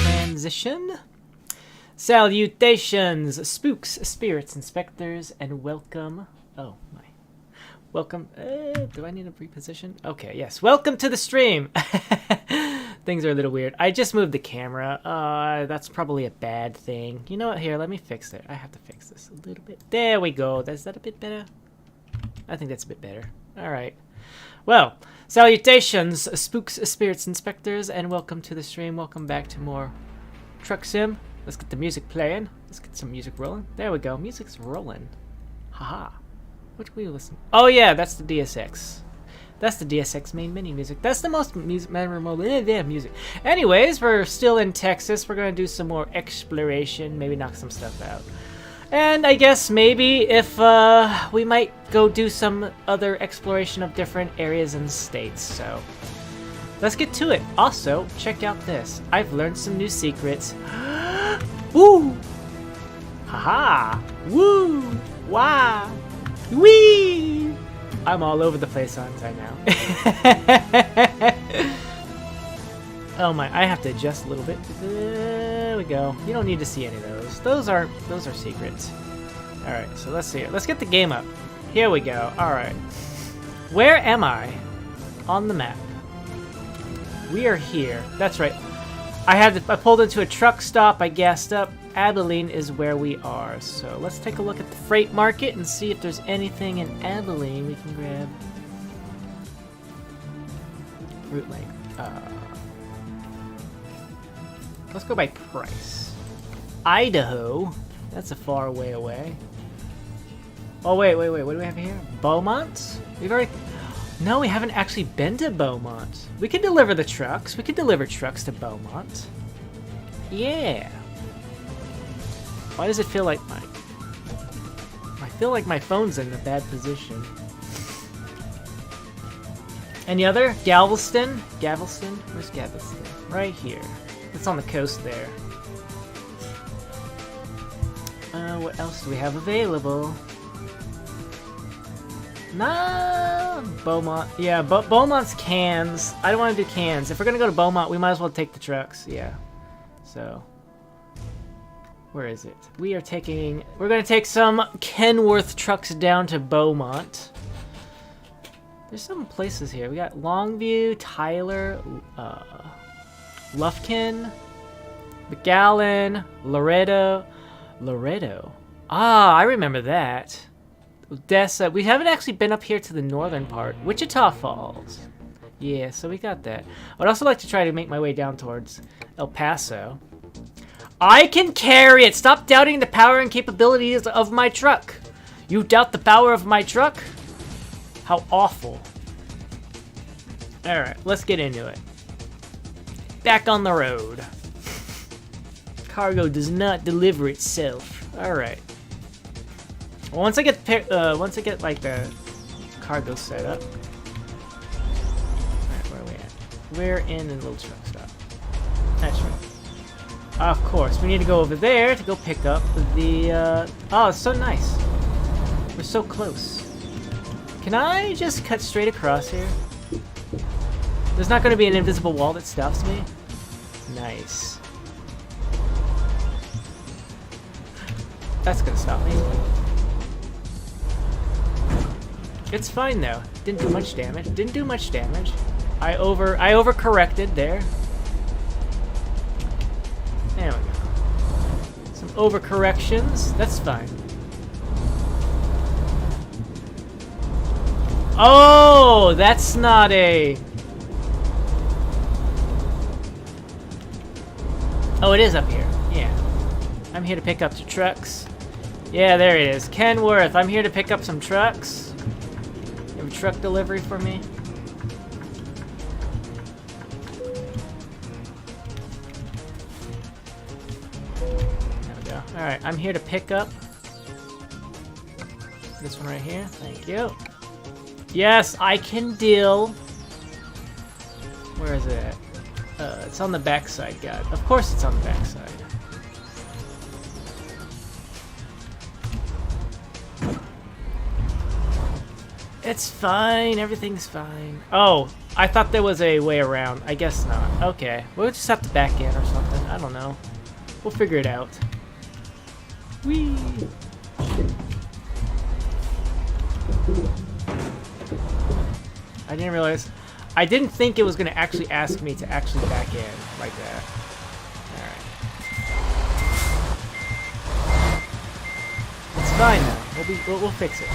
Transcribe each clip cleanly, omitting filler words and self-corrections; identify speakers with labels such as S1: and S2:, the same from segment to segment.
S1: transition. Salutations, spooks, spirits, inspectors, and welcome. Oh my. Welcome. Do I need to reposition? Okay, yes. Welcome to the stream. Things are a little weird. I just moved the camera. That's probably a bad thing. You know what? Here, let me fix it. I have to fix this a little bit. There we go. Is that a bit better? I think that's a bit better. All right. Well, salutations, spooks, spirits, inspectors, and welcome to the stream. Welcome back to more Truck Sim. Let's get the music playing. Let's get some music rolling. There we go. Music's rolling. Haha. What do we listen? Oh yeah, that's the DSX. That's the DSX main menu music. That's the most memorable music. Anyways, we're still in Texas. We're gonna do some more exploration. Maybe knock some stuff out. And I guess maybe if we might go do some other exploration of different areas and states. So let's get to it. Also, check out this. I've learned some new secrets. Woo! Haha! Woo! Wow! Wee! I'm all over the place, aren't I now? Oh my! I have to adjust a little bit. There we go. You don't need to see any of those. Those are secrets. All right. So let's see it. Let's get the game up. Here we go. All right. Where am I on the map? We are here. That's right. I pulled into a truck stop. I gassed up. Abilene is where we are. So let's take a look at the freight market and see if there's anything in Abilene we can grab. Route length. Let's go by price. Idaho. That's a far way away. Oh wait. What do we have here? Beaumont? We've already. No, we haven't actually been to Beaumont. We could deliver the trucks. We could deliver trucks to Beaumont. Yeah. Why does it feel like I feel like my phone's in a bad position. Any other? Galveston? Galveston? Where's Galveston? Right here. It's on the coast there. What else do we have available? Nah, Beaumont. Yeah, but Beaumont's cans. I don't want to do cans. If we're gonna go to Beaumont, we might as well take the trucks. Yeah. So, where is it? We're gonna take some Kenworth trucks down to Beaumont. There's some places here. We got Longview, Tyler, Lufkin, McAllen, Laredo. Ah, I remember that. Odessa. We haven't actually been up here to the northern part. Wichita Falls. Yeah, so we got that. I'd also like to try to make my way down towards El Paso. I can carry it! Stop doubting the power and capabilities of my truck. You doubt the power of my truck? How awful. Alright, let's get into it. Back on the road. Cargo does not deliver itself. Alright. Well, once I get like the cargo set up. Alright, where are we at? We're in a little truck stop. That's right. Of course, we need to go over there to go pick up the oh, it's so nice. We're so close. Can I just cut straight across here? There's not going to be an invisible wall that stops me? Nice. That's going to stop me. It's fine though. Didn't do much damage. I overcorrected there. There we go. Some overcorrections. That's fine. Oh, that's not a... Oh, it is up here. Yeah. I'm here to pick up the trucks. Yeah, there it is. Kenworth, I'm here to pick up some trucks. You have a truck delivery for me? There we go. Alright, I'm here to pick up this one right here. Thank you. Yes, I can deal. Where is it at? It's on the backside, God. Of course it's on the backside. It's fine. Everything's fine. Oh, I thought there was a way around. I guess not. Okay. We'll just have to back in or something. I don't know. We'll figure it out. Whee! I didn't realize. I didn't think it was going to actually ask me to actually back in like that. Alright. It's fine though. We'll fix it.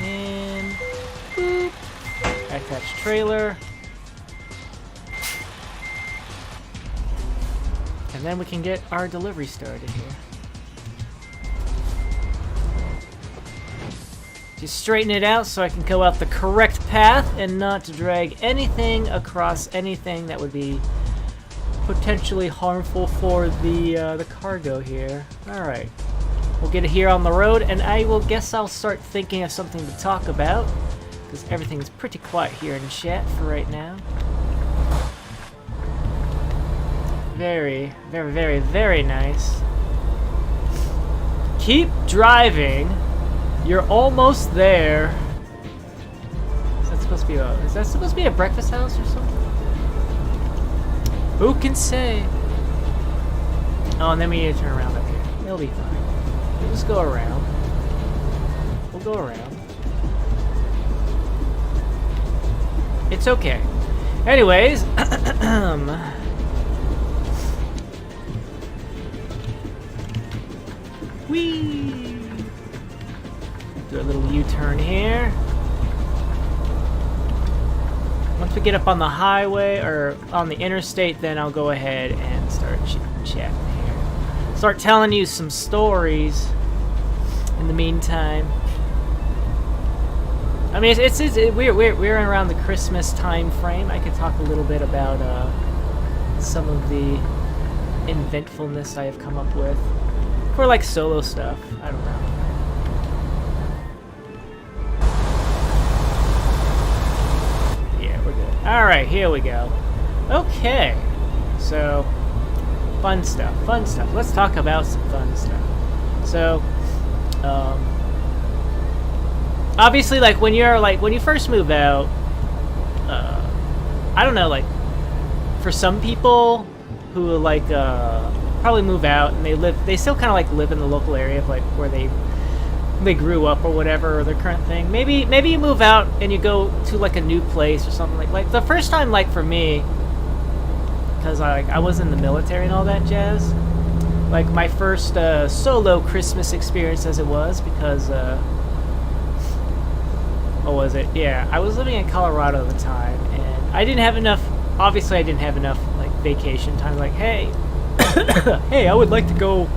S1: And boop. Attach trailer. And then we can get our delivery started here. Just straighten it out so I can go out the correct path and not drag anything across anything that would be potentially harmful for the cargo here. All right, we'll get it here on the road, and I'll start thinking of something to talk about because everything's pretty quiet here in chat for right now. Very, very, very, very nice. Keep driving. You're almost there. Is that supposed to be a breakfast house or something? Who can say? Oh, and then we need to turn around up here. It'll be fine. We'll just go around. We'll go around. It's okay. Anyways, whee! Do a little U-turn here. Once we get up on the highway or on the interstate, then I'll go ahead and start chatting here. Start telling you some stories. In the meantime, I mean, we're around the Christmas time frame. I could talk a little bit about some of the inventfulness I have come up with for like solo stuff. I don't know. Alright, here we go. Okay. So, fun stuff, fun stuff. Let's talk about some fun stuff. So, obviously, like, when you first move out, I don't know, like, for some people who, like, probably move out and they still kind of, like, live in the local area of, like, where they grew up or whatever, or their current thing. Maybe you move out and you go to like a new place or something. Like the first time, like for me, because I was in the military and all that jazz. Like my first solo Christmas experience, as it was, because what was it? Yeah, I was living in Colorado at the time, and I didn't have enough. Obviously, I didn't have enough like vacation time. Like, hey, hey, I would like to go.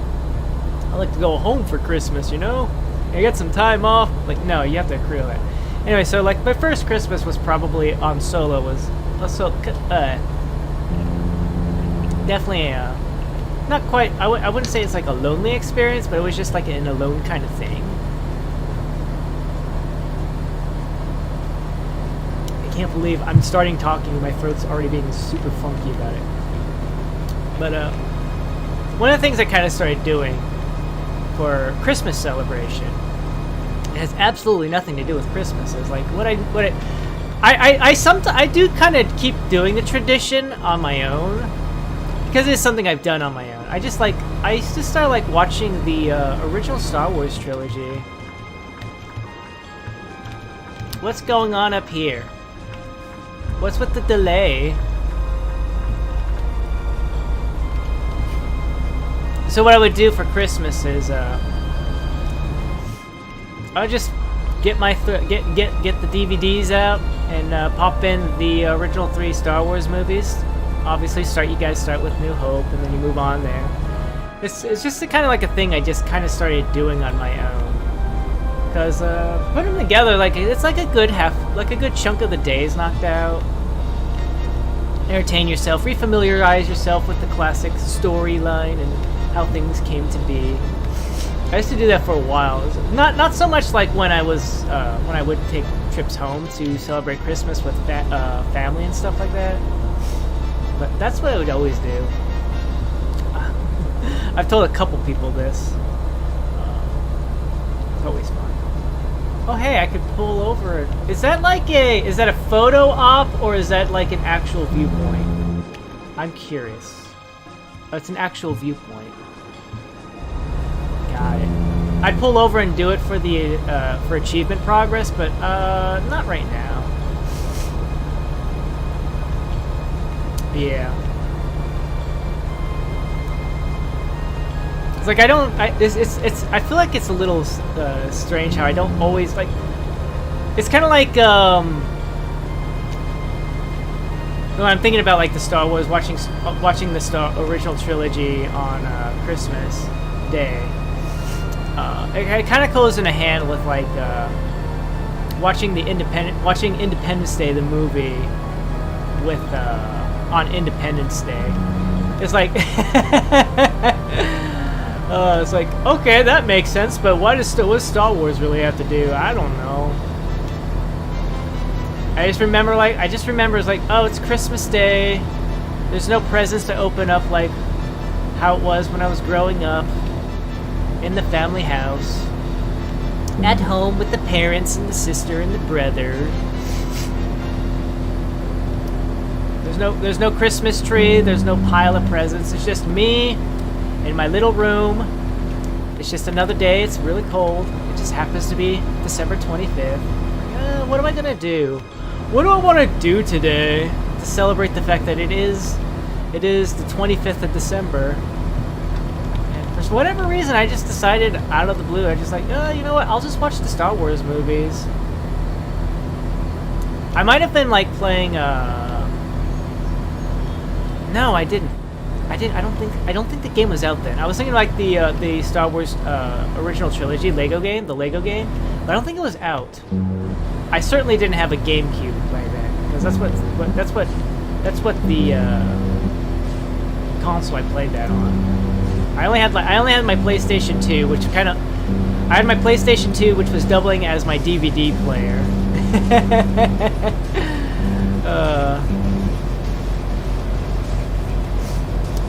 S1: I like to go home for Christmas, you know. I get some time off. Like, no, you have to accrue that. Anyway, so like my first Christmas was probably on solo. Definitely not quite. I wouldn't say it's like a lonely experience, but it was just like an alone kind of thing. I can't believe I'm starting talking and my throat's already being super funky about it. But one of the things I kind of started doing for Christmas celebration, it has absolutely nothing to do with Christmas. It's like I do kind of keep doing the tradition on my own because it's something I've done on my own. I used to start like watching the original Star Wars trilogy. What's going on up here? What's with the delay? So what I would do for Christmas is I would just get get the DVDs out and pop in the original 3 Star Wars movies. Obviously, you guys start with New Hope, and then you move on there. It's just kind of like a thing I just kind of started doing on my own. Because putting them together, like it's like a good chunk of the day is knocked out. Entertain yourself, refamiliarize yourself with the classic storyline and how things came to be. I used to do that for a while. Not so much like when I would take trips home to celebrate Christmas with family and stuff like that. But that's what I would always do. I've told a couple people this. It's always fun. Oh hey, I could pull over. Is that like is that a photo op or is that like an actual viewpoint? I'm curious. Oh, it's an actual viewpoint. Got it. I'd pull over and do it for the for achievement progress, but not right now. Yeah. It's like I don't. It's. I feel like it's a little strange how I don't always like. It's kind of like Well, I'm thinking about like the Star Wars, watching the original trilogy on Christmas Day. It kind of goes in a hand with like watching Independence Day, the movie, with on Independence Day. It's like it's like, okay, that makes sense, but what does Star Wars really have to do? I don't know. I just remember it's like, oh, it's Christmas Day. There's no presents to open up like how it was when I was growing up in the family house. At home with the parents and the sister and the brother. There's no Christmas tree, there's no pile of presents. It's just me in my little room. It's just another day. It's really cold. It just happens to be December 25th. What am I gonna do? What do I want to do today to celebrate the fact that it is the 25th of December? And for whatever reason, I just decided out of the blue, I just like, you know what? I'll just watch the Star Wars movies. I might have been like playing. No, I didn't. I don't think the game was out then. I was thinking like the Star Wars original trilogy the Lego game, but I don't think it was out. I certainly didn't have a GameCube by then, because that's what the console I played that on. I only had my PlayStation 2, which I had my PlayStation 2, which was doubling as my DVD player.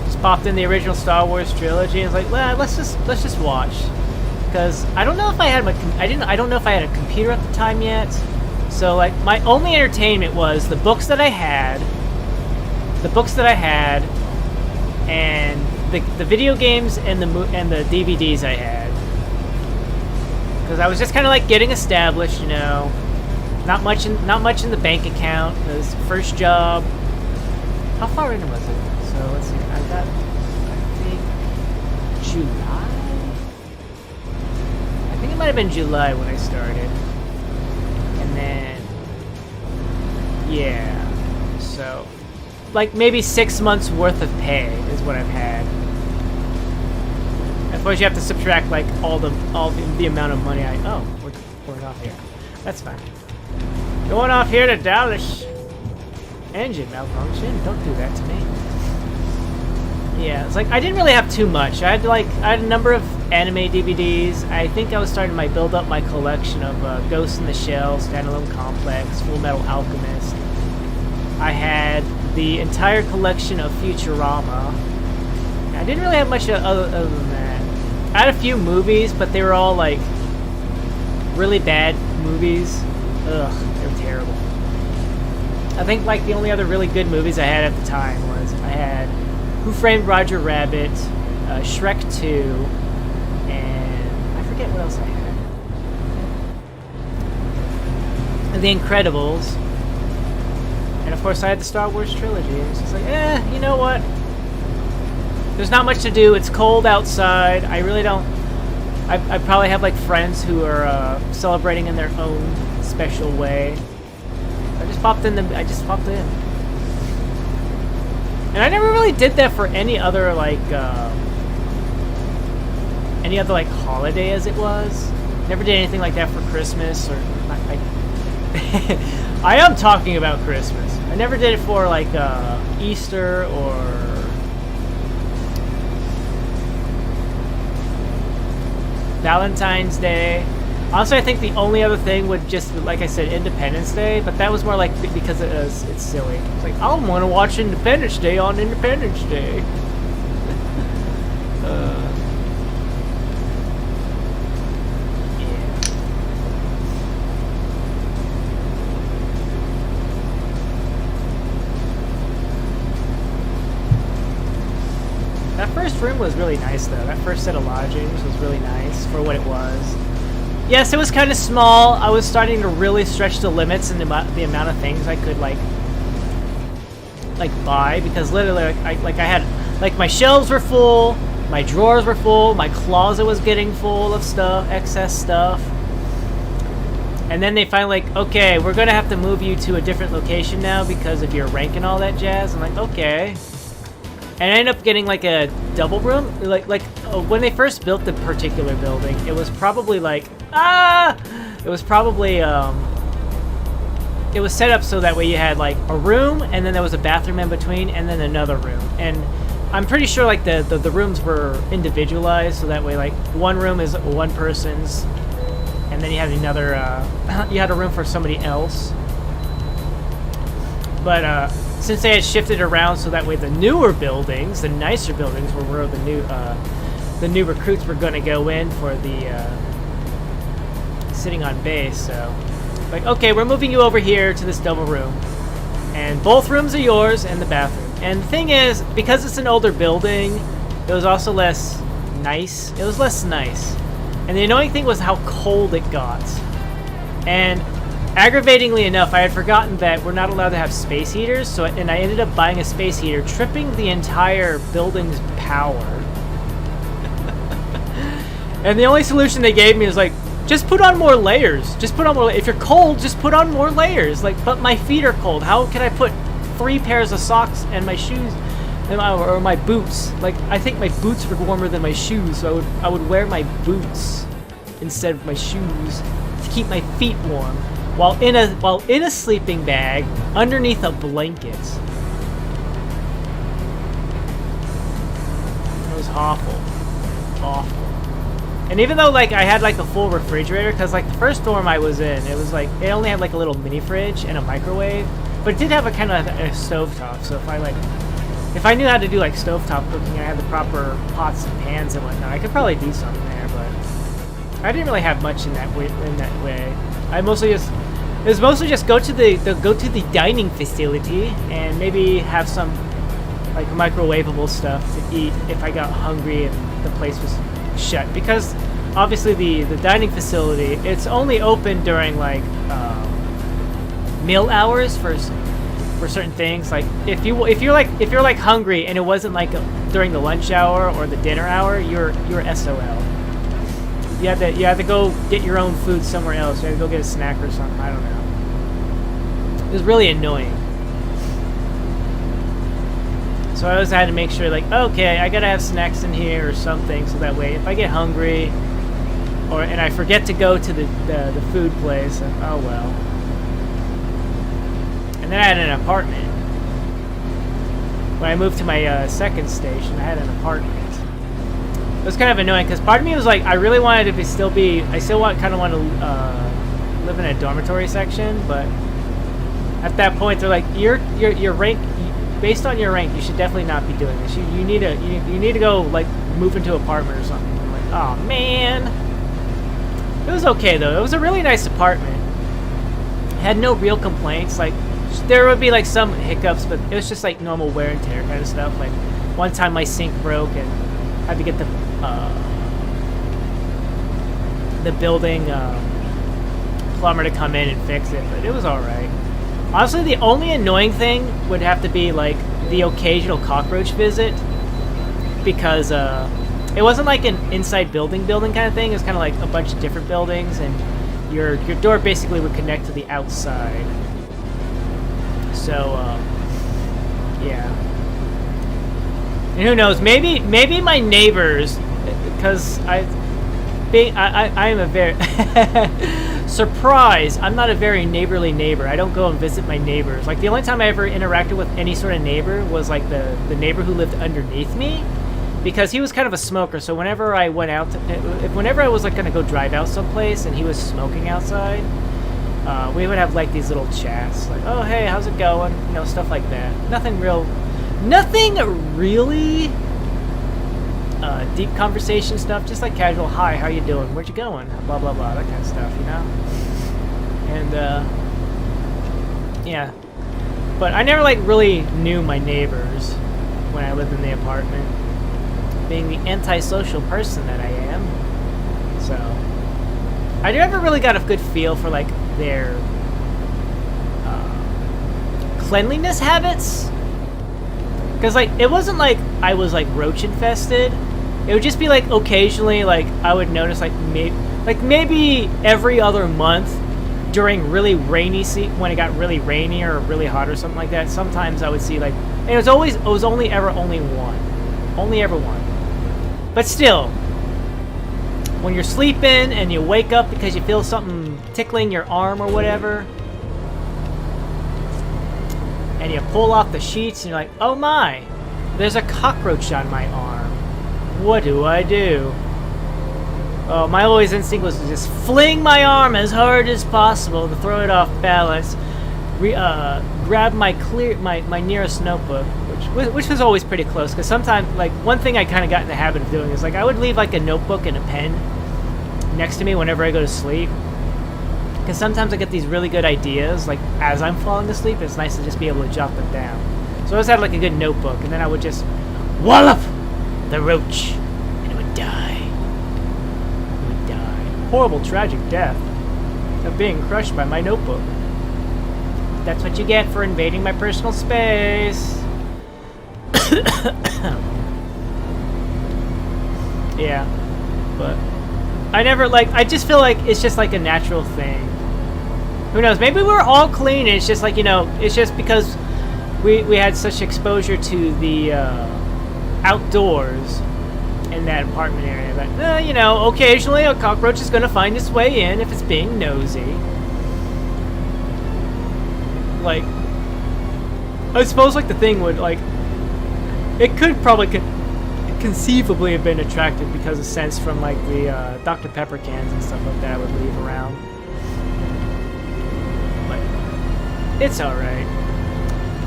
S1: Just popped in the original Star Wars trilogy and was like, well, let's just watch. Because I don't know if I had I don't know if I had a computer at the time yet. So like my only entertainment was the books that I had, and the video games and the DVDs I had. Because I was just kind of like getting established, you know, not much in the bank account. It was first job. How far in was it? So let's see. I think July. I think it might have been July when I started. And then, yeah, so, like, maybe 6 months worth of pay is what I've had. I suppose you have to subtract, like, all the amount of money we're going off here. That's fine. Going off here to Dallas. Engine malfunction. Don't do that to me. Yeah, it's like, I didn't really have too much. I had a number of anime DVDs. I think I was starting to build up my collection of Ghost in the Shell, Standalone Complex, Full Metal Alchemist. I had the entire collection of Futurama. I didn't really have much other than that. I had a few movies, but they were all like really bad movies. Ugh, they were terrible. I think like the only other really good movies I had at the time was I had Who Framed Roger Rabbit, Shrek 2, and I forget what else I had. And The Incredibles. And of course I had the Star Wars trilogy. It was just like, you know what? There's not much to do. It's cold outside. I really don't... I probably have like friends who are celebrating in their own special way. I just popped in. And I never really did that for any other holiday as it was. Never did anything like that for Christmas or I am talking about Christmas. I never did it for like Easter or Valentine's Day. Honestly, I think the only other thing would just, like I said, Independence Day, but that was more like because it's silly. It's like, I want to watch Independence Day on Independence Day. Yeah. That first room was really nice, though. That first set of lodgings was really nice for what it was. Yes, it was kind of small. I was starting to really stretch the limits and the amount of things I could like buy, because literally, I had my shelves were full, my drawers were full, my closet was getting full of stuff, excess stuff. And then they finally okay, we're gonna have to move you to a different location now because of your rank and all that jazz. I'm like, okay. And I ended up getting like a double room. When they first built the particular building, it was probably it was set up so that way you had like a room, and then there was a bathroom in between, and then another room. And I'm pretty sure like the rooms were individualized, so that way like one room is one person's, and then you had another, you had a room for somebody else. But since they had shifted around so that way the newer buildings, the nicer buildings, were where the new recruits were going to go in for the sitting on base. So like, okay, we're moving you over here to this double room, and both rooms are yours and the bathroom. And the thing is, because it's an older building, it was also less nice. It was less nice. And the annoying thing was how cold it got. And aggravatingly enough, I had forgotten that we're not allowed to have space heaters, and I ended up buying a space heater, tripping the entire building's power. And the only solution they gave me was like, just put on more layers. Just put on more. If you're cold, just put on more layers. Like, but my feet are cold. How can I put 3 pairs of socks and my shoes, or my boots? Like, I think my boots were warmer than my shoes, so I would wear my boots instead of my shoes to keep my feet warm, while in a sleeping bag underneath a blanket. It was awful. Awful. And even though like I had like a full refrigerator, because like the first dorm I was in, it was like it only had like a little mini fridge and a microwave, but it did have a kind of a stovetop. So if I knew how to do like stovetop cooking, I had the proper pots and pans and whatnot, I could probably do something there. But I didn't really have much in that way. I mostly just it was mostly just go to the dining facility and maybe have some like microwavable stuff to eat if I got hungry and the place was shut, because obviously the dining facility, it's only open during like meal hours for certain things. Like if you're like hungry and it wasn't like during the lunch hour or the dinner hour, you're SOL. You have to go get your own food somewhere else. You have to go get a snack or something. I don't know. It was really annoying. So I always had to make sure, like, okay, I gotta have snacks in here or something, so that way if I get hungry, and I forget to go to the food place, oh well. And then I had an apartment. When I moved to my second station, I had an apartment. It was kind of annoying because part of me was like, I really wanted to I still kind of want to live in a dormitory section, but at that point they're like, your rank. Based on your rank, you should definitely not be doing this. You need to go like move into an apartment or something. I'm like, oh man. It was okay though. It was a really nice apartment. Had no real complaints. Like there would be like some hiccups, but it was just like normal wear and tear kind of stuff. Like one time my sink broke and I had to get the building plumber to come in and fix it, but it was all right. Honestly, the only annoying thing would have to be like the occasional cockroach visit, because it wasn't like an inside building kind of thing. It was kind of like a bunch of different buildings, and your door basically would connect to the outside. So yeah. And who knows? Maybe my neighbors, because I am a very surprise. I'm not a very neighborly neighbor. I don't go and visit my neighbors. Like the only time I ever interacted with any sort of neighbor was like the neighbor who lived underneath me, because he was kind of a smoker. So whenever I went out, whenever I was like gonna go drive out someplace and he was smoking outside, we would have like these little chats, like, oh hey, how's it going? You know, stuff like that. Nothing really deep conversation stuff, just like casual, hi, how you doing, where'd you going, blah blah blah, that kind of stuff, you know. And yeah, but I never like really knew my neighbors when I lived in the apartment. being the antisocial person that I am. So, I never really got a good feel for like their cleanliness habits. Because like it wasn't like I was like roach infested. It would just be like occasionally like I would notice like maybe every other month during really rainy when it got really rainy or really hot or something like that. Sometimes I would see like, and it was only ever one. But still, when you're sleeping and you wake up because you feel something tickling your arm or whatever, and you pull off the sheets and you're like, oh my, there's a cockroach on my arm. What do I do? Oh, my always instinct was to just fling my arm as hard as possible to throw it off balance. Grab my nearest notebook, which was always pretty close. Because sometimes, like, one thing I kind of got in the habit of doing is like I would leave like a notebook and a pen next to me whenever I go to sleep. Because sometimes I get these really good ideas, like as I'm falling asleep. It's nice to just be able to jot them down. So I always had like a good notebook, and then I would just wallop the roach, and it would die. Horrible, tragic death of being crushed by my notebook. That's what you get for invading my personal space. Yeah, but I never I just feel like it's just like a natural thing. Who knows? Maybe we're all clean. And it's just like, you know, it's just because we had such exposure to the outdoors in that apartment area that, you know, occasionally a cockroach is going to find its way in if it's being nosy. Like, I suppose, like, the thing would, like, it could probably conceivably have been attracted because of scents from, like, the Dr. Pepper cans and stuff like that I would leave around. But it's alright.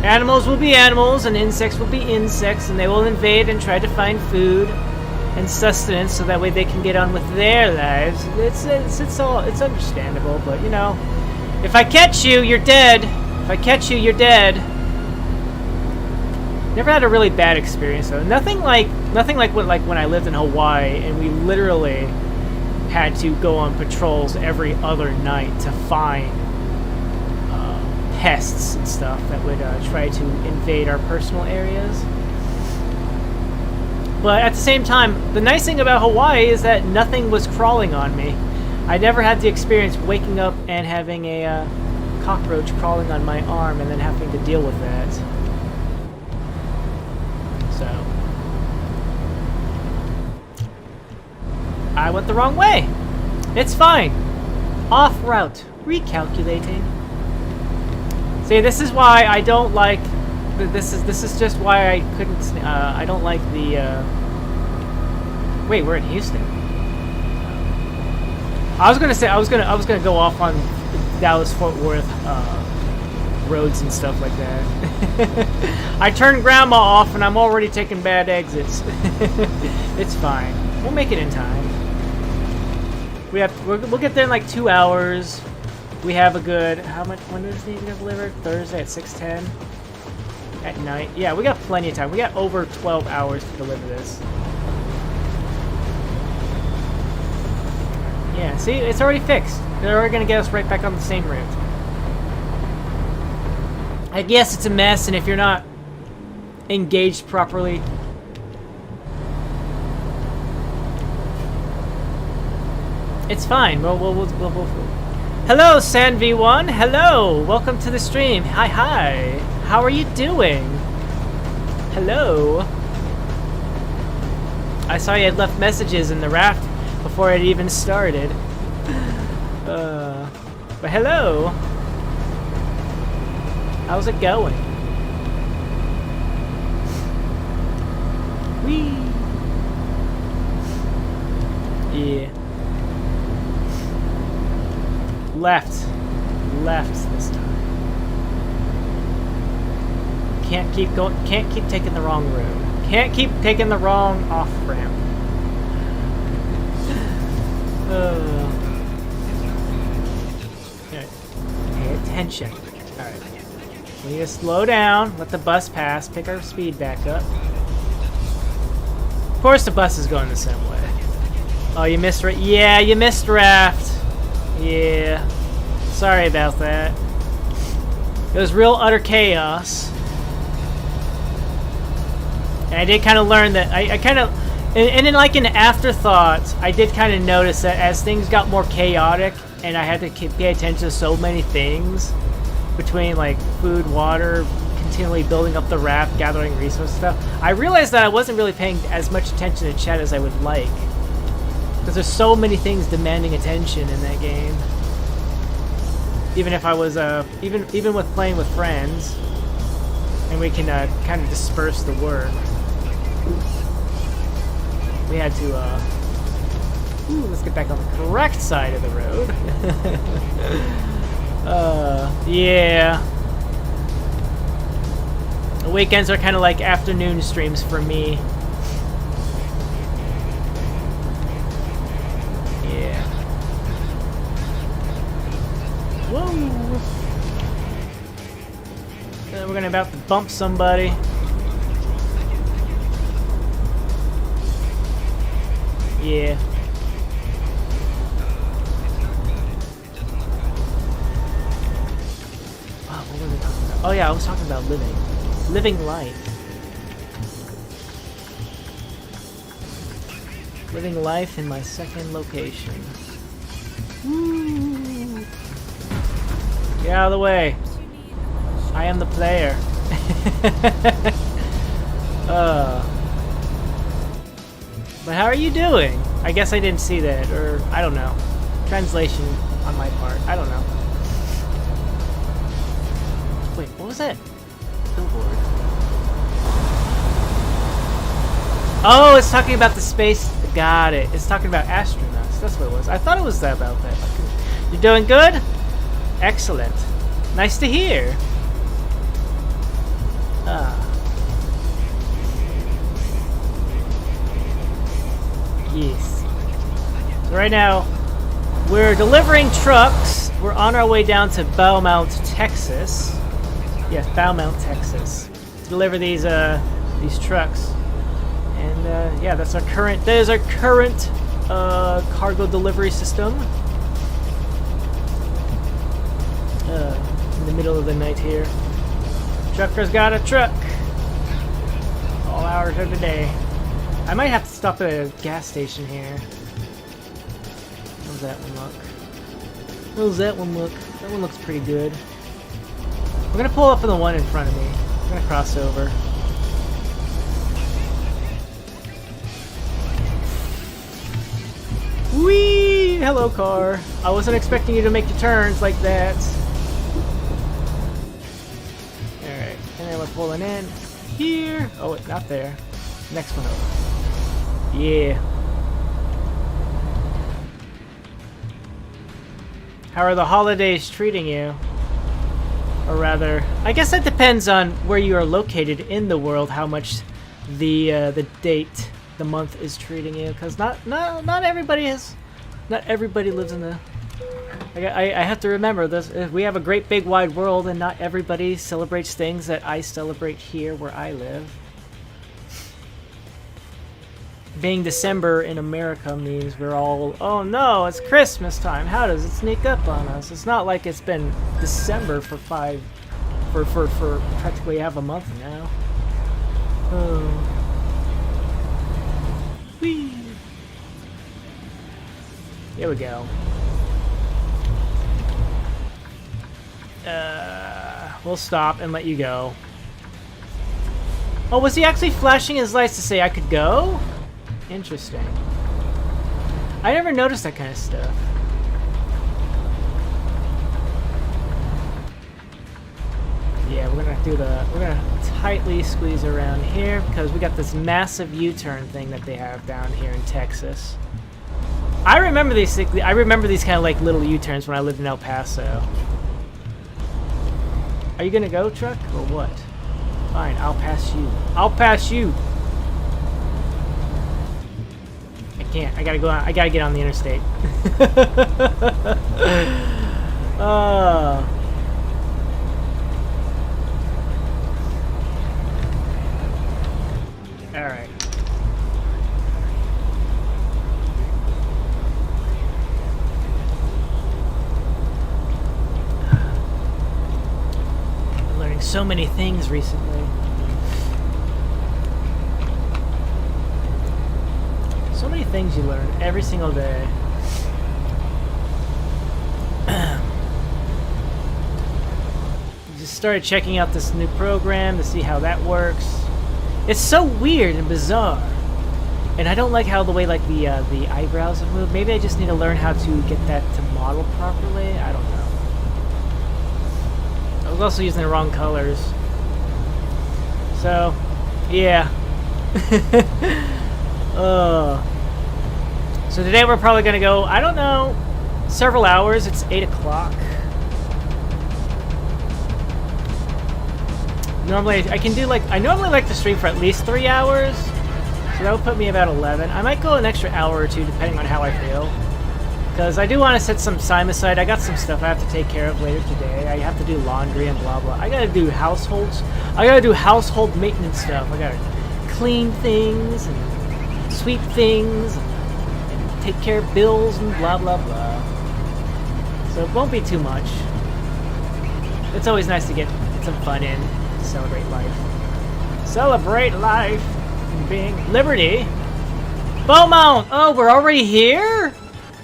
S1: Animals will be animals, and insects will be insects, and they will invade and try to find food and sustenance so that way they can get on with their lives. It's understandable, but you know, if I catch you, you're dead. If I catch you, you're dead. Never had a really bad experience though. Nothing like when I lived in Hawaii and we literally had to go on patrols every other night to find pests and stuff that would try to invade our personal areas. But at the same time, the nice thing about Hawaii is that nothing was crawling on me. I never had the experience waking up and having a cockroach crawling on my arm and then having to deal with that. So I went the wrong way. It's fine. Off route. Recalculating. See, this is why I don't like. This is just why I couldn't. I don't like the. Wait, we're in Houston. I was gonna go off on Dallas Fort Worth roads and stuff like that. I turned Grandma off, and I'm already taking bad exits. It's fine. We'll make it in time. We'll get there in like 2 hours. We have a good. How much? When does this need to get delivered? Thursday at 6:10 at night. Yeah, we got plenty of time. We got over 12 hours to deliver this. Yeah, see, it's already fixed. They're already gonna get us right back on the same route. I guess it's a mess, and if you're not engaged properly. It's fine. We'll Hello, SanV1. Hello. Welcome to the stream. Hi. How are you doing? Hello. I saw you had left messages in the raft before it even started. But hello. How's it going? Whee. Yeah. Left this time. Can't keep taking the wrong road. Can't keep taking the wrong off ramp. Okay. Pay attention. Alright. We need to slow down, let the bus pass, pick our speed back up. course the bus is going the same way. Oh, you missed yeah, you missed raft. Yeah. Sorry about that. It was real utter chaos. And I did kind of learn that I kind of, and in like an afterthought, I did kind of notice that as things got more chaotic and I had to pay attention to so many things between like food, water, continually building up the raft, gathering resource stuff, I realized that I wasn't really paying as much attention to chat as I would like. Because there's so many things demanding attention in that game. Even if I was, even with playing with friends, and we can kind of disperse the work. We had to, let's get back on the correct side of the road. Yeah. The weekends are kind of like afternoon streams for me. Yeah. Whoa. We're gonna about to bump somebody. Yeah. Wow, what were we talking about? Oh yeah, I was talking about living life. Living life in my second location. Woo. Get out of the way. I am the player. But how are you doing? I guess I didn't see that, or I don't know. Translation on my part. I don't know. Wait, what was that? Billboard. Oh, it's talking about the space. Got it. It's talking about astronauts. That's what it was. I thought it was about that. You're doing good? Excellent. Nice to hear. Yes. So right now, we're delivering trucks. We're on our way down to Beaumont, Texas. Yes, Beaumont, Texas. To deliver these trucks. And yeah, that is our current cargo delivery system. In the middle of the night here. Trucker's got a truck. All hours of the day. I might have to stop at a gas station here. How's that one look? How's that one look? That one looks pretty good. We're gonna pull up on the one in front of me. I'm gonna cross over. Whee! Hello, car. I wasn't expecting you to make the turns like that. Alright, and then we're pulling in here. Oh, wait, not there. Next one over. Yeah. How are the holidays treating you? Or rather, I guess that depends on where you are located in the world, how much the date, the month is treating you, because not everybody lives in the. I have to remember this. We have a great big wide world, and not everybody celebrates things that I celebrate here where I live. Being December in America means we're all, oh no, it's Christmas time. How does it sneak up on us? It's not like it's been December for practically half a month now. Oh. Whee. Here we go. We'll stop and let you go. Oh, was he actually flashing his lights to say I could go? Interesting. I never noticed that kind of stuff. Yeah, we're gonna tightly squeeze around here because we got this massive U-turn thing that they have down here in Texas. I remember these kind of like little U-turns when I lived in El Paso. Are you gonna go, truck, or what? Fine, I'll pass you. I'll pass you. I gotta go on. I gotta get on the interstate. Alright. so many things recently. So many things you learn every single day. Just started checking out this new program to see how that works. It's so weird and bizarre. And I don't like how the way like the eyebrows have moved. Maybe I just need to learn how to get that to model properly. I don't know. I was also using the wrong colors. So, yeah. So today we're probably gonna go, I don't know, several hours. It's 8 o'clock. Normally I can do like, I normally like to stream for at least 3 hours. So that would put me about 11. I might go an extra hour or two depending on how I feel. Because I do want to set some time aside. I got some stuff I have to take care of later today. I have to do laundry and blah blah. I gotta do households. I gotta do household maintenance stuff. I gotta clean things and sweep things and take care of bills and blah blah blah. So it won't be too much. It's always nice to get some fun in. Celebrate life. Celebrate life. Being Liberty. Beaumont! Oh, we're already here?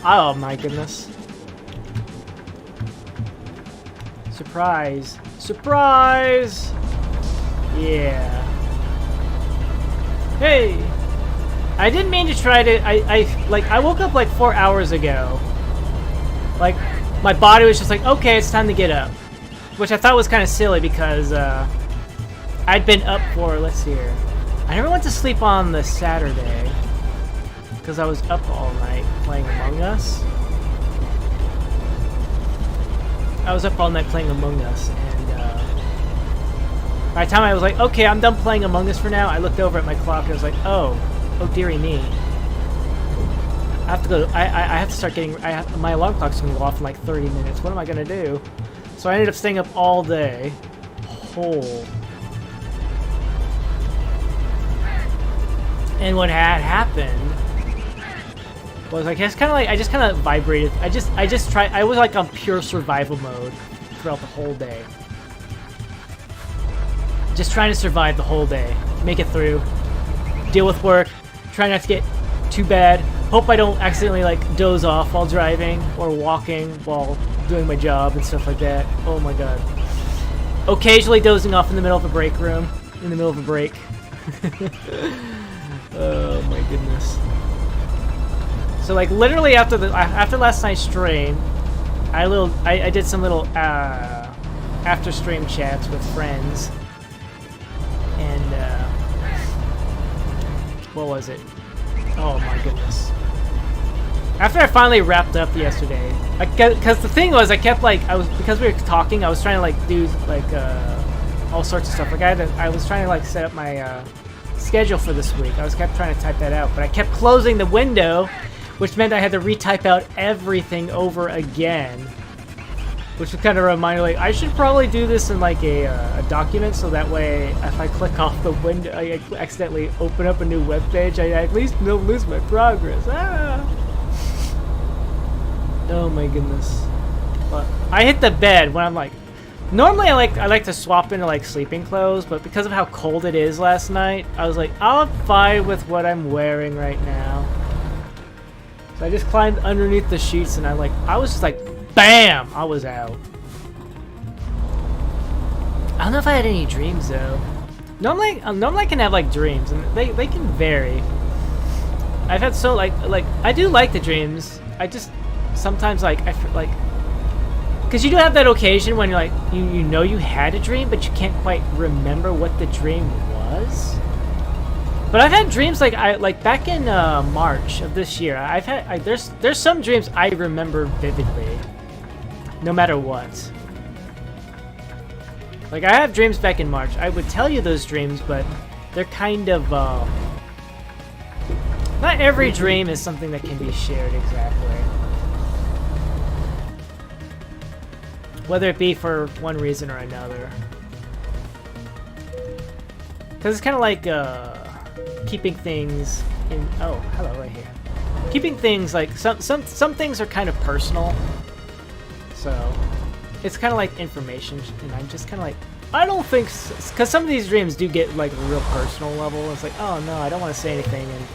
S1: Oh my goodness. Surprise. Surprise! Yeah. Hey! I didn't mean to try to... I woke up like 4 hours ago. Like, my body was just like, okay, it's time to get up. Which I thought was kind of silly because, I'd been up for, let's see here. I never went to sleep on the Saturday because I was up all night playing Among Us. I was up all night playing Among Us, and by the time I was like, okay, I'm done playing Among Us for now, I looked over at my clock and I was like, oh dearie me. I have to go. I have to start getting. My alarm clock's gonna go off in like 30 minutes. What am I gonna do? So I ended up staying up all day. Whole. And what had happened was I just kind of vibrated. I just tried. I was like on pure survival mode throughout the whole day. Just trying to survive the whole day, make it through, deal with work, try not to get too bad. Hope I don't accidentally like doze off while driving or walking while doing my job and stuff like that. Oh my god. Occasionally dozing off in the middle of a break room, in the middle of a break. Oh my goodness. So like literally after last night's stream, I did some little after stream chats with friends, and what was it? Oh my goodness. After I finally wrapped up yesterday, because the thing was, because we were talking, I was trying to like do like all sorts of stuff. Like I was trying to like set up my schedule for this week. I kept trying to type that out, but I kept closing the window, which meant I had to retype out everything over again. Which was kind of a reminder, like, I should probably do this in like a document, so that way if I click off the window, I accidentally open up a new web page, I at least don't lose my progress. Ah! Oh my goodness. But I hit the bed when I'm like, normally I like to swap into like sleeping clothes, but because of how cold it is last night, I was like, I'm fine with what I'm wearing right now. So I just climbed underneath the sheets, and I was just like, BAM! I was out. I don't know if I had any dreams though. Normally I can have like dreams, and they can vary. I've had so like I do like the dreams. I just sometimes I feel like, because you do have that occasion when you're like you know you had a dream, but you can't quite remember what the dream was. But I've had dreams like back in March of this year. There's some dreams I remember vividly, no matter what. Like I have dreams back in March. I would tell you those dreams, but they're kind of not every dream is something that can be shared exactly. Whether it be for one reason or another. Because it's kind of like keeping things in... Oh, hello, right here. Keeping things like... Some things are kind of personal. So, it's kind of like information. And I'm just kind of like I don't think, because some of these dreams do get like a real personal level. It's like, oh no, I don't want to say anything, and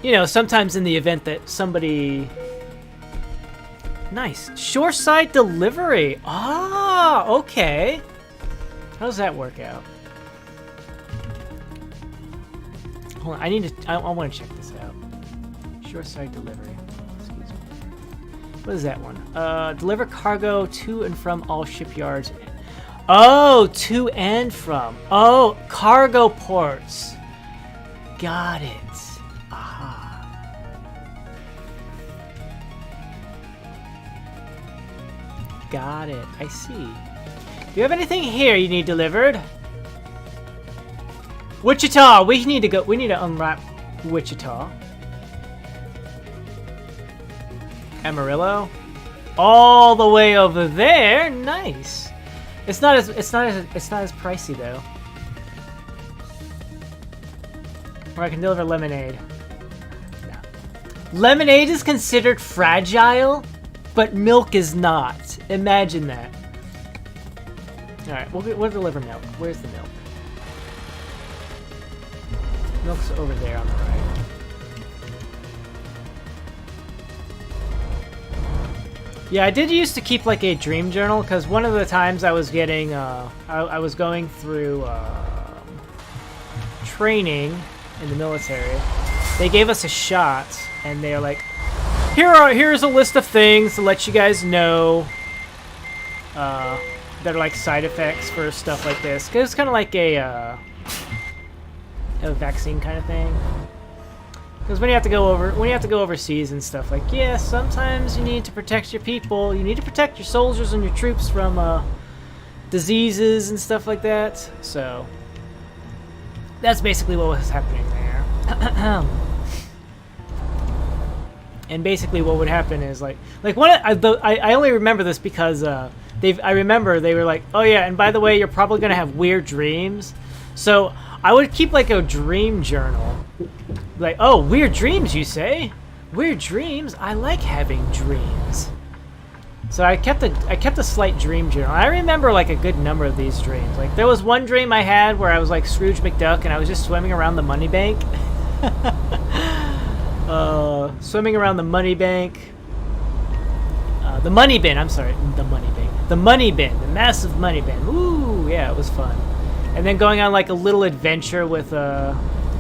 S1: you know, sometimes in the event that somebody, nice shoreside delivery. Ah, okay. How does that work out? Hold on, I need to. I want to check this out. Shoreside delivery. Excuse me. What is that one? Deliver cargo to and from all shipyards. Oh, to and from. Oh, cargo ports. Got it. Aha. Got it. I see. Do you have anything here you need delivered? Wichita. We need to go. We need to unwrap Wichita. Amarillo, all the way over there. Nice. It's not as pricey though. Or I can deliver lemonade. No. Lemonade is considered fragile, but milk is not. Imagine that. All right, we'll deliver milk. Where's the milk? Milk's over there on the right. Yeah, I did used to keep like a dream journal because one of the times I was getting, I was going through training in the military. They gave us a shot, and they're like, here's a list of things to let you guys know that are like side effects for stuff like this. Cause it's kind of like a vaccine kind of thing. Because when you have to go overseas and stuff, like, yeah, sometimes you need to protect your people. You need to protect your soldiers and your troops from diseases and stuff like that. So that's basically what was happening there. And basically, what would happen is like I only remember this because I remember they were like, oh yeah, and by the way, you're probably gonna have weird dreams. So I would keep like a dream journal. Like, oh, weird dreams, you say? Weird dreams? I like having dreams. So I kept a slight dream journal. I remember like a good number of these dreams. Like there was one dream I had where I was like Scrooge McDuck and I was just swimming around the money bank. Swimming around the money bank. The money bin, I'm sorry, the money bank. The money bin, the massive money bin. Ooh, yeah, it was fun. And then going on like a little adventure with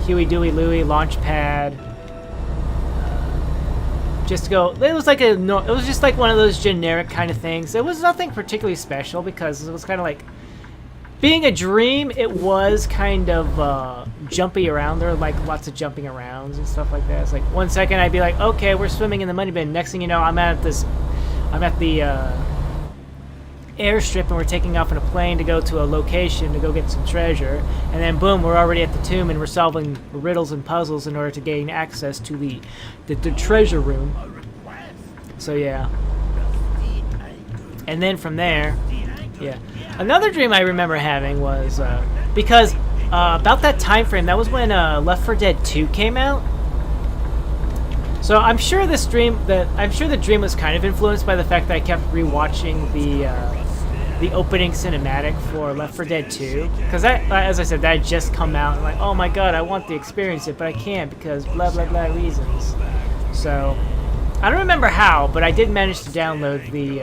S1: Huey, Dewey, Louie, launch pad. Just to go. It was just like one of those generic kind of things. It was nothing particularly special because it was kind of like being a dream. It was kind of jumpy around. There were like lots of jumping arounds and stuff like that. It's like 1 second I'd be like, okay, we're swimming in the money bin. Next thing you know, I'm at the airstrip and we're taking off in a plane to go to a location to go get some treasure, and then boom, we're already at the tomb and we're solving riddles and puzzles in order to gain access to the treasure room. So yeah, and then from there, yeah, another dream I remember having was because about that time frame, that was when Left 4 Dead 2 came out. So I'm sure the dream was kind of influenced by the fact that I kept rewatching the opening cinematic for Left 4 Dead 2, because as I said, that had just come out, and like, oh my god, I want to experience it, but I can't because blah blah blah reasons. So I don't remember how, but I did manage to download the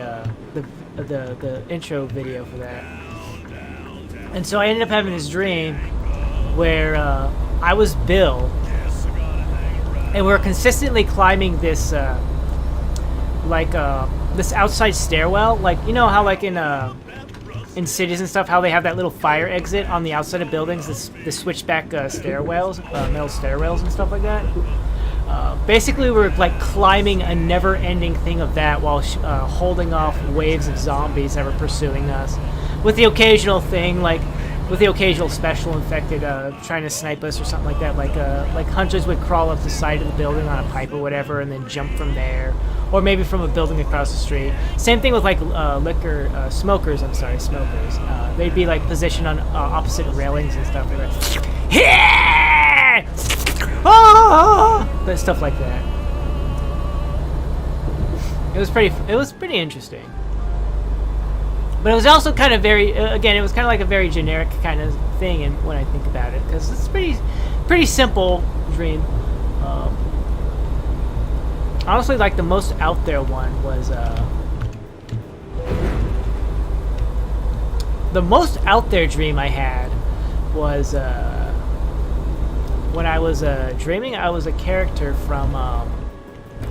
S1: intro video for that, and so I ended up having this dream where I was Bill. And we're consistently climbing this, this outside stairwell. Like, you know how, like, in cities and stuff, how they have that little fire exit on the outside of buildings, the switchback stairwells, metal stairwells and stuff like that? Basically, we're, like, climbing a never-ending thing of that while holding off waves of zombies that were pursuing us. With the occasional thing, like, with the occasional special infected trying to snipe us or something like that, like hunters would crawl up the side of the building on a pipe or whatever and then jump from there, or maybe from a building across the street. Same thing with like smokers. They'd be like positioned on opposite railings and stuff. Like, but stuff like that. It was pretty interesting. But it was also kind of very, again, it was kind of like a very generic kind of thing and when I think about it, because it's pretty simple dream. Honestly, like the most out there one was, the most out there dream I had was, when I was dreaming, I was a character from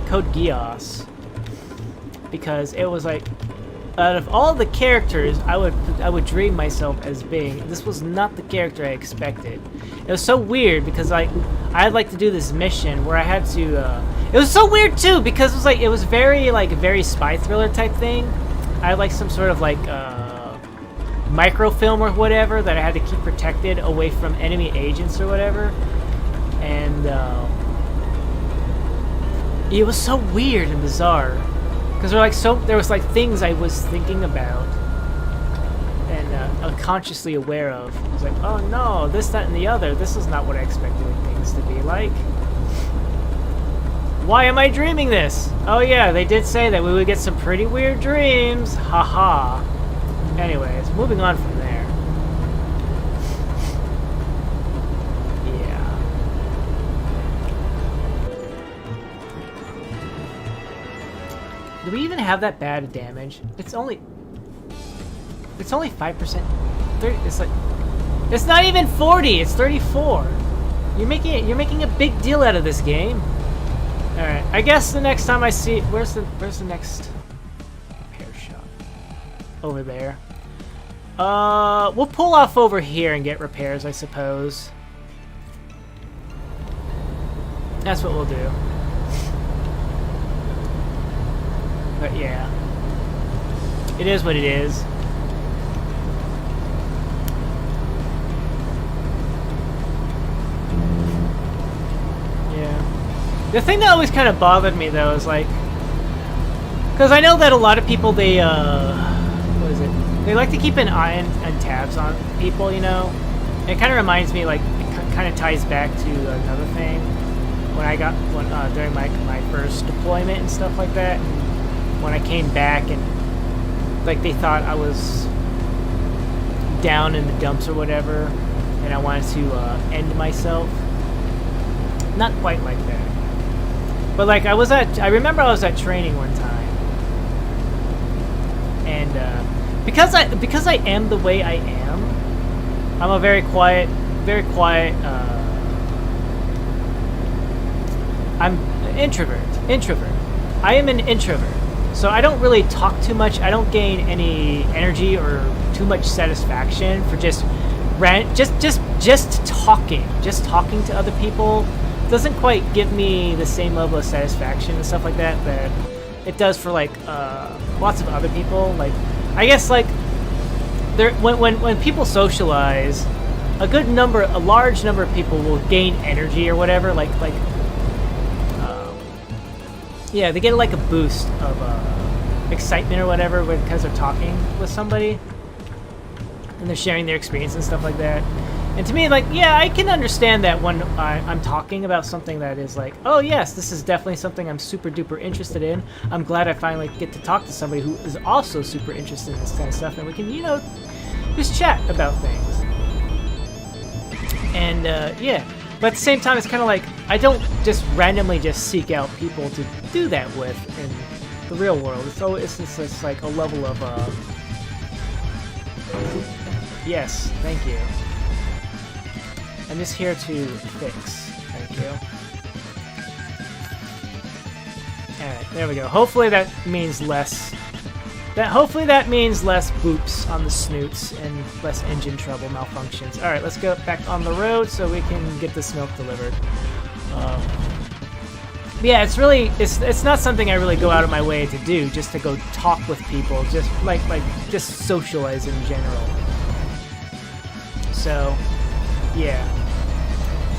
S1: Code Geass, because it was like, out of all the characters I would dream myself as being, this was not the character I expected. It was so weird because like I'd like to do this mission where I had to. It was so weird too because it was like very spy thriller type thing. I had like some sort of like microfilm or whatever that I had to keep protected away from enemy agents or whatever, and it was so weird and bizarre. Because there was like things I was thinking about and unconsciously aware of. I was like, oh no, this, that, and the other. This is not what I expected things to be like. Why am I dreaming this? Oh yeah, they did say that we would get some pretty weird dreams. Haha. Anyways, moving on from there. Do we even have that bad damage? It's only 5%. It's like, it's not even 40. It's 34. You're making a big deal out of this game. All right. I guess the next time I see, where's the next repair shop? Over there. We'll pull off over here and get repairs, I suppose. That's what we'll do. But yeah, it is what it is. Yeah. The thing that always kind of bothered me though is like, because I know that a lot of people they what is it? They like to keep an eye and tabs on people, you know. It kind of reminds me, like, it kind of ties back to another thing when I got during my first deployment and stuff like that. When I came back and like they thought I was down in the dumps or whatever and I wanted to end myself. Not quite like that. But like I remember I was at training one time. And because I am the way I am, I'm a very quiet I'm an introvert. I am an introvert. So I don't really talk too much. I don't gain any energy or too much satisfaction for just talking to other people. Doesn't quite give me the same level of satisfaction and stuff like that that it does for like lots of other people. Like I guess like when people socialize, a large number of people will gain energy or whatever. Yeah, they get like a boost of excitement or whatever because they're talking with somebody and they're sharing their experience and stuff like that. And to me, like, yeah, I can understand that when I'm talking about something that is like, oh yes, this is definitely something I'm super duper interested in. I'm glad I finally get to talk to somebody who is also super interested in this kind of stuff, and we can, you know, just chat about things. And yeah. But at the same time, it's kind of like, I don't just randomly just seek out people to do that with in the real world. So it's just like a level of, yes, thank you. I'm just here to fix. Thank you. Alright, there we go. Hopefully that means less... Hopefully that means less boops on the snoots and less engine trouble malfunctions. Alright, let's go back on the road so we can get this milk delivered. Yeah, it's not something I really go out of my way to do, just to go talk with people, just just socialize in general. So, yeah.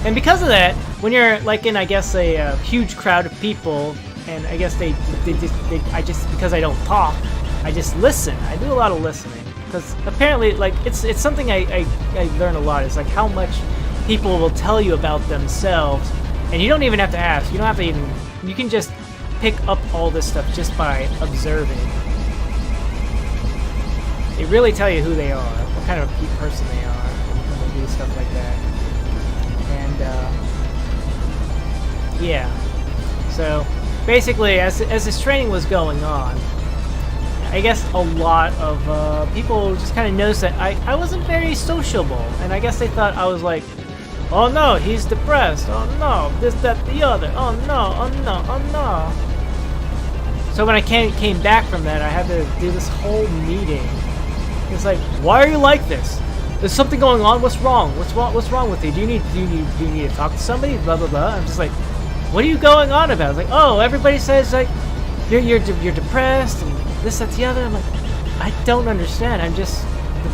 S1: And because of that, when you're like in, I guess, a huge crowd of people, and I guess because I don't talk, I just listen. I do a lot of listening because apparently, like, it's something I learn a lot. It's like how much people will tell you about themselves, and you don't even have to ask. You don't have to even. You can just pick up all this stuff just by observing. It They really tell you who they are, what kind of a person they are when they do stuff like that. And yeah. So basically, as this training was going on, I guess a lot of people just kind of noticed that I wasn't very sociable, and I guess they thought I was like, oh no, he's depressed, oh no, this, that, the other, oh no, oh no, oh no. So when I came back from that, I had to do this whole meeting. It's like, why are you like this? There's something going on. What's wrong? What's wrong with you? Do you need to talk to somebody? Blah blah blah. I'm just like, what are you going on about? It's like, oh, everybody says like you're depressed and this, that, the other. I'm like, I don't understand. I'm just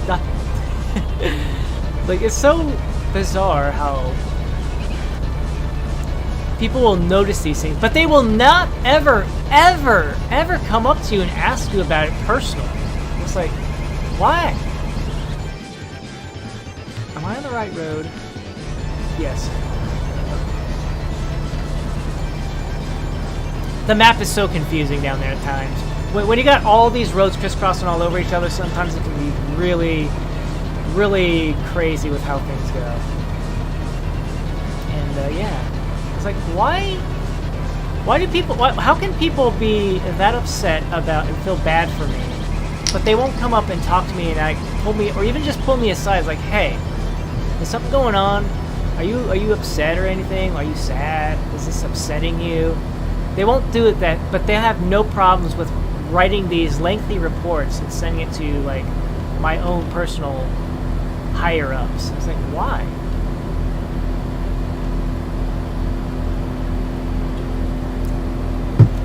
S1: not. Like, it's so bizarre how people will notice these things, but they will not ever come up to you and ask you about it personally. It's like, why? Am I on the right road? Yes. The map is so confusing down there at times. When you got all these roads crisscrossing all over each other, sometimes it can be really, really crazy with how things go. And yeah, it's like, why do people? How can people be that upset about and feel bad for me, but they won't come up and talk to me and pull me, or even just pull me aside, like, hey, is something going on? Are you upset or anything? Are you sad? Is this upsetting you? They won't do it but they have no problems with writing these lengthy reports and sending it to like my own personal higher ups. It's like, why?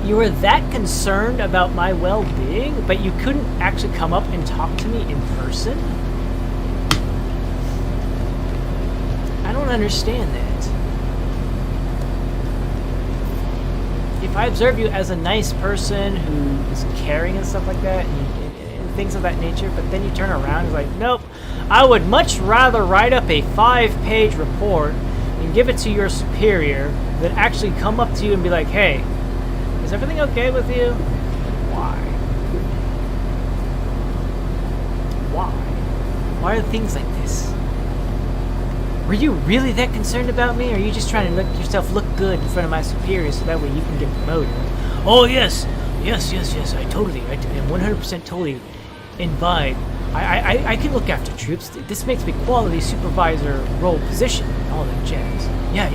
S1: You were that concerned about my well-being, but you couldn't actually come up and talk to me in person? I don't understand that. If I observe you as a nice person who is caring and stuff like that, and things of that nature, but then you turn around and like, nope, I would much rather write up a 5-page report and give it to your superior than actually come up to you and be like, hey, is everything okay with you? Why? Why? Why are things like this? Were you really that concerned about me, or are you just trying to make yourself look good in front of my superiors so that way you can get promoted? Oh, yes, I am 100% totally imbibe. I can look after troops. This makes me quality supervisor role position, all that jazz. Yeah.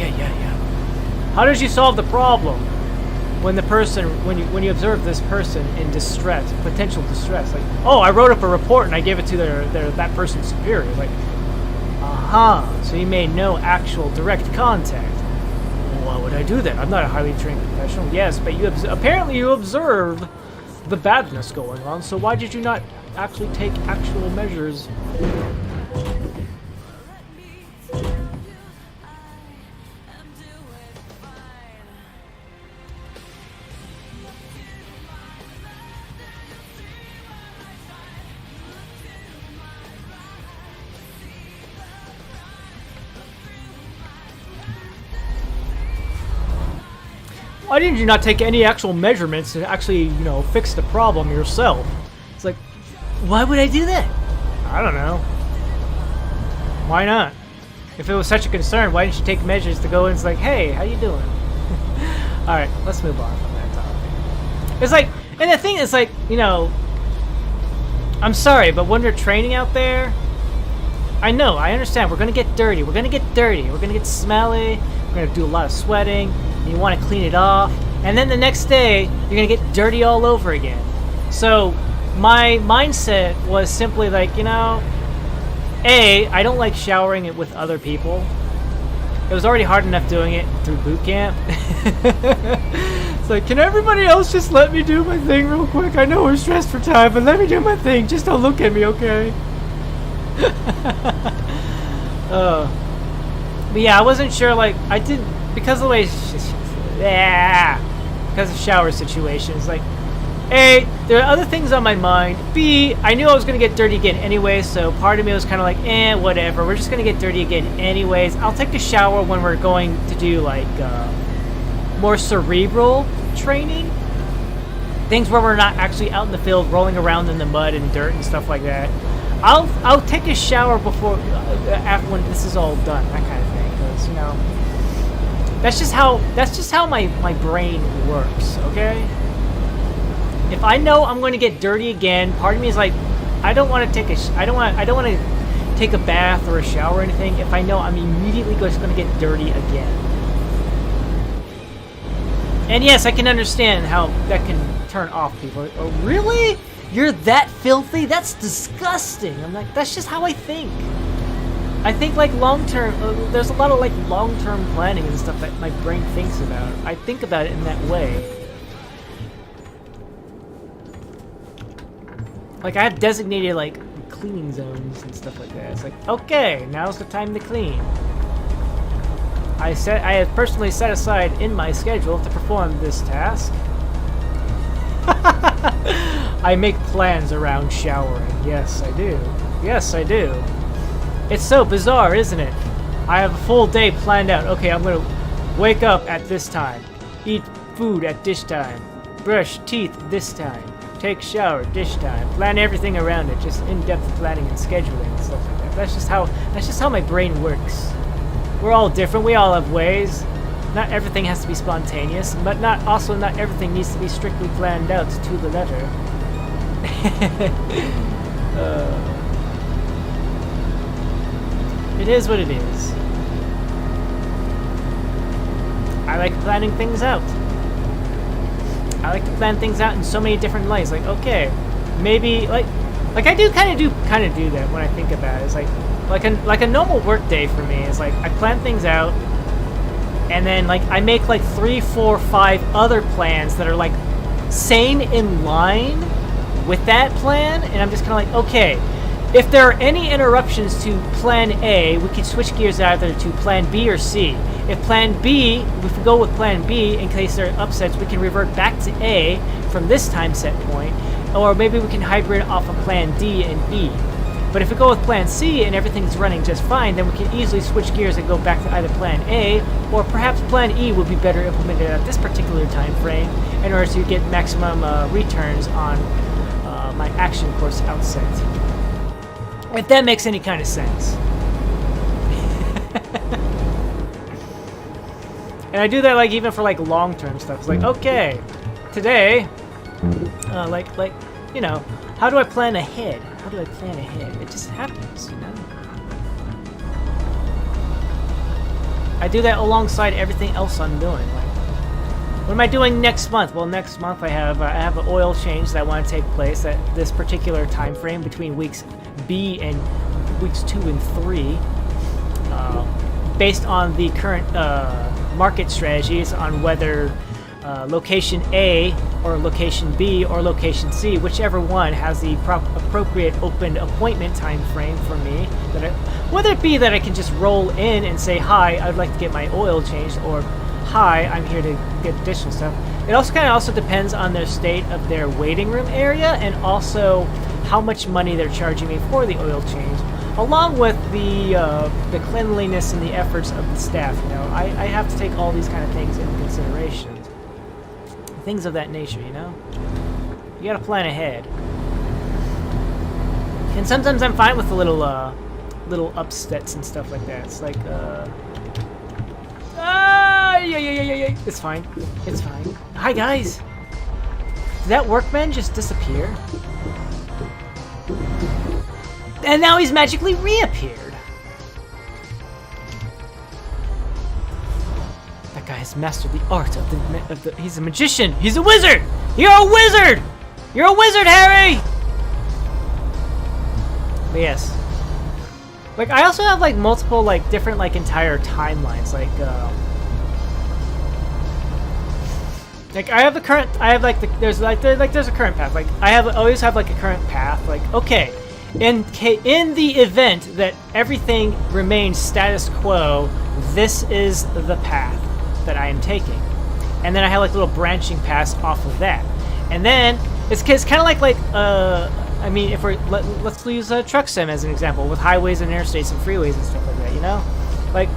S1: How did you solve the problem? When the person, when you observe this person in distress, potential distress, like, oh, I wrote up a report and I gave it to that person's superior, like, so you made no actual direct contact. Well, why would I do that? I'm not a highly trained professional. Yes, but apparently you observed the badness going on, so why did you not actually take actual measures? Why didn't you not take any actual measurements to actually, fix the problem yourself? It's like, why would I do that? I don't know. Why not? If it was such a concern, why didn't you take measures to go in and it's like, hey, how you doing? Alright, let's move on from that topic. It's like, and the thing is like, I'm sorry, but when you're training out there, I understand, we're gonna get dirty, we're gonna get smelly, we're gonna do a lot of sweating, and you want to clean it off, and then the next day you're gonna get dirty all over again. So my mindset was simply like, I don't like showering it with other people. It was already hard enough doing it through boot camp. It's like, can everybody else just let me do my thing real quick? I know we're stressed for time, but let me do my thing. Just don't look at me, okay? But yeah, I wasn't sure, like, I didn't, because of the way, because of shower situations, like, A, there are other things on my mind. B, I knew I was going to get dirty again anyway, so part of me was kind of like, whatever, we're just going to get dirty again anyways. I'll take a shower when we're going to do, like, more cerebral training. things where we're not actually out in the field rolling around in the mud and dirt and stuff like that. I'll take a shower before after when this is all done, that kind of thing, because you know that's just how my brain works. Okay, if I know I'm going to get dirty again, part of me is like, I don't want to take a bath or a shower or anything if I know I'm immediately just going to get dirty again. And yes, I can understand how that can turn off people. Oh, really? You're that filthy? That's disgusting. I'm like, that's just how I think. I think like long-term, there's a lot of like long-term planning and stuff that my brain thinks about. I think about it in that way. Like I have designated like cleaning zones and stuff like that. It's like, okay, now's the time to clean. I have personally set aside in my schedule to perform this task. I make plans around showering. Yes, I do. Yes, I do. It's so bizarre, isn't it? I have a full day planned out. Okay, I'm gonna wake up at this time, eat food at this time, brush teeth this time, take shower this time, plan everything around it. Just in-depth planning and scheduling and stuff like that. That's just how my brain works. We're all different. We all have ways. Not everything has to be spontaneous, but not everything needs to be strictly planned out to the letter. It is what it is. I like planning things out. I like to plan things out in so many different ways. Like, okay, maybe like I do kind of do that when I think about it. It's like a normal work day for me is like I plan things out, and then like I make like 3, 4, 5 other plans that are like sane in line with that plan, and I'm just kind of like, okay, if there are any interruptions to plan A, we can switch gears either to plan B or C. If we go with plan B, in case there are upsets, we can revert back to A from this time set point, or maybe we can hybrid off of plan D and E. But if we go with plan C and everything's running just fine, then we can easily switch gears and go back to either plan A, or perhaps plan E would be better implemented at this particular time frame in order to get maximum returns on my action course outset. If that makes any kind of sense. And I do that like even for like long-term stuff. It's like, okay, today, like you know, how do I plan ahead? How do I plan ahead? It just happens, you know. I do that alongside everything else I'm doing. Like, what am I doing next month? Well, next month I have an oil change that I want to take place at this particular time frame between weeks B and weeks 2 and 3, based on the current market strategies on whether location A or location B or location C, whichever one has the appropriate open appointment time frame for me, whether it be that I can just roll in and say, hi, I'd like to get my oil changed, or hi, I'm here to get additional stuff. It also kind of also depends on their state of their waiting room area, and also how much money they're charging me for the oil change, along with the cleanliness and the efforts of the staff. You know, I have to take all these kind of things into consideration. Things of that nature, you know? You gotta plan ahead. And sometimes I'm fine with the little upsets and stuff like that. It's like, yeah. It's fine. It's fine. Hi, guys! Did that workman just disappear? And now he's magically reappeared! That guy has mastered the art of the... He's a magician! He's a wizard! You're a wizard! You're a wizard, Harry! But yes. Like, I also have, like, multiple, like, different, like, entire timelines. Like, I have the current... I have, like, there's a current path. Like, always have, like, a current path. Like, okay. In the event that everything remains status quo, this is the path that I am taking. And then I have, like, little branching paths off of that. And then, it's kind of like, I mean, if let's use a truck sim as an example, with highways and interstates and freeways and stuff like that, you know? Like,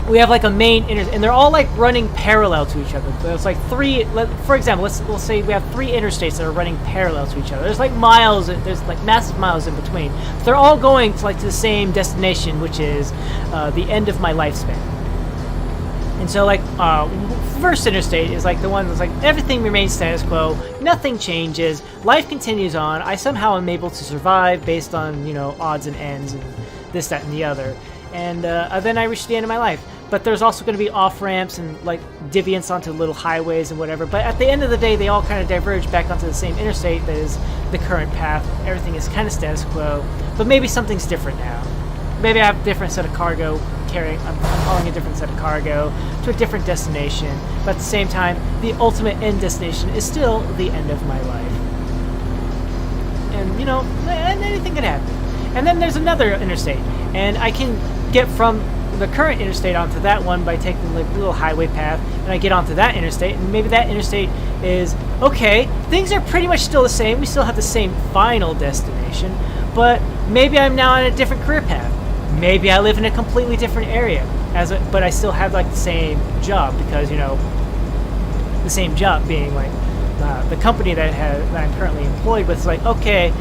S1: we have like a main and they're all like running parallel to each other. There's like three, for example, we'll say we have 3 interstates that are running parallel to each other. There's like miles, there's like massive miles in between. They're all going to like to the same destination, which is the end of my lifespan. And so like first interstate is like the one that's like everything remains status quo, nothing changes, life continues on. I somehow am able to survive based on, you know, odds and ends and this, that, and the other. And then I reach the end of my life. But there's also going to be off-ramps and like deviants onto little highways and whatever. But at the end of the day, they all kind of diverge back onto the same interstate that is the current path. Everything is kind of status quo, but maybe something's different now. Maybe I have a different set of cargo carrying. I'm hauling a different set of cargo to a different destination. But at the same time, the ultimate end destination is still the end of my life. And you know, and anything could happen. And then there's another interstate, and I can get from the current interstate onto that one by taking like the little highway path, and I get onto that interstate, and maybe that interstate is okay, things are pretty much still the same, we still have the same final destination, but maybe I'm now on a different career path. Maybe I live in a completely different area, but I still have like the same job, because, you know, the same job being like the company that I'm currently employed with is like, okay,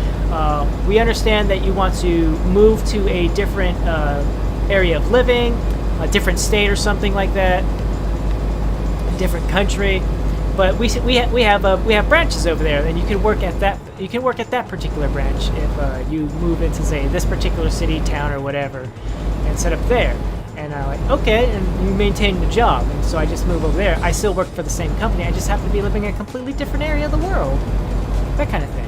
S1: we understand that you want to move to a different area of living, a different state or something like that, a different country, but we have branches over there, and you can work at that particular branch if you move into, say, this particular city, town, or whatever, and set up there. And I'm like, okay, and you maintain the job, and so I just move over there. I still work for the same company, I just happen to be living in a completely different area of the world, that kind of thing.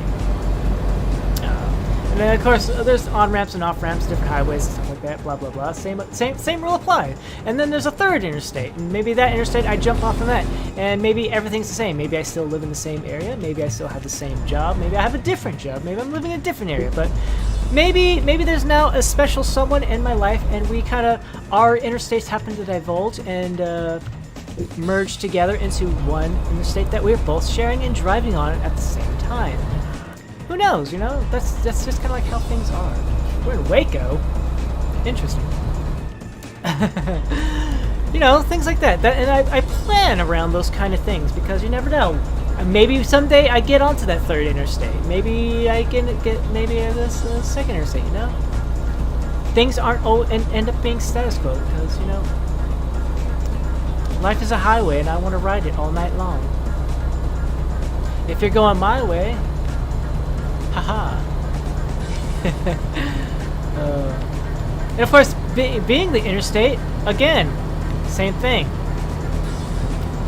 S1: And then, of course, there's on-ramps and off-ramps, different highways and stuff like that, blah, blah, blah. Same rule applies. And then there's a third interstate, and maybe that interstate, I jump off of that, and maybe everything's the same. Maybe I still live in the same area, maybe I still have the same job, maybe I have a different job, maybe I'm living in a different area, but maybe there's now a special someone in my life, and we kind of, our interstates happen to divulge and merge together into one interstate that we're both sharing and driving on at the same time. Who knows, you know? That's just kind of like how things are. We're in Waco. Interesting. You know, things like that. And I plan around those kind of things, because you never know. Maybe someday I get onto that third interstate. Maybe I can get this second interstate, you know? Things aren't end up being status quo, because, you know, life is a highway and I want to ride it all night long. If you're going my way, haha. And of course, being the interstate, again, same thing.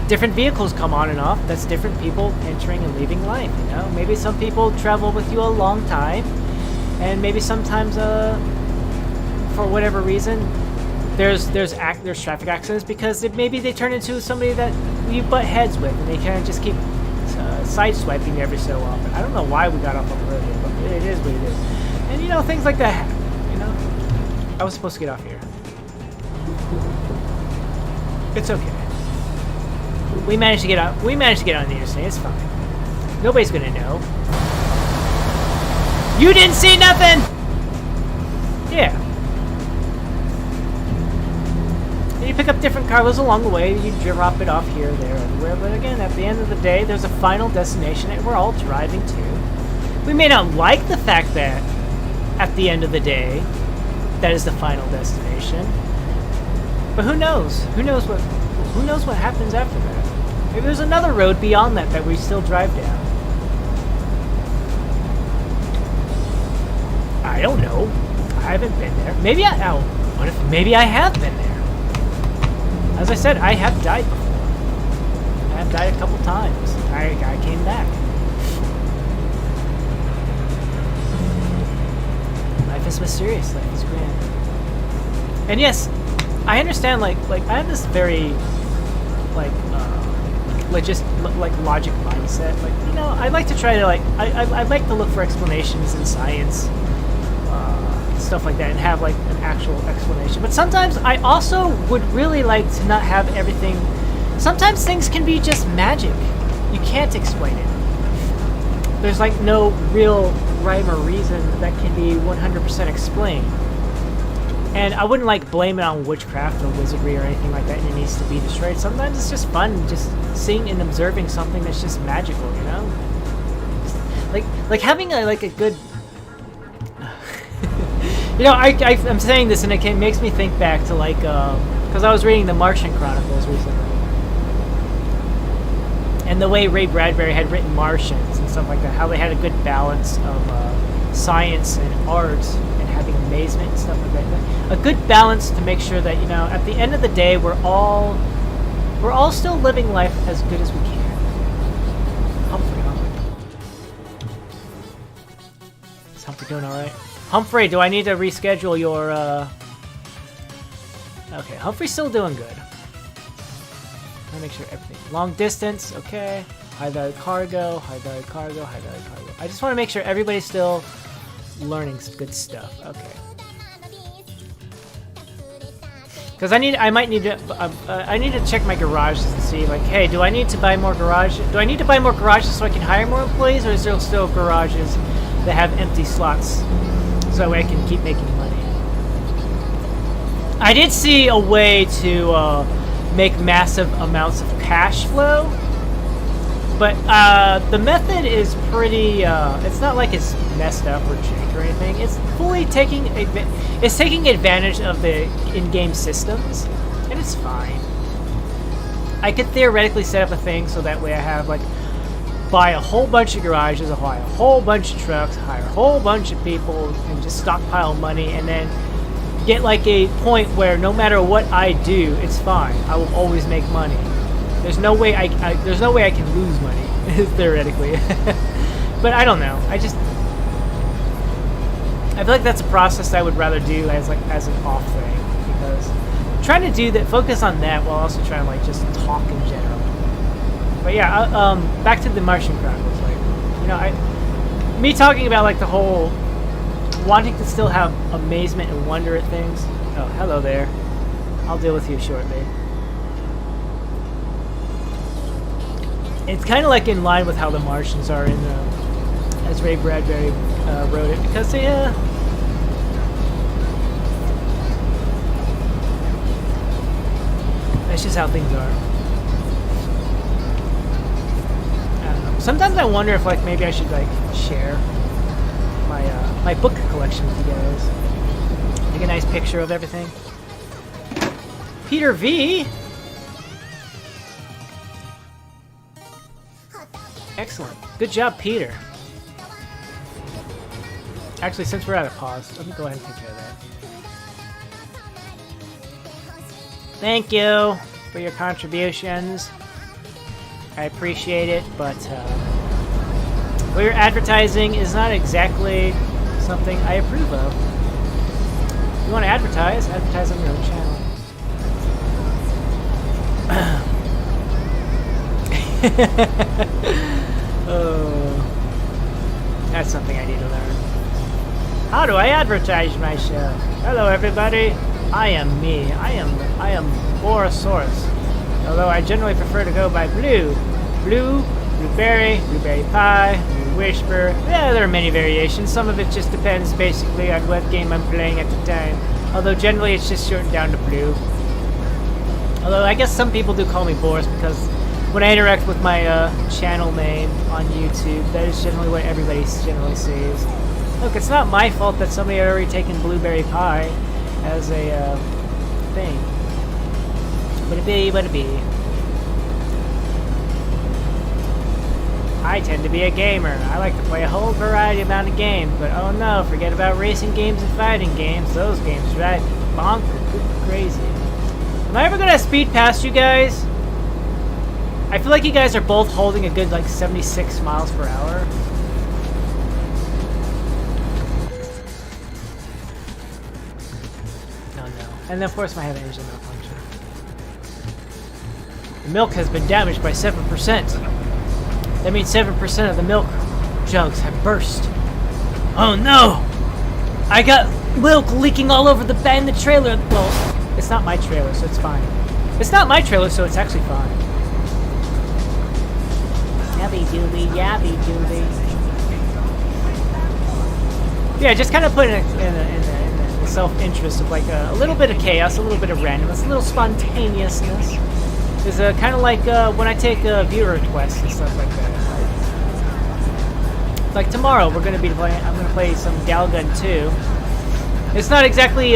S1: Different vehicles come on and off. That's different people entering and leaving life, you know? Maybe some people travel with you a long time, and maybe sometimes, for whatever reason, there's traffic accidents because maybe they turn into somebody that you butt heads with, and they kind of just keep sideswiping every so often. I don't know why we got off on the road here, but it is what it is. And you know, things like that happen, you know? I was supposed to get off here. It's okay. We managed to get out. We managed to get on the interstate. It's fine. Nobody's gonna know. You didn't see nothing! Yeah. And you pick up different cargoes along the way. You drop it off here, there, everywhere. But again, at the end of the day, there's a final destination that we're all driving to. We may not like the fact that at the end of the day, that is the final destination. But who knows? Who knows what happens after that? Maybe there's another road beyond that we still drive down. I don't know. I haven't been there. Maybe maybe I have been there. As I said, I have died before. I have died a couple times. I came back. Life is mysterious. Life is grand. And yes, I understand. Like I have this very logic mindset. Like, you know, I like to try to I like to look for explanations in science, stuff like that, and have like an actual explanation. But sometimes I also would really like to not have everything. Sometimes things can be just magic. You can't explain it. There's like no real rhyme or reason that can be 100% explained. And I wouldn't like blame it on witchcraft or wizardry or anything like that, and it needs to be destroyed. Sometimes it's just fun just seeing and observing something that's just magical, you know? Like having a good you know, I'm saying this and it makes me think back to like because I was reading the Martian Chronicles recently, and the way Ray Bradbury had written Martians and stuff like that, how they had a good balance of science and art and having amazement and stuff like that. A good balance to make sure that, you know, at the end of the day, we're all still living life as good as we can. Humphrey. Is Humphrey doing all right? Humphrey, do I need to reschedule your? Okay, Humphrey's still doing good. Let me make sure everything. Long distance, okay. High value cargo, high value cargo, high value cargo. I just want to make sure everybody's still learning some good stuff. Okay. Because I might need to check my garages and see, like, hey, do I need to buy more garages? Do I need to buy more garages so I can hire more employees, or is there still garages that have empty slots so I can keep making money? I did see a way to make massive amounts of cash flow, but the method is pretty. It's not like it's messed up or changed or anything. It's fully taking advantage of the in-game systems, and it's fine. I could theoretically set up a thing so that way I have like buy a whole bunch of garages, buy a whole bunch of trucks, hire a whole bunch of people, and just stockpile money, and then get like a point where no matter what I do, it's fine. I will always make money. There's no way I can lose money theoretically. But I don't know. I feel like that's a process I would rather do as an off thing, because I'm trying to do that, focus on that while also trying to like just talk in general. But yeah, back to the Martian Chronicles. Like, you know, me talking about like the whole wanting to still have amazement and wonder at things. Oh, hello there. I'll deal with you shortly. It's kind of like in line with how the Martians are in as Ray Bradbury wrote it, because they that's just how things are. I don't know. Sometimes I wonder if like maybe I should like share my book collection with you guys. Take a nice picture of everything. Peter V. Excellent. Good job, Peter. Actually, since we're at a pause, let me go ahead and take care of that. Thank you for your contributions. I appreciate it, but what you're advertising is not exactly something I approve of. If you want to advertise on your own channel. Oh, that's something I need to learn. How do I advertise myself? Hello, everybody. I am me. I am Borissaurus. Although I generally prefer to go by Blue, Blueberry, Blueberry Pie, Blue Whisper. Yeah, there are many variations. Some of it just depends basically on what game I'm playing at the time. Although generally it's just shortened down to Blue. Although I guess some people do call me Boris because when I interact with my channel name on YouTube, that is generally what everybody generally sees. Look, it's not my fault that somebody had already taken Blueberry Pie as a thing. But it be, but it be. I tend to be a gamer. I like to play a whole variety amount of games, but oh no, forget about racing games and fighting games. Those games drive me bonkers, crazy. Am I ever gonna speed past you guys? I feel like you guys are both holding a good like 76 miles per hour. Oh no. And then of course I have an engine malfunction. The milk has been damaged by 7%. That means 7% of the milk jugs have burst. Oh no! I got milk leaking all over the trailer. Well, it's not my trailer, so it's fine. It's not my trailer, so it's actually fine. Yabby dooby, yabby dooby. Yeah, just kind of put it in the self-interest of like a little bit of chaos, a little bit of randomness, a little spontaneousness. It's kind of like when I take viewer requests and stuff like that. Like tomorrow, we're gonna be playing. I'm gonna play some Galgun 2. It's not exactly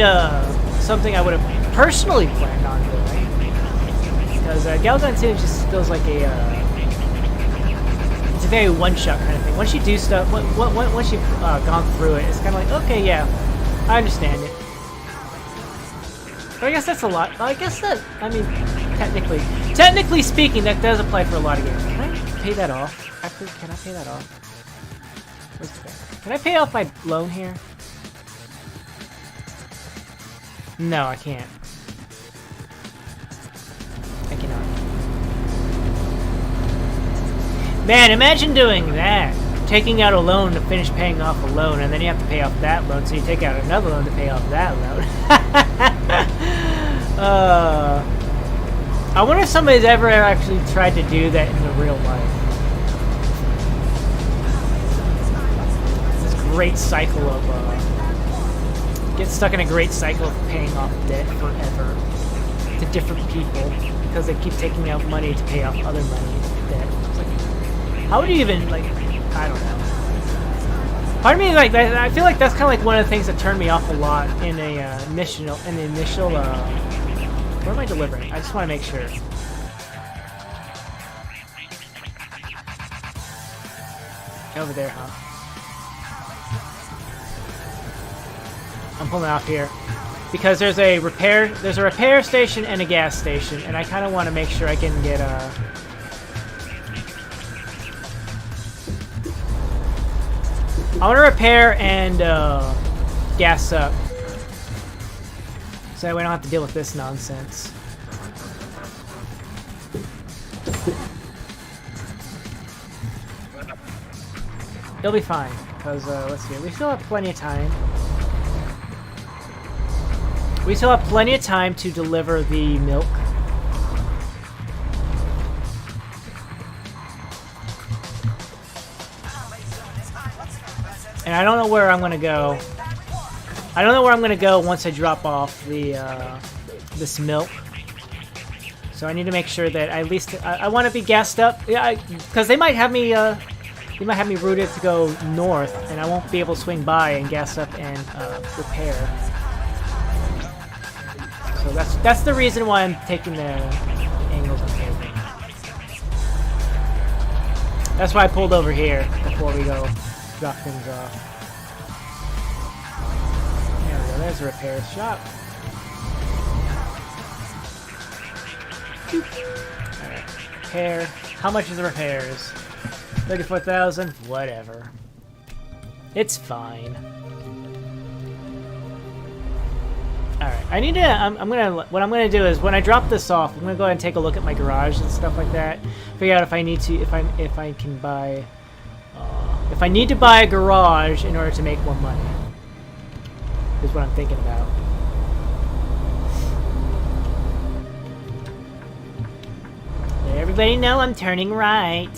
S1: something I would have personally planned on doing, because Galgun 2 just feels like a it's a very one-shot kind of thing. Once you do stuff, once you've gone through it, it's kind of like, okay, yeah, I understand it. But I guess that's a lot. I guess that, I mean, technically speaking, that does apply for a lot of games. Can I pay that off? Actually, can I pay that off? Where's the bank? Can I pay off my loan here? No, I can't. I cannot. Man, imagine doing that. Taking out a loan to finish paying off a loan, and then you have to pay off that loan, so you take out another loan to pay off that loan. I wonder if somebody's ever actually tried to do that in the real life. This great cycle of, get stuck in a great cycle of paying off debt forever to different people because they keep taking out money to pay off other money debt. It's like, how would you even, like, I don't know. Part of me, like, I feel like that's kind of like one of the things that turned me off a lot in the initial, where am I delivering? I just want to make sure. Over there, huh? I'm pulling off here because there's a repair station and a gas station, and I kind of want to make sure I can get I want to repair and gas up, so that way I don't have to deal with this nonsense. It'll be fine, because let's see, we still have plenty of time. We still have plenty of time to deliver the milk. And I don't know where I'm gonna go. I don't know where I'm gonna go once I drop off the this milk. So I need to make sure that at least I want to be gassed up. Yeah, because they might have me routed to go north, and I won't be able to swing by and gas up and repair. So that's the reason why I'm taking the angles of here. That's why I pulled over here before we go drop things off. There we go. There's a repair shop. Alright. Repair. How much is the repairs? 34,000. Whatever. It's fine. Alright. I need to. What I'm gonna do is when I drop this off, I'm gonna go ahead and take a look at my garage and stuff like that. Figure out if I need to, if I can buy. If I need to buy a garage in order to make more money, is what I'm thinking about. Let everybody know I'm turning right.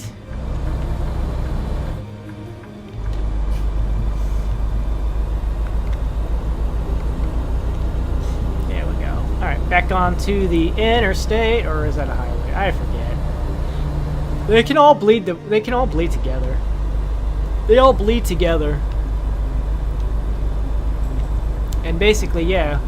S1: There we go. Alright, back onto the interstate, or is that a highway? I forget. They can all bleed together. They all bleed together. And basically, yeah.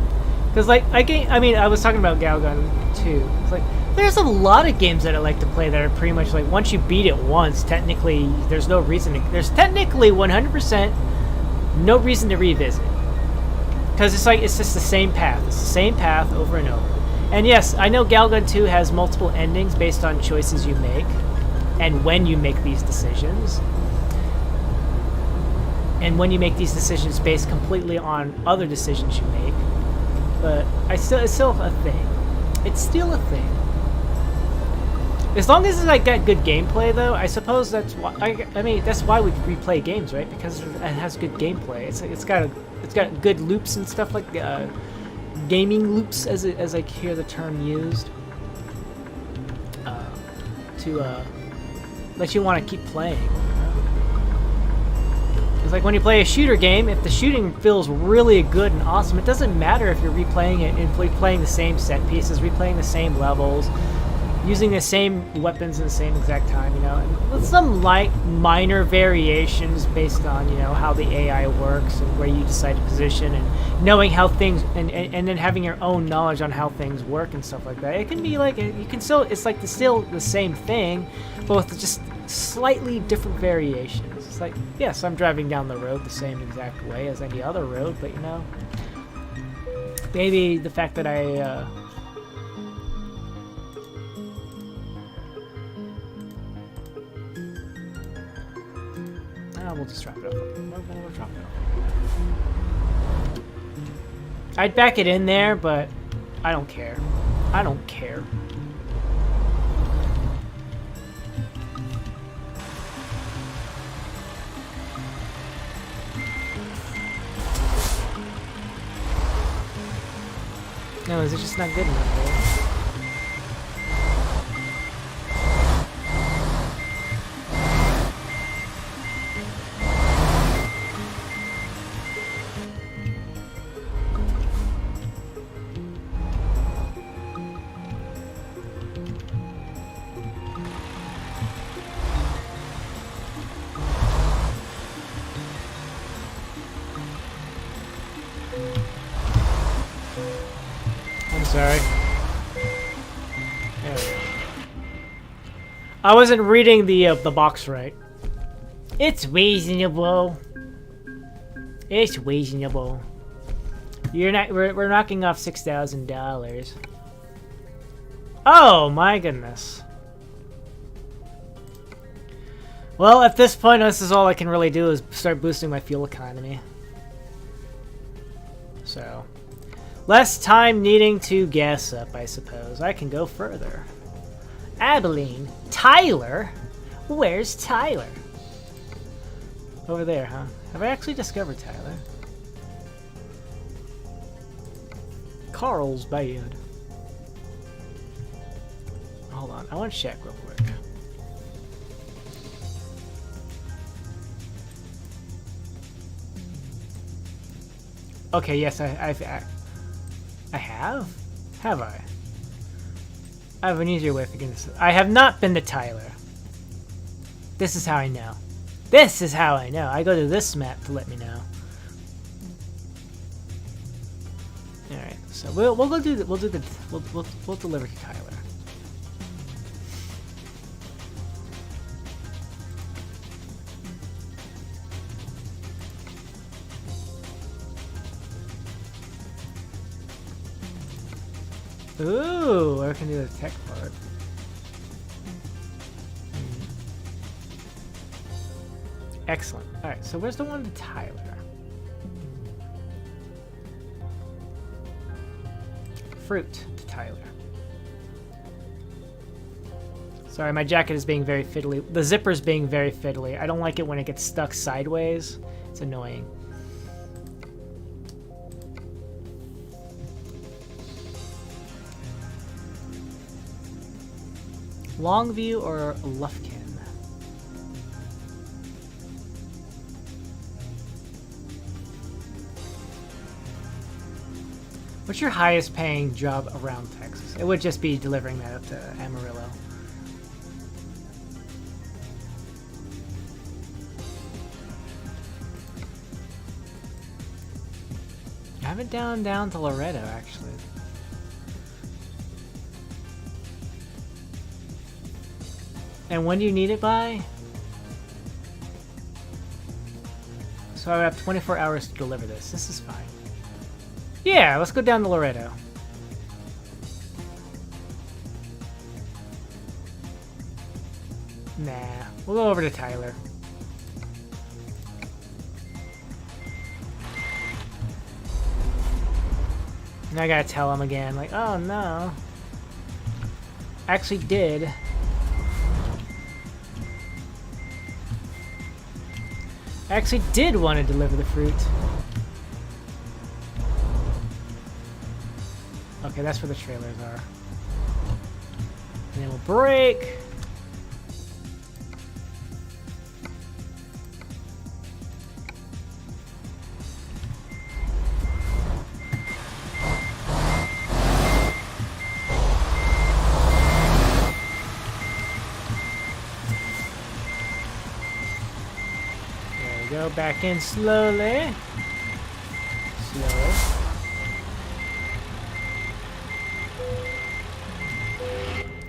S1: Because, like, I was talking about Galgun 2. It's like, there's a lot of games that I like to play that are pretty much like, once you beat it once, technically, there's no reason to, there's technically 100% no reason to revisit. Because it's like, it's just the same path. It's the same path over and over. And yes, I know Galgun 2 has multiple endings based on choices you make. And when you make these decisions. And when you make these decisions based completely on other decisions you make. But it's still a thing. It's still a thing. As long as it's like got good gameplay, though, I suppose that's why. I mean, that's why we replay games, right? Because it has good gameplay. It's got good loops and stuff like gaming loops, as I hear the term used, to let you want to keep playing. Because like when you play a shooter game, if the shooting feels really good and awesome, it doesn't matter if you're replaying it and replaying the same set pieces, replaying the same levels, using the same weapons in the same exact time, you know, and with some light minor variations based on, you know, how the AI works and where you decide to position and knowing how things and then having your own knowledge on how things work and stuff like that. It can be like you can still it's like still the same thing, but with just slightly different variations. It's like, yes, I'm driving down the road the same exact way as any other road, but you know, maybe the fact that we'll just drop it off. We'll drop it off. I'd back it in there, but I don't care. I don't care. No, is it just not good enough, right? Sorry. There we go. I wasn't reading the box right. It's reasonable. It's reasonable. You're not. We're knocking off $6,000. Oh my goodness. Well, at this point, this is all I can really do is start boosting my fuel economy. So. Less time needing to gas up, I suppose. I can go further. Abilene. Tyler? Where's Tyler? Over there, huh? Have I actually discovered Tyler? Carlsbad. Hold on, I want to check real quick. Okay, yes, I have? Have I? I have an easier way of figuring this out. I have not been to Tyler. This is how I know. This is how I know. I go to this map to let me know. All right, so we'll go do we'll deliver to Tyler. Ooh, I can do the tech part. Excellent. All right, so where's the one to Tyler? Fruit to Tyler. Sorry, my jacket is being very fiddly. The zipper's being very fiddly. I don't like it when it gets stuck sideways. It's annoying. Longview or Lufkin? What's your highest paying job around Texas? It would just be delivering that up to Amarillo. I have it down to Laredo, actually. And when do you need it by? So I have 24 hours to deliver this. This is fine. Yeah, let's go down to Laredo. Nah, we'll go over to Tyler. And I gotta tell him again, like, oh no. Actually did. I actually did want to deliver the fruit. Okay, that's where the trailers are. And then we'll break. go. Back in slowly. Slowly.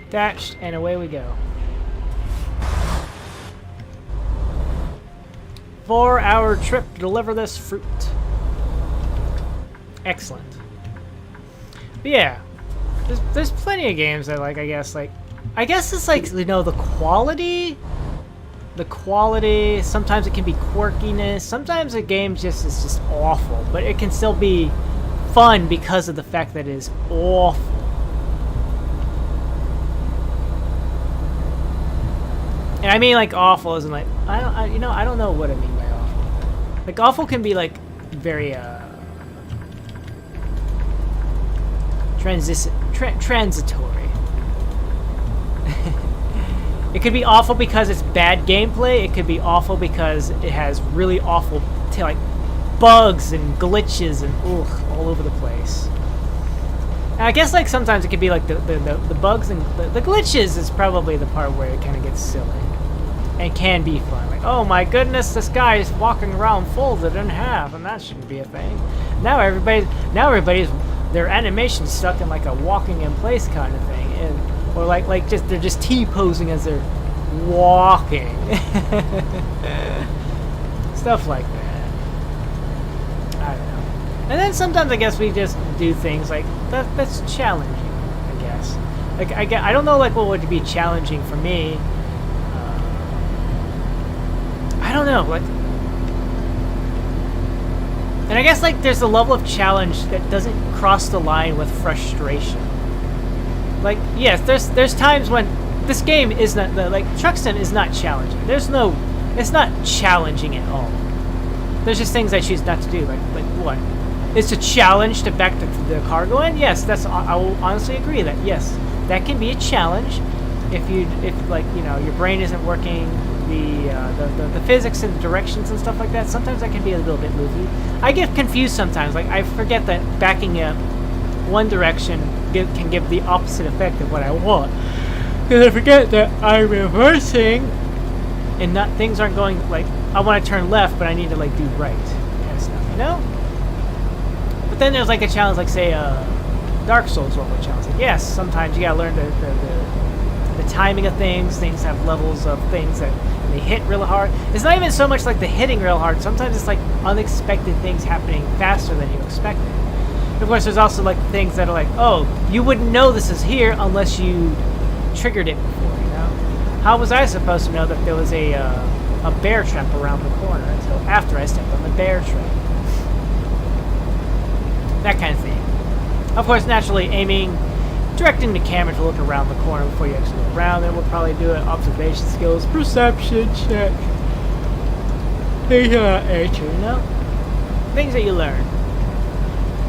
S1: Dashed, and away we go. 4-hour trip to deliver this fruit. Excellent. But yeah, there's plenty of games I like. I guess it's like, you know, the quality. Sometimes it can be quirkiness. Sometimes a game is just awful, but it can still be fun because of the fact that it is awful. And I mean, like, awful isn't like, I don't know what I mean by awful. Like, awful can be like very transitory. It could be awful because it's bad gameplay. It could be awful because it has really awful like bugs and glitches and all over the place. And I guess like sometimes it could be like the bugs and the glitches is probably the part where it kind of gets silly and can be fun. Like, oh my goodness, this guy is walking around folded in half, and that shouldn't be a thing. Now everybody's their animation stuck in like a walking in place kind of thing, and or like just they're just T-posing as they're walking. Stuff like that. I don't know. And then sometimes I guess we just do things like that's challenging, I guess. Like I don't know like what would be challenging for me. I don't know, like, and I guess like there's a level of challenge that doesn't cross the line with frustration. Like, yes, there's times when this game is not like Truck Sim is not challenging. It's not challenging at all. There's just things I choose not to do. Like what? It's a challenge to back the cargo in. Yes, I will honestly agree that yes, that can be a challenge if like, you know, your brain isn't working. The physics and the directions and stuff like that, sometimes that can be a little bit goofy. I get confused sometimes. Like, I forget that backing up one direction can give the opposite effect of what I want. Because I forget that I'm reversing and things aren't going, like, I want to turn left, but I need to, like, do right. Kind of stuff, you know? But then there's, like, a challenge, like, say, Dark Souls level challenge. Like, yes, sometimes you gotta learn the timing of things. Things have levels of things that they hit really hard. It's not even so much like the hitting real hard. Sometimes it's like unexpected things happening faster than you expected. And of course, there's also like things that are like, oh, you wouldn't know this is here unless you triggered it before, you know? How was I supposed to know that there was a bear trap around the corner until after I stepped on the bear trap? That kind of thing. Of course, naturally aiming, directing the camera to look around the corner before you actually look around. Then we'll probably do an observation skills, perception check. Things of that nature, you know? Things that you learn.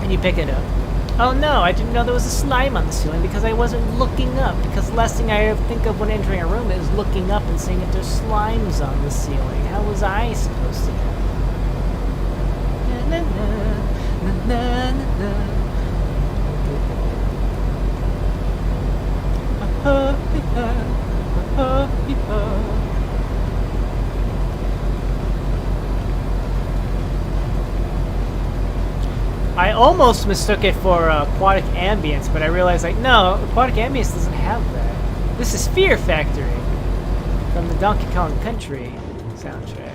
S1: And you pick it up. Oh no, I didn't know there was a slime on the ceiling because I wasn't looking up. Because the last thing I think of when entering a room is looking up and seeing if there's slimes on the ceiling. How was I supposed to know? Na, na, na, na, na, na. I almost mistook it for aquatic ambience, but I realized, like, no, aquatic ambience doesn't have that. This is Fear Factory from the Donkey Kong Country soundtrack.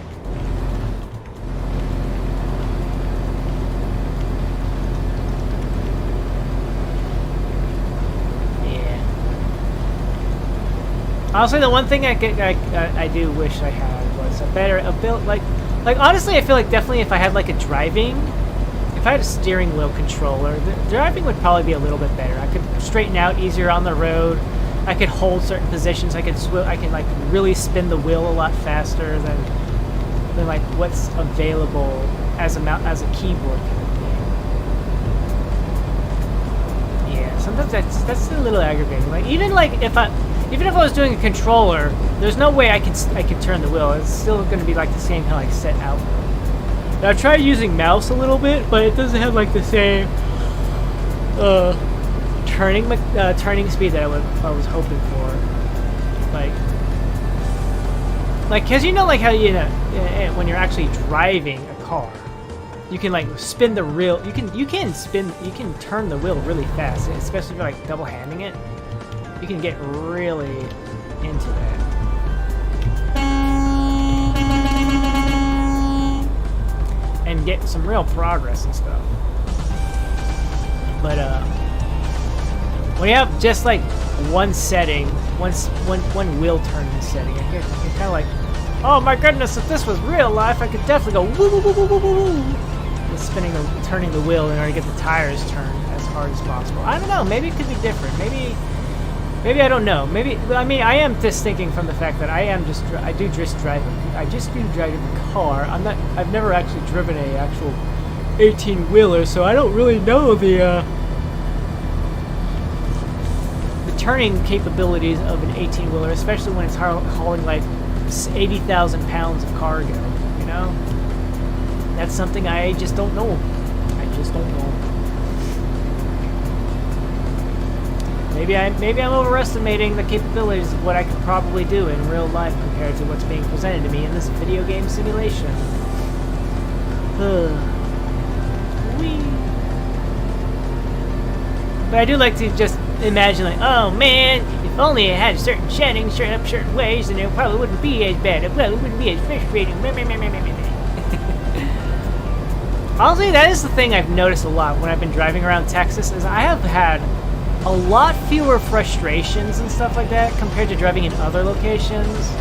S1: Honestly, the one thing I do wish I had was a built like honestly, I feel like definitely if I had like if I had a steering wheel controller, the driving would probably be a little bit better. I could straighten out easier on the road. I could hold certain positions. I can like really spin the wheel a lot faster than like what's available as a keyboard kind of thing. Yeah, sometimes that's a little aggravating. Like even if I was doing a controller, there's no way I could turn the wheel. It's still going to be like the same kind of like set out. Now I tried using mouse a little bit, but it doesn't have like the same turning speed that I was hoping for. Like Like, cause you know, like how when you're actually driving a car, you can like spin the wheel. You can turn the wheel really fast, especially if you're like double handing it. You can get really into that. And get some real progress and stuff. But when you have just like one setting, one wheel turning setting, you're kind of like, oh my goodness, if this was real life, I could definitely go woo woo woo woo woo woo woo, with turning the wheel in order to get the tires turned as hard as possible. I don't know. Maybe it could be different. Maybe I don't know. Maybe, I mean, I am just thinking from the fact that I do just drive a car. I've never actually driven a actual 18-wheeler, so I don't really know the turning capabilities of an 18-wheeler, especially when it's hauling like 80,000 pounds of cargo, you know? That's something I just don't know. I just don't know. Maybe I'm overestimating the capabilities of what I could probably do in real life compared to what's being presented to me in this video game simulation. Whee. But I do like to just imagine, like, oh man, if only it had certain settings, certain ways, then it probably wouldn't be as bad. It probably wouldn't be as frustrating. Honestly, that is the thing I've noticed a lot when I've been driving around Texas, is I have had a lot fewer frustrations and stuff like that compared to driving in other locations.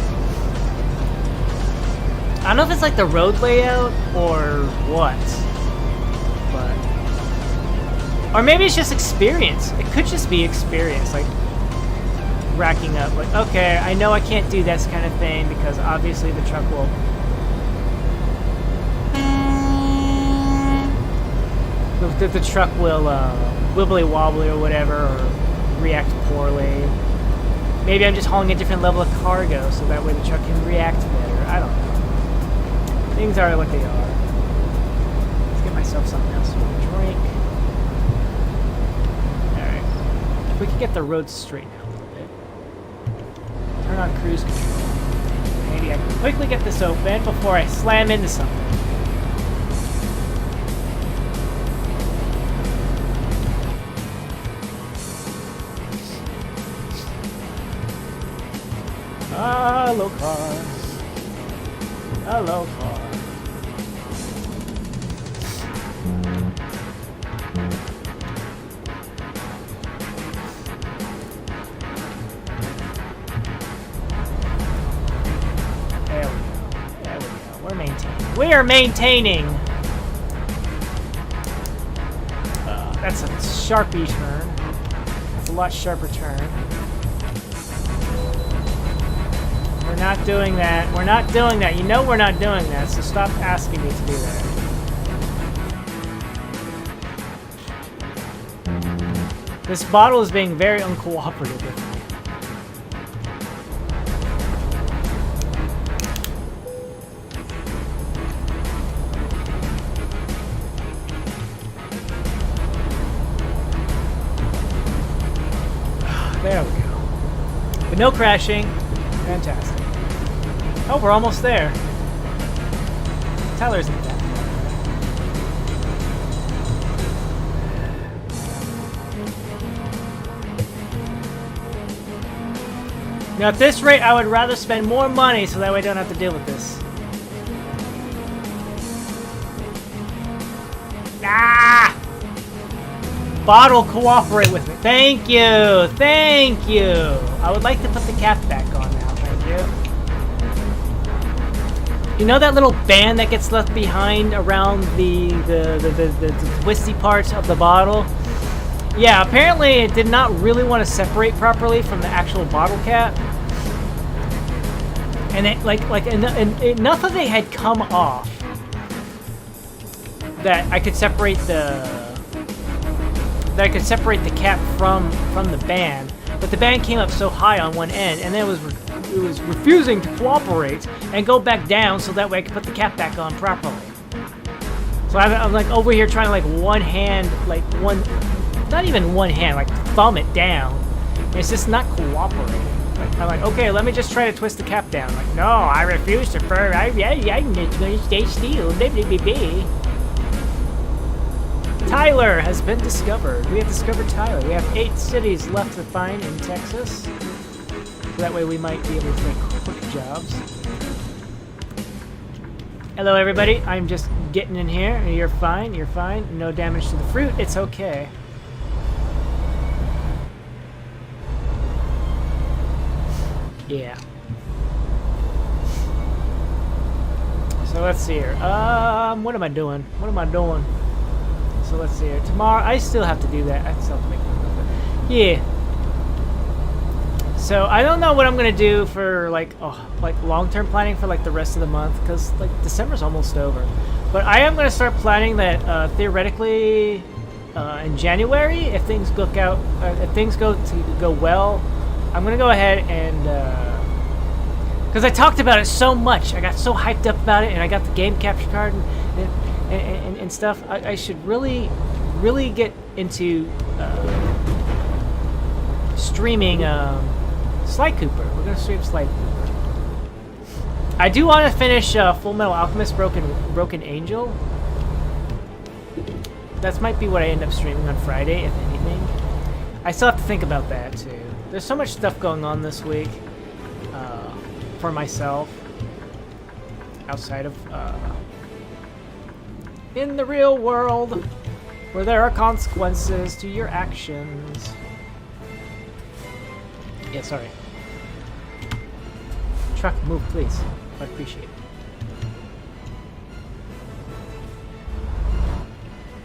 S1: I don't know if it's like the road layout or what, but... Or maybe it's just experience. It could just be experience, like racking up, like, okay, I know I can't do this kind of thing because obviously the truck will... The truck will wibbly wobbly or whatever, or react poorly. Maybe I'm just hauling a different level of cargo, so that way the truck can react better. I don't know. Things are what they are. Let's get myself something else to drink. Alright. If we could get the road straightened out a little bit. Turn on cruise control. Maybe I can quickly get this open before I slam into something. Hello, car. Hello, car. There we go. There we go. We're maintaining. We are maintaining. That's a sharpie turn. That's a lot sharper turn. We're not doing that. We're not doing that. You know we're not doing that, so stop asking me to do that. This bottle is being very uncooperative with me. There we go. But no crashing. Fantastic. Oh, we're almost there. Tyler isn't that far. Now, at this rate, I would rather spend more money so that way I don't have to deal with this. Ah! Bottle, cooperate with me. Thank you. Thank you. I would like to put the cap back on now. Thank you. You know that little band that gets left behind around the twisty parts of the bottle? Yeah, apparently it did not really want to separate properly from the actual bottle cap. And it enough of it had come off that I could separate the cap from the band, but the band came up so high on one end, and then it was refusing to cooperate and go back down, so that way I could put the cap back on properly. So I'm like over here trying to like not even one hand, like thumb it down. And it's just not cooperating. I'm like, okay, let me just try to twist the cap down. Like, no, I refuse to burn. I'm just gonna stay still. Tyler has been discovered. We have discovered Tyler. We have 8 cities left to find in Texas. So that way we might be able to make quick jobs. Hello, everybody. I'm just getting in here. You're fine. You're fine. No damage to the fruit. It's okay. Yeah. So let's see here. What am I doing? What am I doing? So let's see here. Tomorrow, I still have to do that. I still have to make it. Yeah. So I don't know what I'm gonna do for like long-term planning for like the rest of the month, because like December's almost over. But I am gonna start planning that theoretically in January, if things go well, I'm gonna go ahead and because I talked about it so much, I got so hyped up about it, and I got the game capture card and stuff. I should really get into streaming Sly Cooper. We're gonna stream Sly Cooper. I do want to finish Full Metal Alchemist Broken Angel. That might be what I end up streaming on Friday, if anything. I still have to think about that too. There's so much stuff going on this week for myself outside of in the real world where there are consequences to your actions. Yeah, sorry. Truck, move, please. I appreciate it.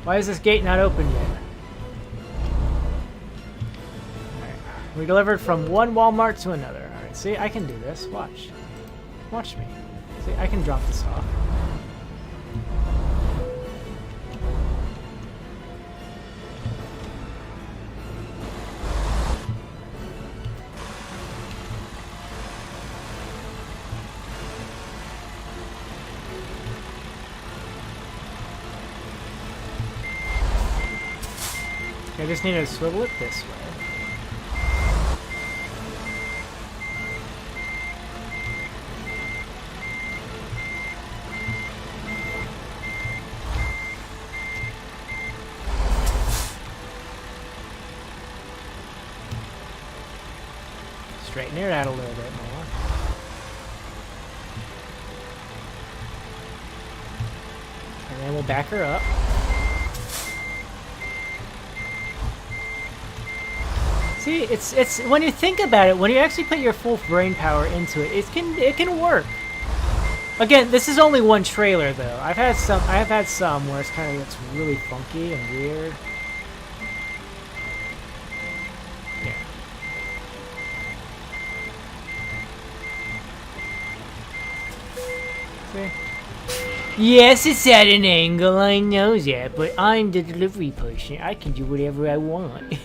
S1: Why is this gate not open yet? Alright. We delivered from one Walmart to another. Alright, see, I can do this. Watch. Watch me. See, I can drop this off. I just need to swivel it this way. Straighten it out a little bit more. And then we'll back her up. See, it's when you think about it, when you actually put your full brain power into it, it can work. Again, this is only one trailer though. I have had some where it's really funky and weird. Yeah. See? Yes, it's at an angle, I know that, but I'm the delivery person. I can do whatever I want.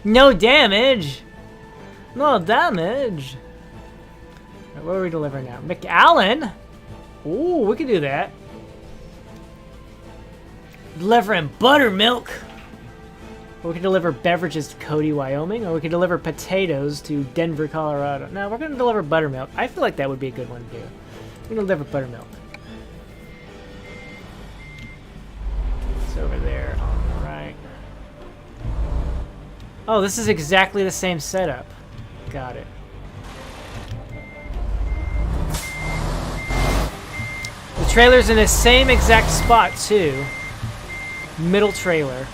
S1: No damage! No damage! Right, what are we delivering now? McAllen? Ooh, we can do that. Delivering buttermilk! Or we can deliver beverages to Cody, Wyoming, or we can deliver potatoes to Denver, Colorado. No, we're gonna deliver buttermilk. I feel like that would be a good one to do. We're gonna deliver buttermilk. It's over there on the right. Oh, this is exactly the same setup. Got it. The trailer's in the same exact spot, too. Middle trailer.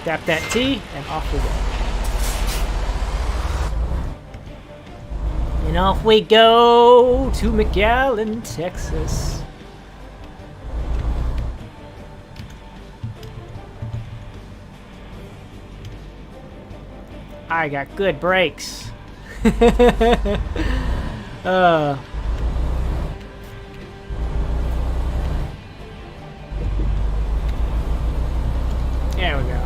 S1: Tap that T, and off we go. And off we go to McAllen, Texas. I got good brakes. There we go.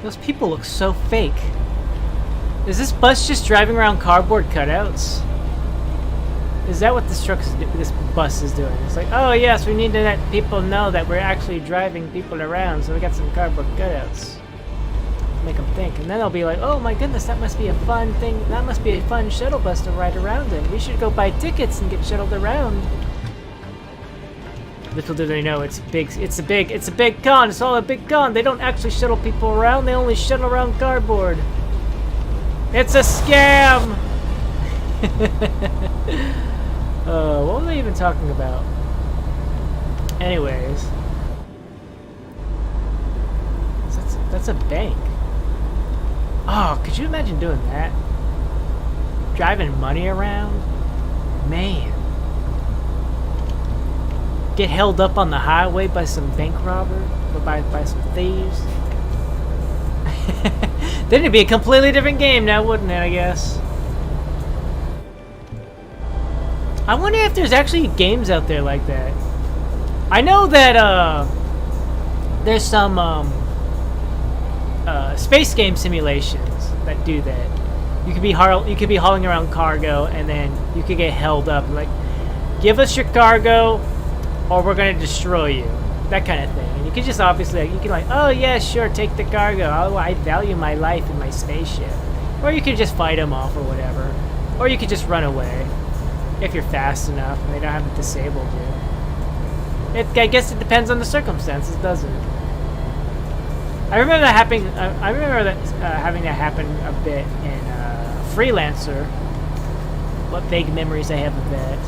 S1: Those people look so fake. Is this bus just driving around cardboard cutouts? Is that what this bus is doing? It's like, oh yes, we need to let people know that we're actually driving people around, so we got some cardboard cutouts. Make them think, and then they'll be like, oh my goodness, that must be a fun thing. That must be a fun shuttle bus to ride around in. We should go buy tickets and get shuttled around. Little do they know, it's a big con. It's all a big con. They don't actually shuttle people around. They only shuttle around cardboard. It's a scam. What was I even talking about? Anyways, that's a bank. Oh, could you imagine doing that? Driving money around? Man. Get held up on the highway by some bank robber? Or by some thieves? Then it'd be a completely different game now, wouldn't it, I guess? I wonder if there's actually games out there like that. I know that, there's some, space game simulations that do that. You could be hauling around cargo, and then you could get held up. Like, give us your cargo, or we're gonna destroy you. That kind of thing. And you could just obviously, you can like, oh yeah, sure, take the cargo. Oh, I value my life in my spaceship. Or you could just fight them off or whatever. Or you could just run away if you're fast enough and they don't have it disabled you. I guess it depends on the circumstances, doesn't it? I remember that happening. Having that happen a bit in Freelancer. What vague memories I have of that.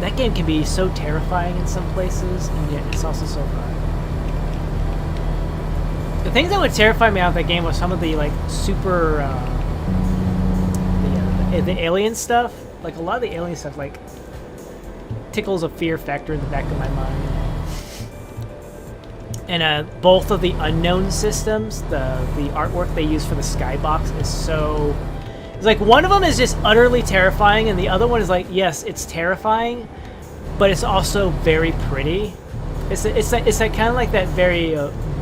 S1: That game can be so terrifying in some places, and yet it's also so fun. The things that would terrify me out of that game was some of the like super the alien stuff. Like a lot of the alien stuff, like tickles a fear factor in the back of my mind. And both of the unknown systems, the artwork they use for the skybox is so. It's like one of them is just utterly terrifying, and the other one is like, yes, it's terrifying, but it's also very pretty. It's like kind of like that very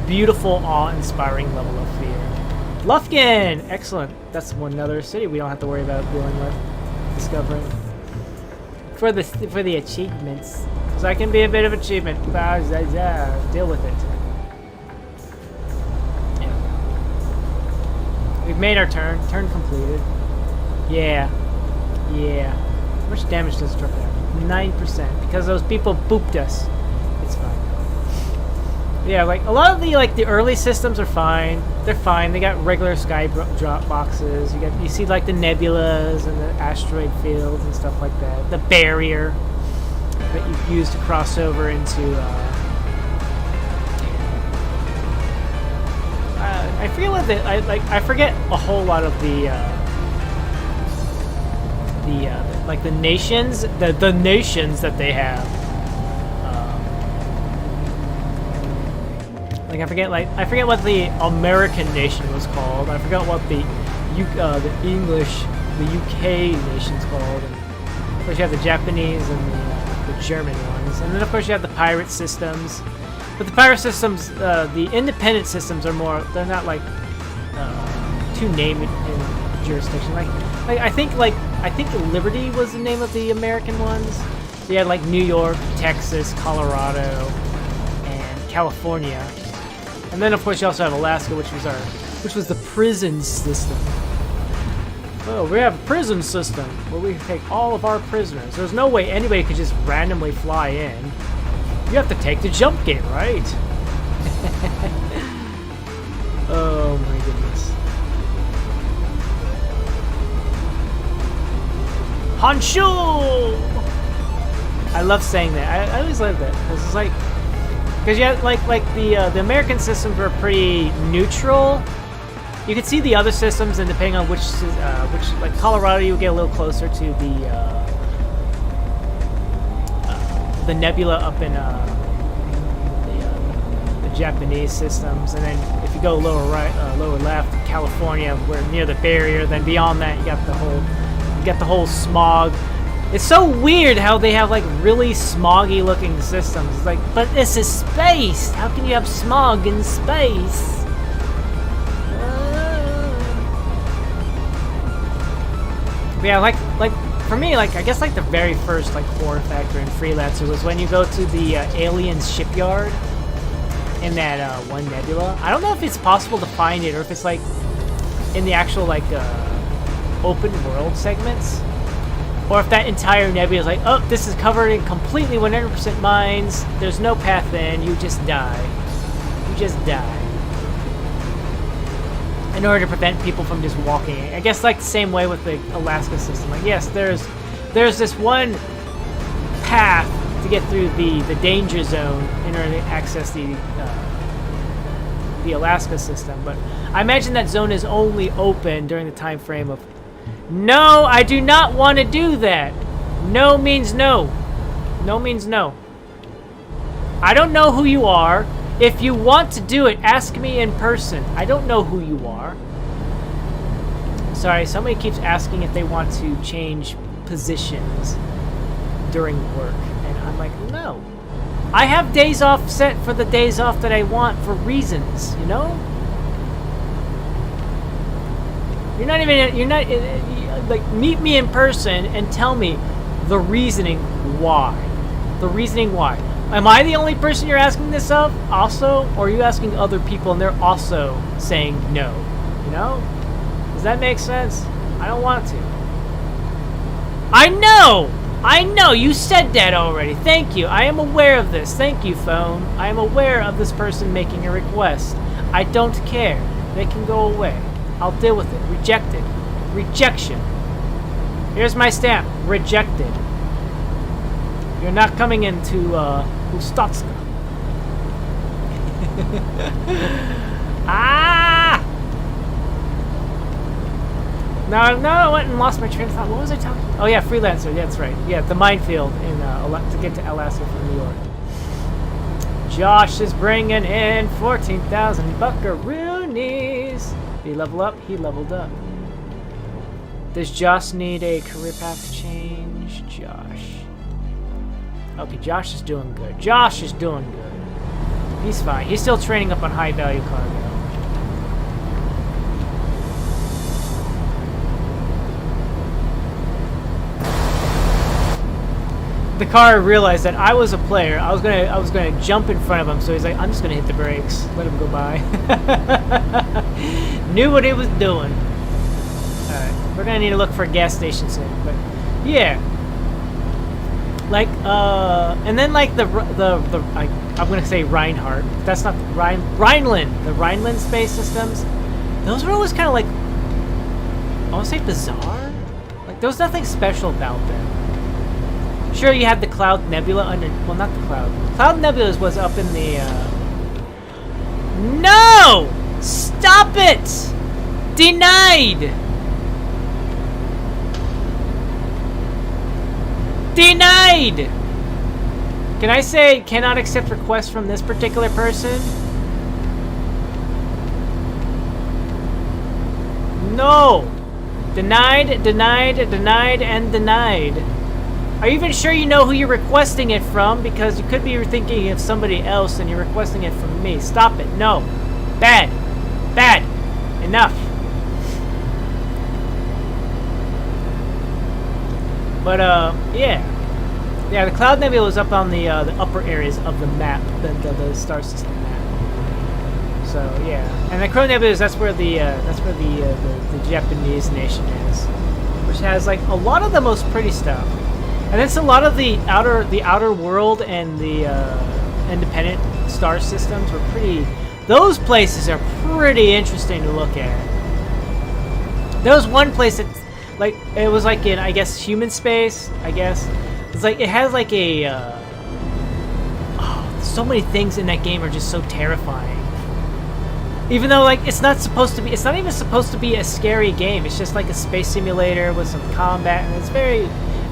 S1: beautiful, awe-inspiring level of fear. Lufkin, excellent. That's another city we don't have to worry about dealing with, discovering. For the achievements, because I can be a bit of achievement. Deal with it. Yeah. We've made our turn. Turn completed. Yeah. How much damage does the truck have? 9%. Because those people booped us. It's fine. Yeah, like a lot of the early systems are fine. They're fine. They got regular sky drop boxes. You see like the nebulas and the asteroid fields and stuff like that. The barrier that you use to cross over into. I forget what I forget a whole lot of the nations, the nations that they have. I forget what the American nation was called. I forgot what the UK nation's called. And of course, you have the Japanese and the German ones, and then of course you have the pirate systems. But the pirate systems, the independent systems are more. They're not like too named in jurisdiction. I think Liberty was the name of the American ones. So you had like New York, Texas, Colorado, and California. And then of course you also have Alaska, which was the prison system. Oh, we have a prison system where we can take all of our prisoners. There's no way anybody could just randomly fly in. You have to take the jump gate, right? Oh my goodness. Honshu! I love saying that. I always love that. It's like, because you have like the American systems were pretty neutral. You could see the other systems, and depending on which like Colorado, you would get a little closer to the nebula up in the Japanese systems, and then if you go lower right, lower left, California, we're near the barrier. Then beyond that, you got the whole smog It's so weird how they have like really smoggy looking systems. It's like, but this is space. How can you have smog in space? Yeah, like for me, like I guess like the very first like horror factor in Freelancer was when you go to the aliens shipyard in that one nebula. I don't know if it's possible to find it or if it's like in the actual like open world segments, or if that entire nebula is like, oh, this is covered in completely 100% mines. There's no path in. You just die. You just die. In order to prevent people from just walking. I guess like the same way with the Alaska system. Like yes, there's this one path to get through the danger zone in order to access the Alaska system, but I imagine that zone is only open during the time frame of. No, I do not want to do that. No means no. No means no. I don't know who you are. If you want to do it, ask me in person. I don't know who you are. Sorry, somebody keeps asking if they want to change positions during work. And I'm like, no. I have days off set for the days off that I want for reasons, you know? You're not, like, meet me in person and tell me the reasoning why. The reasoning why. Am I the only person you're asking this of also? Or are you asking other people and they're also saying no? You know? Does that make sense? I don't want to. I know! I know! You said that already. Thank you. I am aware of this. Thank you, phone. I am aware of this person making a request. I don't care. They can go away. I'll deal with it. Rejected. Rejection. Here's my stamp. Rejected. You're not coming into Ustatska. Ah! No, I went and lost my train of thought. What was I talking about? Oh yeah, Freelancer. Yeah, that's right. Yeah, the minefield in to get to Alaska from New York. Josh is bringing in 14,000 buckaroonies. Did he level up? He leveled up. Does Josh need a career path change? Josh. Okay, Josh is doing good. Josh is doing good. He's fine. He's still training up on high value cargo. The car realized that I was a player. I was gonna jump in front of him, so he's like, I'm just gonna hit the brakes, let him go by. Knew what he was doing. Alright, we're gonna need to look for a gas station soon, but yeah. Like, and then like I'm gonna say Reinhardt. That's not Rhineland. The Rhineland space systems. Those were always kind of like, I want to say bizarre. Like there was nothing special about them. Sure, you had the Cloud Nebula under. Well, not the Cloud. Cloud Nebula was up in the. No! Stop it! Denied! Denied! Can I say cannot accept requests from this particular person? No! Denied, denied, denied, and denied. Are you even sure you know who you're requesting it from? Because you could be thinking of somebody else and you're requesting it from me. Stop it. No. Bad. Bad. Enough. But, yeah. Yeah, the Cloud Nebula was up on the upper areas of the map, the star system map. So, yeah. And the Crow Nebula, that's where the Japanese nation is. Which has, like, a lot of the most pretty stuff. And it's a lot of the outer world and the independent star systems were pretty. Those places are pretty interesting to look at. There was one place that, like, it was like in, I guess, human space. I guess it's like it has like a. Oh, so many things in that game are just so terrifying. Even though like it's not even supposed to be a scary game. It's just like a space simulator with some combat, and it's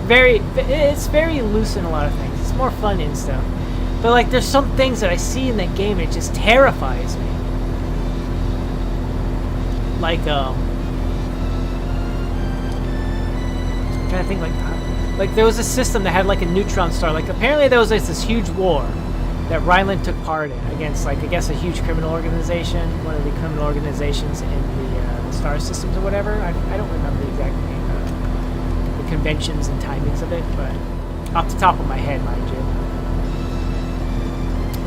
S1: it's very loose in a lot of things. It's more fun and stuff. But like there's some things that I see in that game and it just terrifies me. Like I'm trying to think like like there was a system that had like a neutron star. Like apparently there was like, this huge war that Ryland took part in against, like, I guess a huge criminal organization, one of the criminal organizations in the star systems or whatever. I don't remember the exact name, the conventions and timings of it, but off the top of my head, mind you.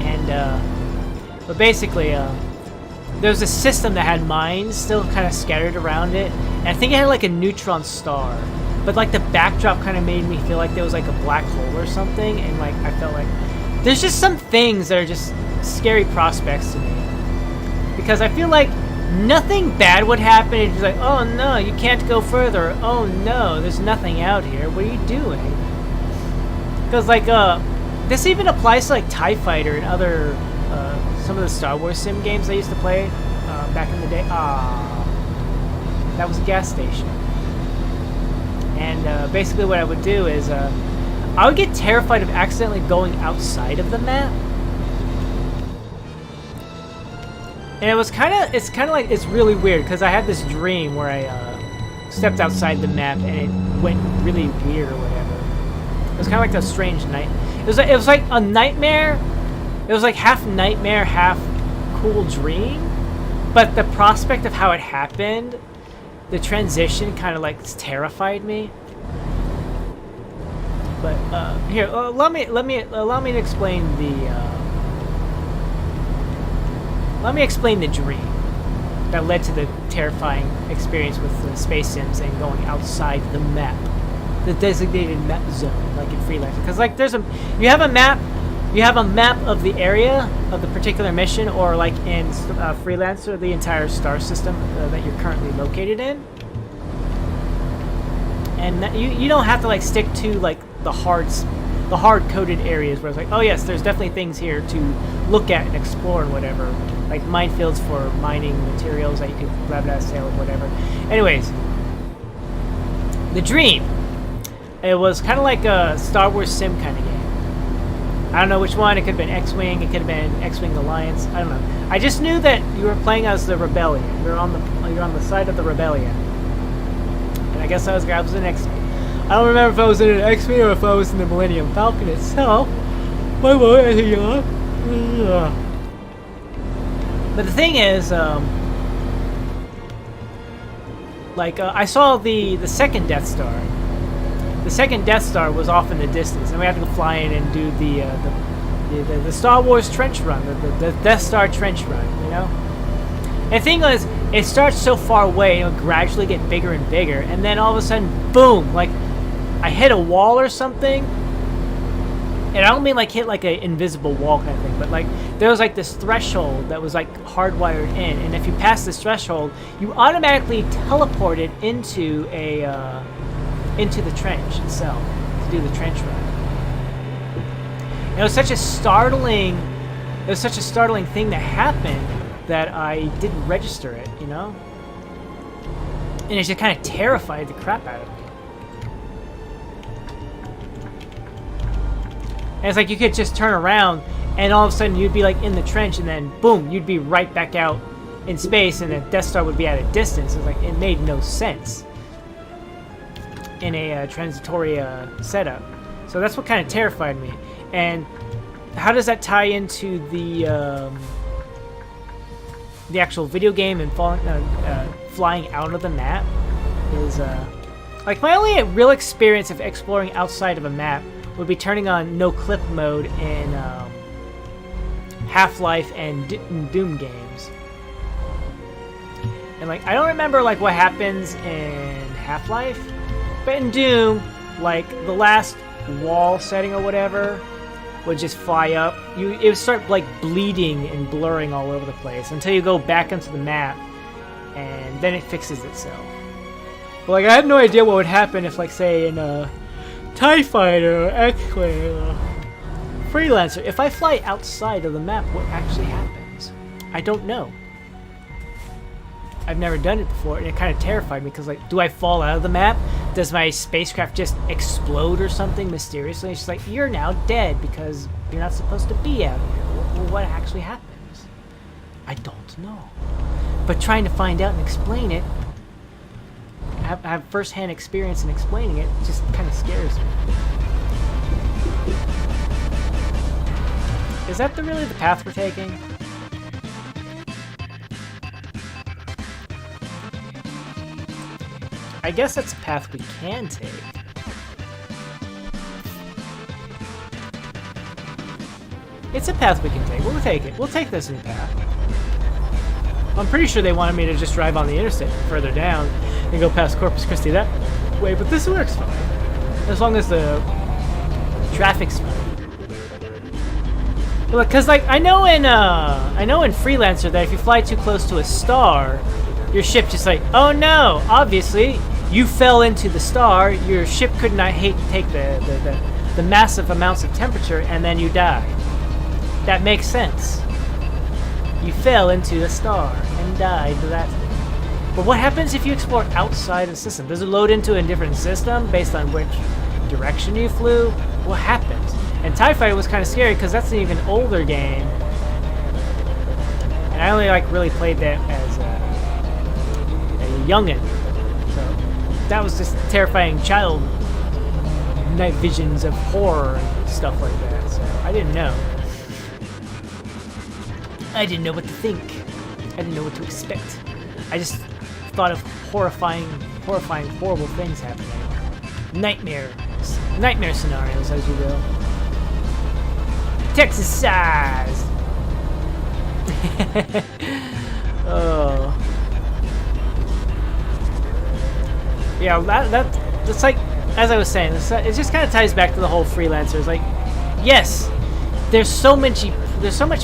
S1: And but basically, there was a system that had mines still kind of scattered around it, and I think it had like a neutron star. But like the backdrop kind of made me feel like there was like a black hole or something, and like I felt like there's just some things that are just scary prospects to me. Because I feel like nothing bad would happen. It's just like, oh no, you can't go further. Oh no, there's nothing out here. What are you doing? Because like, this even applies to like TIE Fighter and other, some of the Star Wars sim games I used to play back in the day. That was a gas station. And basically what I would do is, I would get terrified of accidentally going outside of the map. And it's kind of like, it's really weird, because I had this dream where I stepped outside the map and it went really weird or whatever. It was kind of like a strange night. It was like a nightmare. It was like half nightmare, half cool dream. But the prospect of how it happened, the transition kind of like terrified me. But here, allow me to explain the dream that led to the terrifying experience with the space sims and going outside the map, the designated map zone, like in Freelancer. Because like you have a map of the area of the particular mission, or like in Freelancer, the entire star system that you're currently located in. And you don't have to like stick to like the hard-coded areas where it's like, oh yes, there's definitely things here to look at and explore and whatever, like minefields for mining materials that you could grab at a sale or whatever. Anyways, the dream, it was kind of like a Star Wars sim kind of game. I don't know which one. It could have been X-Wing. It could have been X-Wing Alliance. I don't know. I just knew that you were playing as the Rebellion. You're on the side of the Rebellion. And I guess I was an X-Wing. I don't remember if I was in an X-Wing or if I was in the Millennium Falcon itself. But the thing is, I saw the second Death Star. The second Death Star was off in the distance, and we had to go fly in and do the Star Wars trench run, the Death Star trench run, you know? And the thing was, it starts so far away, and it'll gradually get bigger and bigger, and then all of a sudden, boom, like, I hit a wall or something. And I don't mean like hit like an invisible wall kind of thing, but like there was like this threshold that was like hardwired in, and if you pass this threshold, you automatically teleported into the trench itself to do the trench run. And it was such a startling thing that happened that I didn't register it, you know? And it just kind of terrified the crap out of me. And it's like you could just turn around and all of a sudden you'd be like in the trench, and then boom, you'd be right back out in space, and the Death Star would be at a distance. It's like, it made no sense in a transitory setup. So that's what kind of terrified me. And how does that tie into the actual video game and flying out of the map? Is like my only real experience of exploring outside of a map would be turning on no clip mode in Half-Life and Doom games. And like, I don't remember like what happens in Half-Life, but in Doom, like the last wall setting or whatever would just fly up. It would start like bleeding and blurring all over the place until you go back onto the map, and then it fixes itself. But like, I have no idea what would happen if, like, say in TIE Fighter or X-Wing or Freelancer, if I fly outside of the map, what actually happens? I don't know. I've never done it before, and it kind of terrified me, because, like, do I fall out of the map? Does my spacecraft just explode or something mysteriously? It's just like, you're now dead because you're not supposed to be out here. Well, what actually happens? I don't know. But trying to find out and explain it have first-hand experience in explaining it, just kind of scares me. Is that really the path we're taking? I guess that's a path we can take. It's a path we can take. We'll take it. We'll take this new path. I'm pretty sure they wanted me to just drive on the interstate further down and go past Corpus Christi that way, but this works fine. As long as the traffic's fine. Because, like, I know in Freelancer that if you fly too close to a star, your ship just like, oh no, obviously, you fell into the star, your ship could not take the massive amounts of temperature, and then you die. That makes sense. You fell into the star and died to that. But what happens if you explore outside the system? Does it load into a different system based on which direction you flew? What happens? And TIE Fighter was kind of scary because that's an even older game. And I only like really played that as a youngin'. So that was just terrifying child night visions of horror and stuff like that. So I didn't know. I didn't know what to think. I didn't know what to expect. I just thought of horrifying, horrible things happening. Nightmare scenarios, as you will. Texas size. Oh. Yeah, that's like, as I was saying, it just kind of ties back to the whole freelancers. Like, yes, there's so much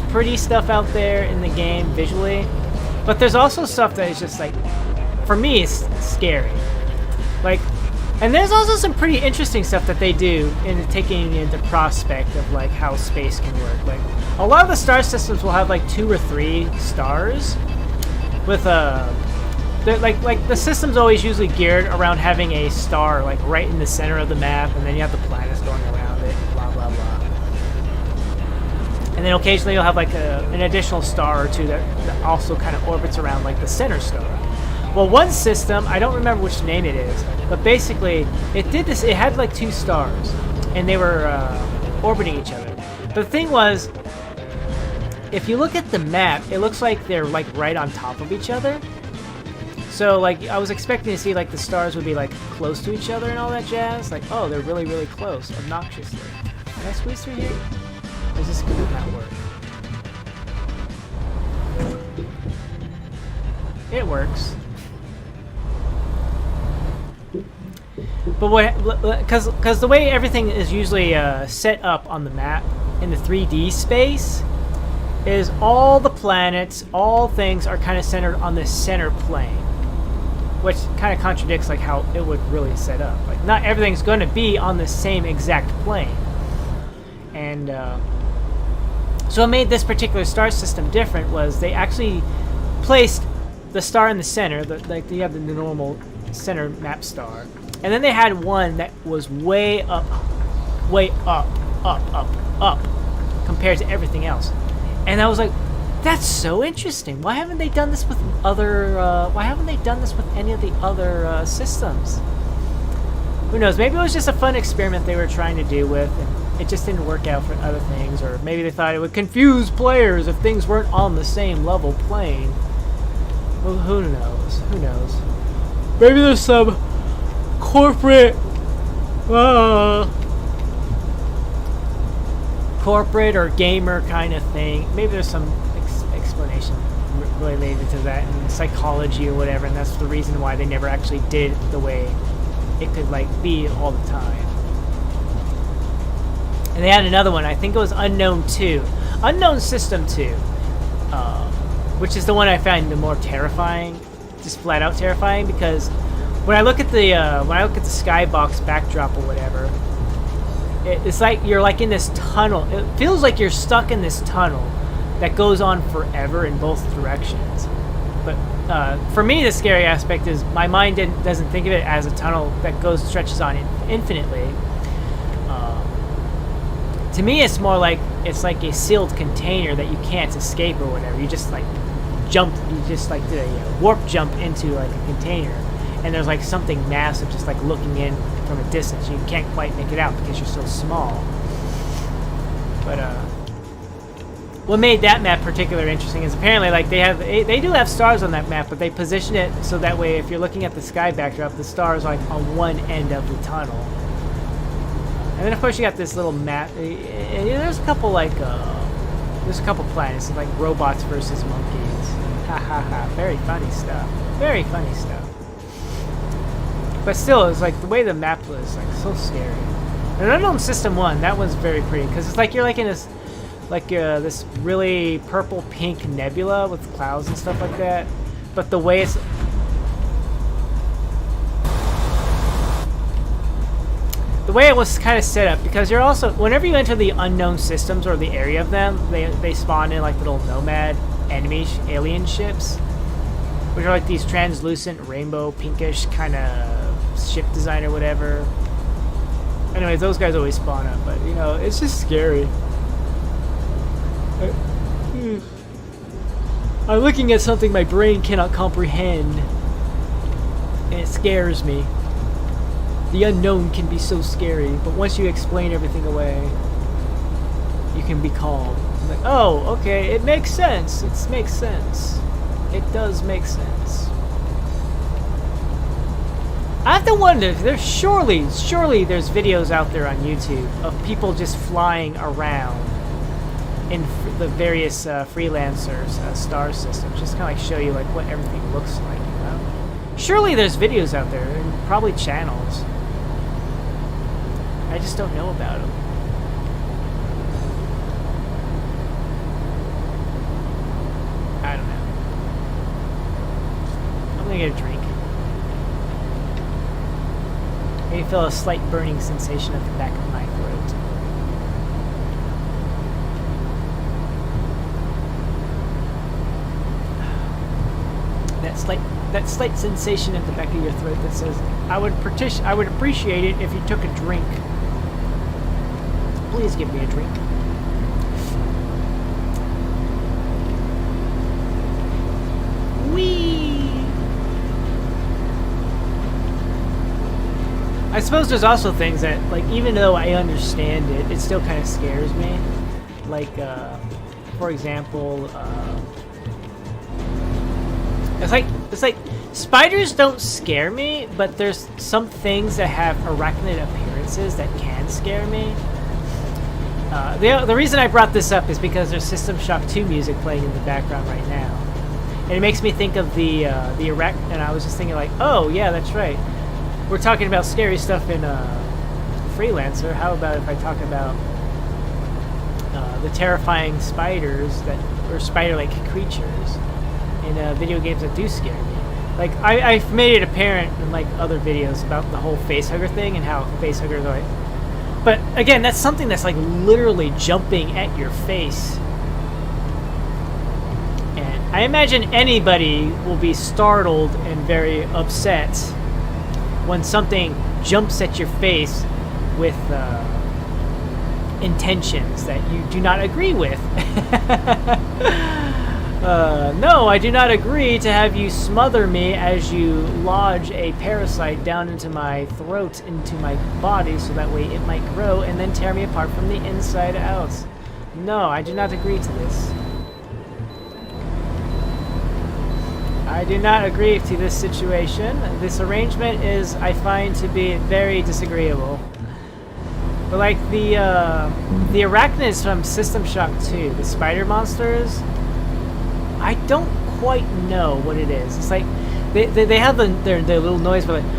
S1: pretty stuff out there in the game visually, but there's also stuff that is just like, for me, it's scary. Like, and there's also some pretty interesting stuff that they do in taking into prospect of like how space can work. Like, a lot of the star systems will have like 2 or 3 stars with like the system's always usually geared around having a star like right in the center of the map, and then you have the planets going around it, blah blah blah. And then occasionally you'll have like an additional star or two that also kind of orbits around like the center star. Well, one system, I don't remember which name it is, but basically it did this. It had like 2 stars, and they were orbiting each other. But the thing was, if you look at the map, it looks like they're like right on top of each other. So like I was expecting to see like the stars would be like close to each other and all that jazz. Like, oh, they're really, really close, obnoxiously. Can I squeeze through here? Or is this gonna not work? It works. But what, because the way everything is usually set up on the map in the 3D space is all the planets, all things are kind of centered on the center plane, which kind of contradicts like how it would really set up. Like, not everything's going to be on the same exact plane, and so what made this particular star system different was they actually placed the star in the center, like you have the normal center map star. And then they had one that was way up, compared to everything else. And I was like, that's so interesting. Why haven't they done this with other? Why haven't they done this with any of the other systems? Who knows? Maybe it was just a fun experiment they were trying to do with, and it just didn't work out for other things. Or maybe they thought it would confuse players if things weren't on the same level plane. Well, who knows? Who knows? Maybe there's some corporate or gamer kind of thing. Maybe there's some explanation related to that in psychology or whatever, and that's the reason why they never actually did it the way it could like be all the time. And they had another one, I think it was Unknown System 2, which is the one I find the more terrifying, just flat out terrifying, because when I look at the skybox backdrop or whatever, it's like you're like in this tunnel. It feels like you're stuck in this tunnel that goes on forever in both directions. But for me, the scary aspect is my mind doesn't think of it as a tunnel that stretches on infinitely. To me, it's more like it's like a sealed container that you can't escape or whatever. You just like did a warp jump into like a container. and there's like something massive just like looking in from a distance. You can't quite make it out because you're so small. But what made that map particularly interesting is apparently like they do have stars on that map, but they position it so that way if you're looking at the sky backdrop, the stars are like on one end of the tunnel. And then of course you got this little map. There's a couple like there's a couple planets like robots versus monkeys. Ha ha ha! Very funny stuff. Very funny stuff. But still, it's like the way the map was like so scary. And Unknown System 1, that one's very pretty because it's like you're like in this. Like this really purple pink nebula with clouds and stuff like that, but the way it's it was kind of set up, because you're also, whenever you enter the unknown systems or the area of them, they spawn in like little nomad enemy alien ships, which are like these translucent rainbow pinkish kind of ship design or whatever. Anyways, those guys always spawn up, but you know, it's just scary. I'm looking at something my brain cannot comprehend, and it scares me. The unknown can be so scary, but once you explain everything away, you can be calm. Like, oh, okay, it makes sense. It makes sense. It does make sense. I have to wonder if there's surely there's videos out there on YouTube of people just flying around in the various freelancers star systems, just kind of like show you like what everything looks like, you know? Surely there's videos out there, and probably channels. I just don't know about them. I don't know. I'm gonna get a drink. I feel a slight burning sensation at the back of my throat. That slight sensation at the back of your throat that says, I would appreciate it if you took a drink. Please give me a drink. Whee! I suppose there's also things that, like, even though I understand it, it still kind of scares me. Like, for example, it's like spiders don't scare me, but there's some things that have arachnid appearances that can scare me. The reason I brought this up is because there's System Shock 2 music playing in the background right now, and it makes me think of the arachnid. And I was just thinking like, oh yeah, that's right. We're talking about scary stuff in Freelancer. How about if I talk about the terrifying spiders or spider-like creatures in video games that do scare me? Like, I've made it apparent in like other videos about the whole facehugger thing and how facehuggers are like, but again, that's something that's like literally jumping at your face. And I imagine anybody will be startled and very upset when something jumps at your face with intentions that you do not agree with. No, I do not agree to have you smother me as you lodge a parasite down into my throat, into my body, so that way it might grow and then tear me apart from the inside out. No, I do not agree to this. I do not agree to this situation. This arrangement is, I find, to be very disagreeable. But like the arachnids from System Shock 2, the spider monsters, I don't quite know what it is. It's like they have their little noise, but like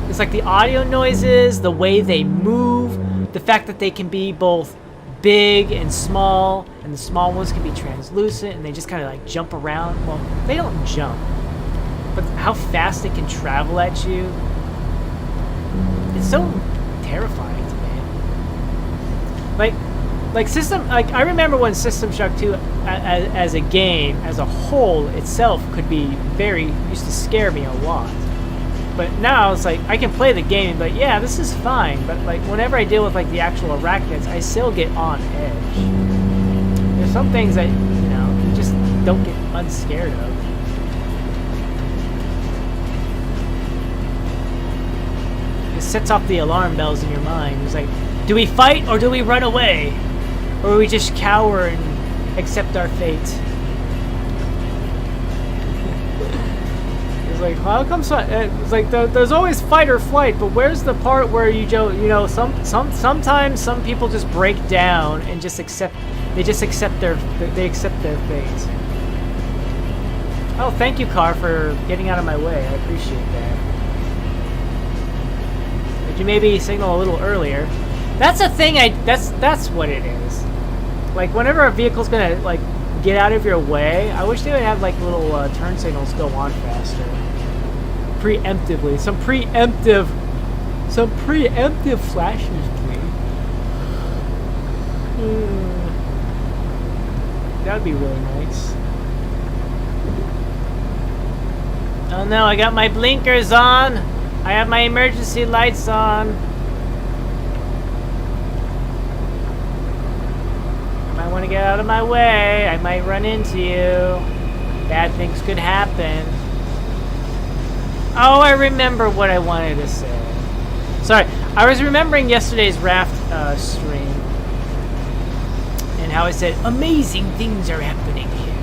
S1: it's like the audio noises, the way they move, the fact that they can be both big and small, and the small ones can be translucent, and they just kind of like jump around. Well, they don't jump, but how fast they can travel at you. It's so terrifying to me. Like I remember when System Shock 2 as a game, as a whole itself, used to scare me a lot. But now it's like I can play the game, but yeah, this is fine. But like whenever I deal with like the actual arachnids, I still get on edge. There's some things that, you know, just don't get unscared of. It sets off the alarm bells in your mind. It's like, do we fight or do we run away? Or we just cower and accept our fate? It's like, how come so? It's like there's always fight or flight, but where's the part where you sometimes some people just break down and just accept. They accept their fate. Oh, thank you, car, for getting out of my way. I appreciate that. Could you maybe signal a little earlier? That's a thing. That's what it is. Like whenever a vehicle's gonna like get out of your way, I wish they would have like little turn signals go on faster. Preemptively, some preemptive flashes, please. That'd be really nice. Oh no, I got my blinkers on. I have my emergency lights on. You might want to get out of my way. I might run into you. Bad things could happen. Oh, I remember what I wanted to say. Sorry, I was remembering yesterday's raft stream and how I said amazing things are happening here.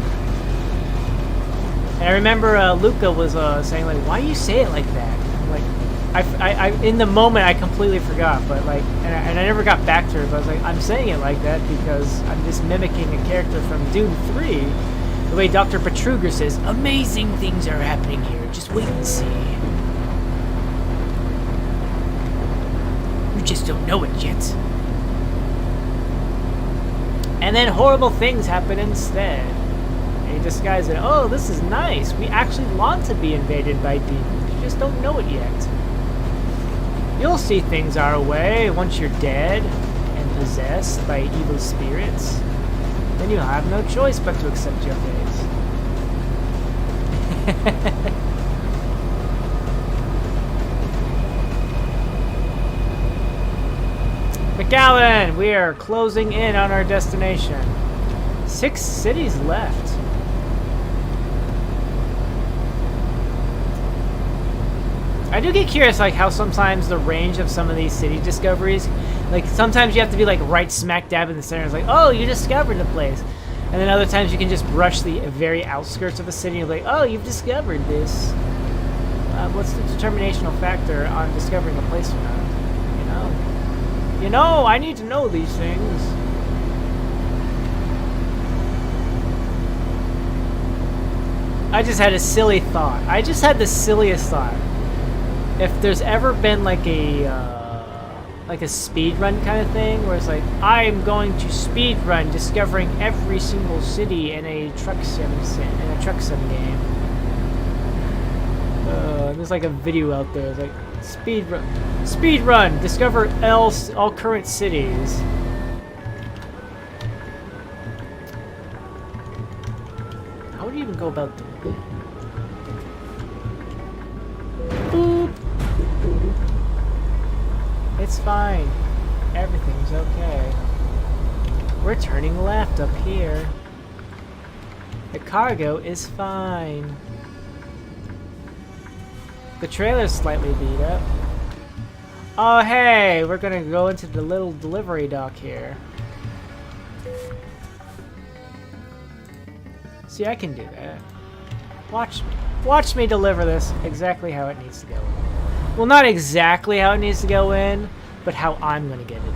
S1: And I remember Luca was saying like, "Why do you say it like that?" Like, I in the moment I completely forgot, but like, and I never got back to her. But I was like, I'm saying it like that because I'm just mimicking a character from Doom 3. The way Dr. Petruger says, amazing things are happening here. Just wait and see. You just don't know it yet. And then horrible things happen instead. And he disguises it. Oh, this is nice. We actually want to be invaded by demons. You just don't know it yet. You'll see things our way once you're dead and possessed by evil spirits. Then you'll have no choice but to accept your fate. McAllen, we are closing in on our destination. 6 cities left. I do get curious, like how sometimes the range of some of these city discoveries, like sometimes you have to be like right smack dab in the center. It's like, oh, you discovered the place, and then other times you can just brush the very outskirts of a city. And you're like, oh, you've discovered this. What's the determinational factor on discovering a place or not? You know, I need to know these things. I just had a silly thought. I just had the silliest thought. If there's ever been like a speed run kind of thing, where it's like, I'm going to speed run, discovering every single city in a truck sim game. There's like a video out there. It's like speed run, discover all current cities. How would you even go about doing that? Boop. It's fine. Everything's okay. We're turning left up here. The cargo is fine. The trailer's slightly beat up. Oh, hey! We're gonna go into the little delivery dock here. See, I can do that. Watch me. Watch me deliver this exactly how it needs to go in. Well, not exactly how it needs to go in, but how I'm gonna get it in.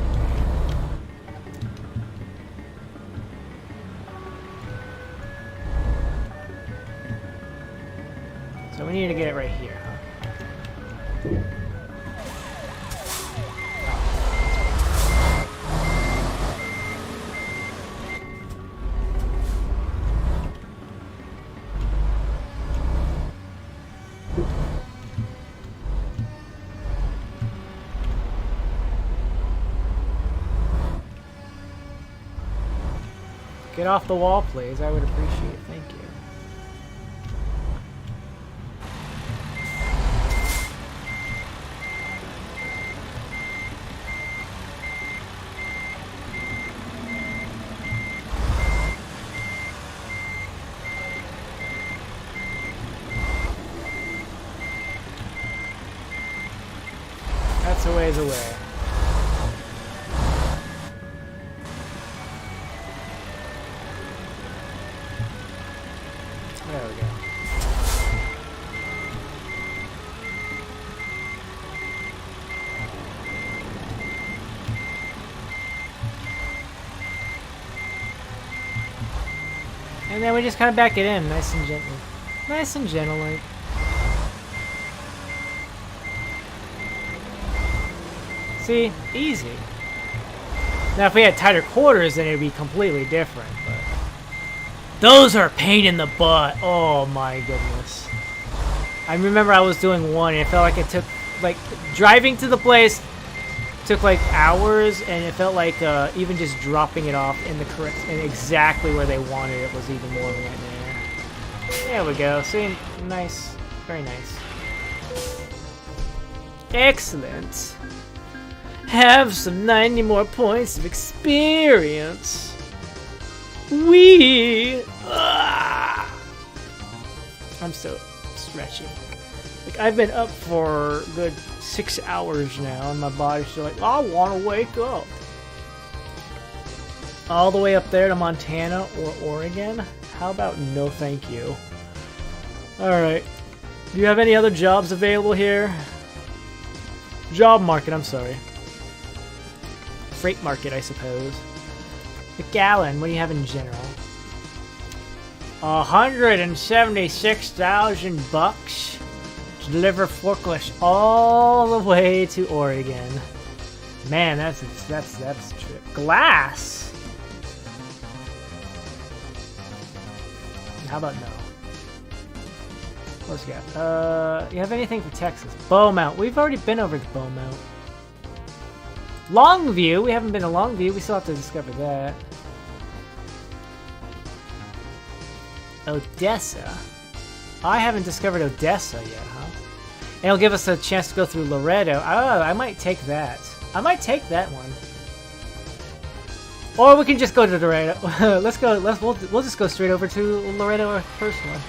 S1: So we need to get it right here, huh? Get off the wall, please. I would appreciate it. Thank you. It's a ways away. There we go. And then we just kind of back it in, nice and gently. Nice and gentle, like. See? Easy. Now, if we had tighter quarters, then it would be completely different, but... Those are a pain in the butt! Oh my goodness. I remember I was doing one, and it felt like it took... Like, driving to the place took, like, hours, and it felt like even just dropping it off in the correct... and exactly where they wanted it was even more of a nightmare. There we go. See? Nice. Very nice. Excellent. Have some 90 more points of experience. Wee! I'm so stretchy. Like, I've been up for a good 6 hours now, and my body's still like, I want to wake up. All the way up there to Montana or Oregon? How about no thank you? Alright. Do you have any other jobs available here? Job market, I'm sorry. Freight market, I suppose. McAllen, what do you have in general? 176,000 bucks to deliver forklifts all the way to Oregon. Man, that's a trip. Glass. How about no? What's you got? You have anything for Texas? Beaumont. We've already been over to Beaumont. Longview. We haven't been to Longview. We still have to discover that. Odessa. I haven't discovered Odessa yet, huh? And it'll give us a chance to go through Laredo. Oh, I might take that. I might take that one. Or we can just go to Laredo. Let's go. We'll just go straight over to Laredo, our first one.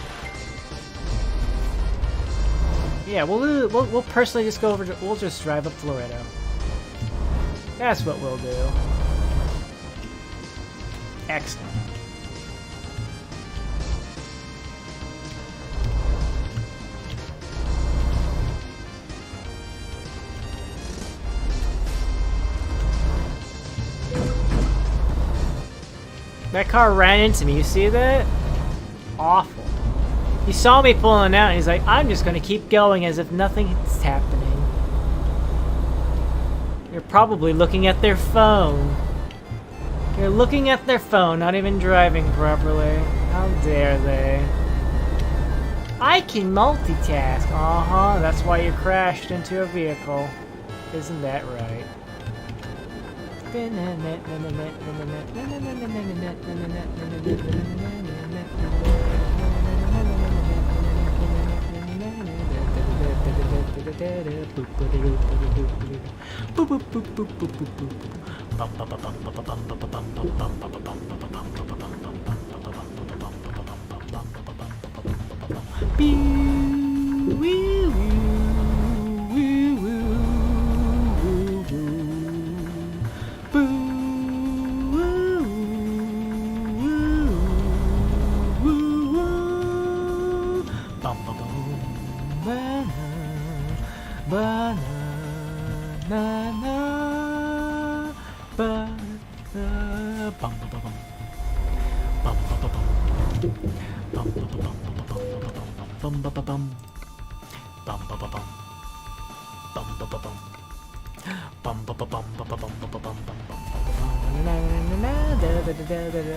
S1: Yeah, we'll personally just go over to. We'll just drive up to Laredo. That's what we'll do. Excellent. That car ran into me. You see that? Awful. He saw me pulling out and he's like, I'm just going to keep going as if nothing's happening. You're probably looking at their phone. You're looking at their phone, not even driving properly. How dare they? I can multitask. Uh-huh, that's why you crashed into a vehicle. Isn't that right?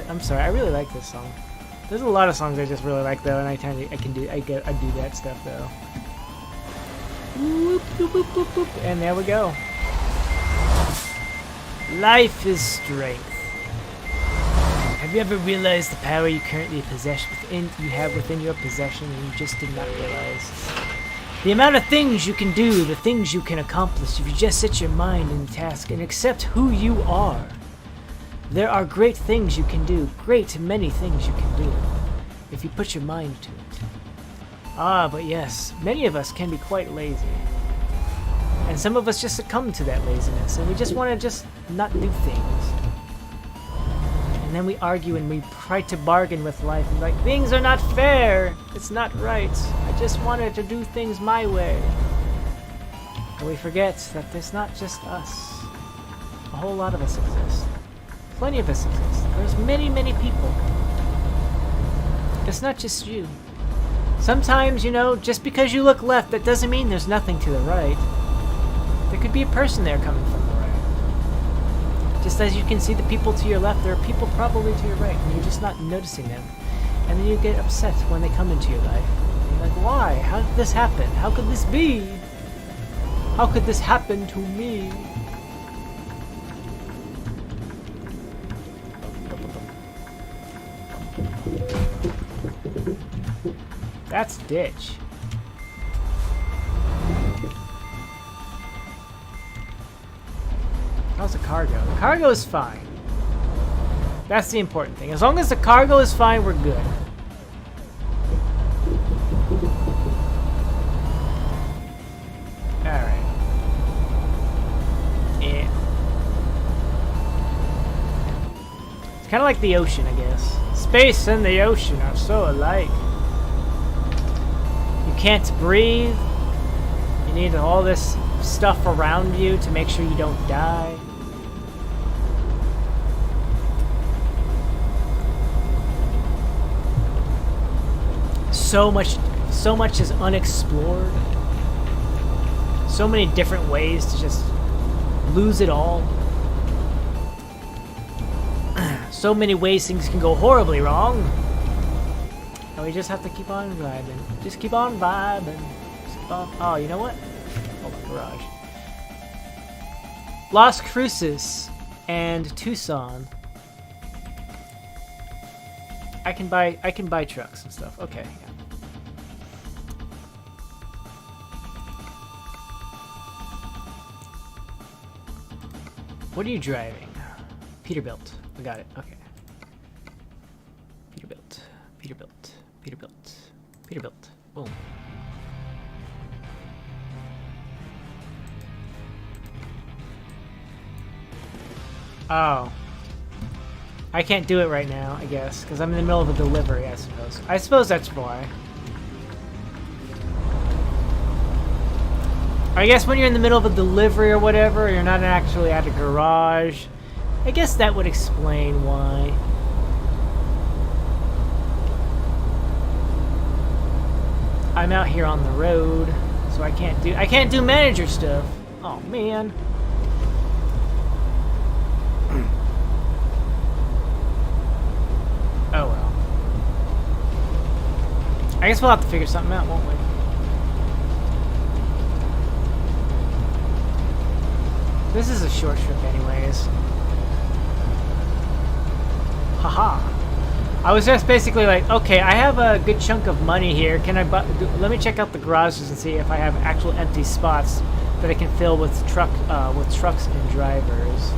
S1: I'm sorry, I really like this song. There's a lot of songs I just really like though, and I do that stuff though. Whoop, whoop, whoop, whoop, whoop. And there we go. Life is strength. Have you ever realized the power you currently have within your possession and you just did not realize? The amount of things you can do, the things you can accomplish if you just set your mind in the task and accept who you are. There are great things you can do, many things you can do, if you put your mind to it. Ah, but yes, many of us can be quite lazy. And And some of us just succumb to that laziness, and we just want to just not do things. And then we argue and we try to bargain with life, and like, things are not fair, it's not right, I just wanted to do things my way. And we forget that there's not just us. A whole lot of us exist. Plenty of us exist. There's many, many people. It's not just you. Sometimes, you know, just because you look left, that doesn't mean there's nothing to the right. There could be a person there coming from the right. Just as you can see the people to your left, there are people probably to your right, and you're just not noticing them. And then you get upset when they come into your life. And you're like, why? How did this happen? How could this be? How could this happen to me? That's ditch. How's the cargo? The cargo is fine. That's the important thing. As long as the cargo is fine, we're good. Alright. Yeah. It's kind of like the ocean, I guess. Space and the ocean are so alike. You can't breathe. You need all this stuff around you to make sure you don't die. So much is unexplored. So many different ways to just lose it all. So many ways things can go horribly wrong. And we just have to keep on vibing. Just keep on vibing. Just keep on. Oh, you know what? Hold on, garage. Las Cruces and Tucson. I can buy trucks and stuff. Okay. Yeah. What are you driving? Peterbilt. I got it. Okay. Peterbilt. Peterbilt. Peterbilt. Peterbilt. Boom. Oh. I can't do it right now, I guess, because I'm in the middle of a delivery, I suppose. I suppose that's why. I guess when you're in the middle of a delivery or whatever, you're not actually at a garage. I guess that would explain why. I'm out here on the road, so I can't do manager stuff. Oh man. Oh well. I guess we'll have to figure something out, won't we? This is a short trip anyways. Haha. I was just basically like, okay, I have a good chunk of money here. Can I let me check out the garages and see if I have actual empty spots that I can fill with trucks and drivers.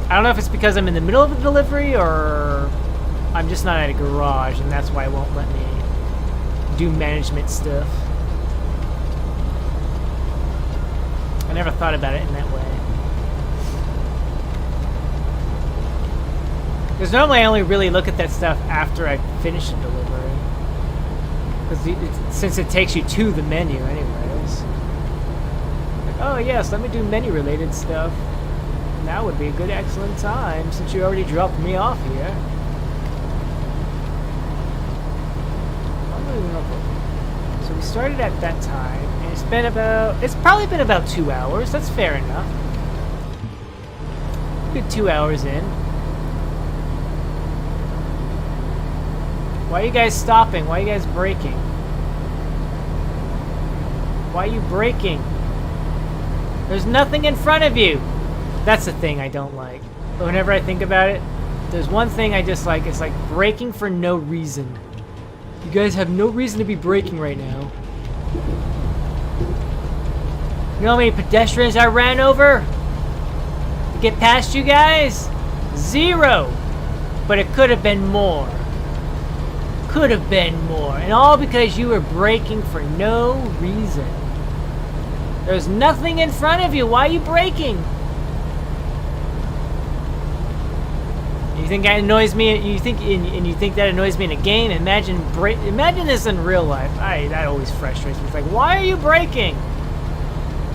S1: I don't know if it's because I'm in the middle of a delivery or I'm just not at a garage and that's why it won't let me do management stuff. I never thought about it in that way. Because normally I only really look at that stuff after I finish a delivery. Because since it takes you to the menu anyways. Like, oh yes, let me do menu related stuff. That would be a good excellent time since you already dropped me off here. So we started at that time and it's probably been about 2 hours. That's fair enough. Good 2 hours in. Why are you guys stopping? Why are you guys braking? Why are you braking? There's nothing in front of you. That's the thing I don't like. But whenever I think about it, there's one thing I dislike. It's like braking for no reason. You guys have no reason to be braking right now. You know how many pedestrians I ran over to get past you guys? 0. But it could have been more. Could have been more. And all because you were braking for no reason. There's nothing in front of you. Why are you braking? You think that annoys me? You think that annoys me in a game? Imagine this in real life. That always frustrates me. It's like, why are you braking?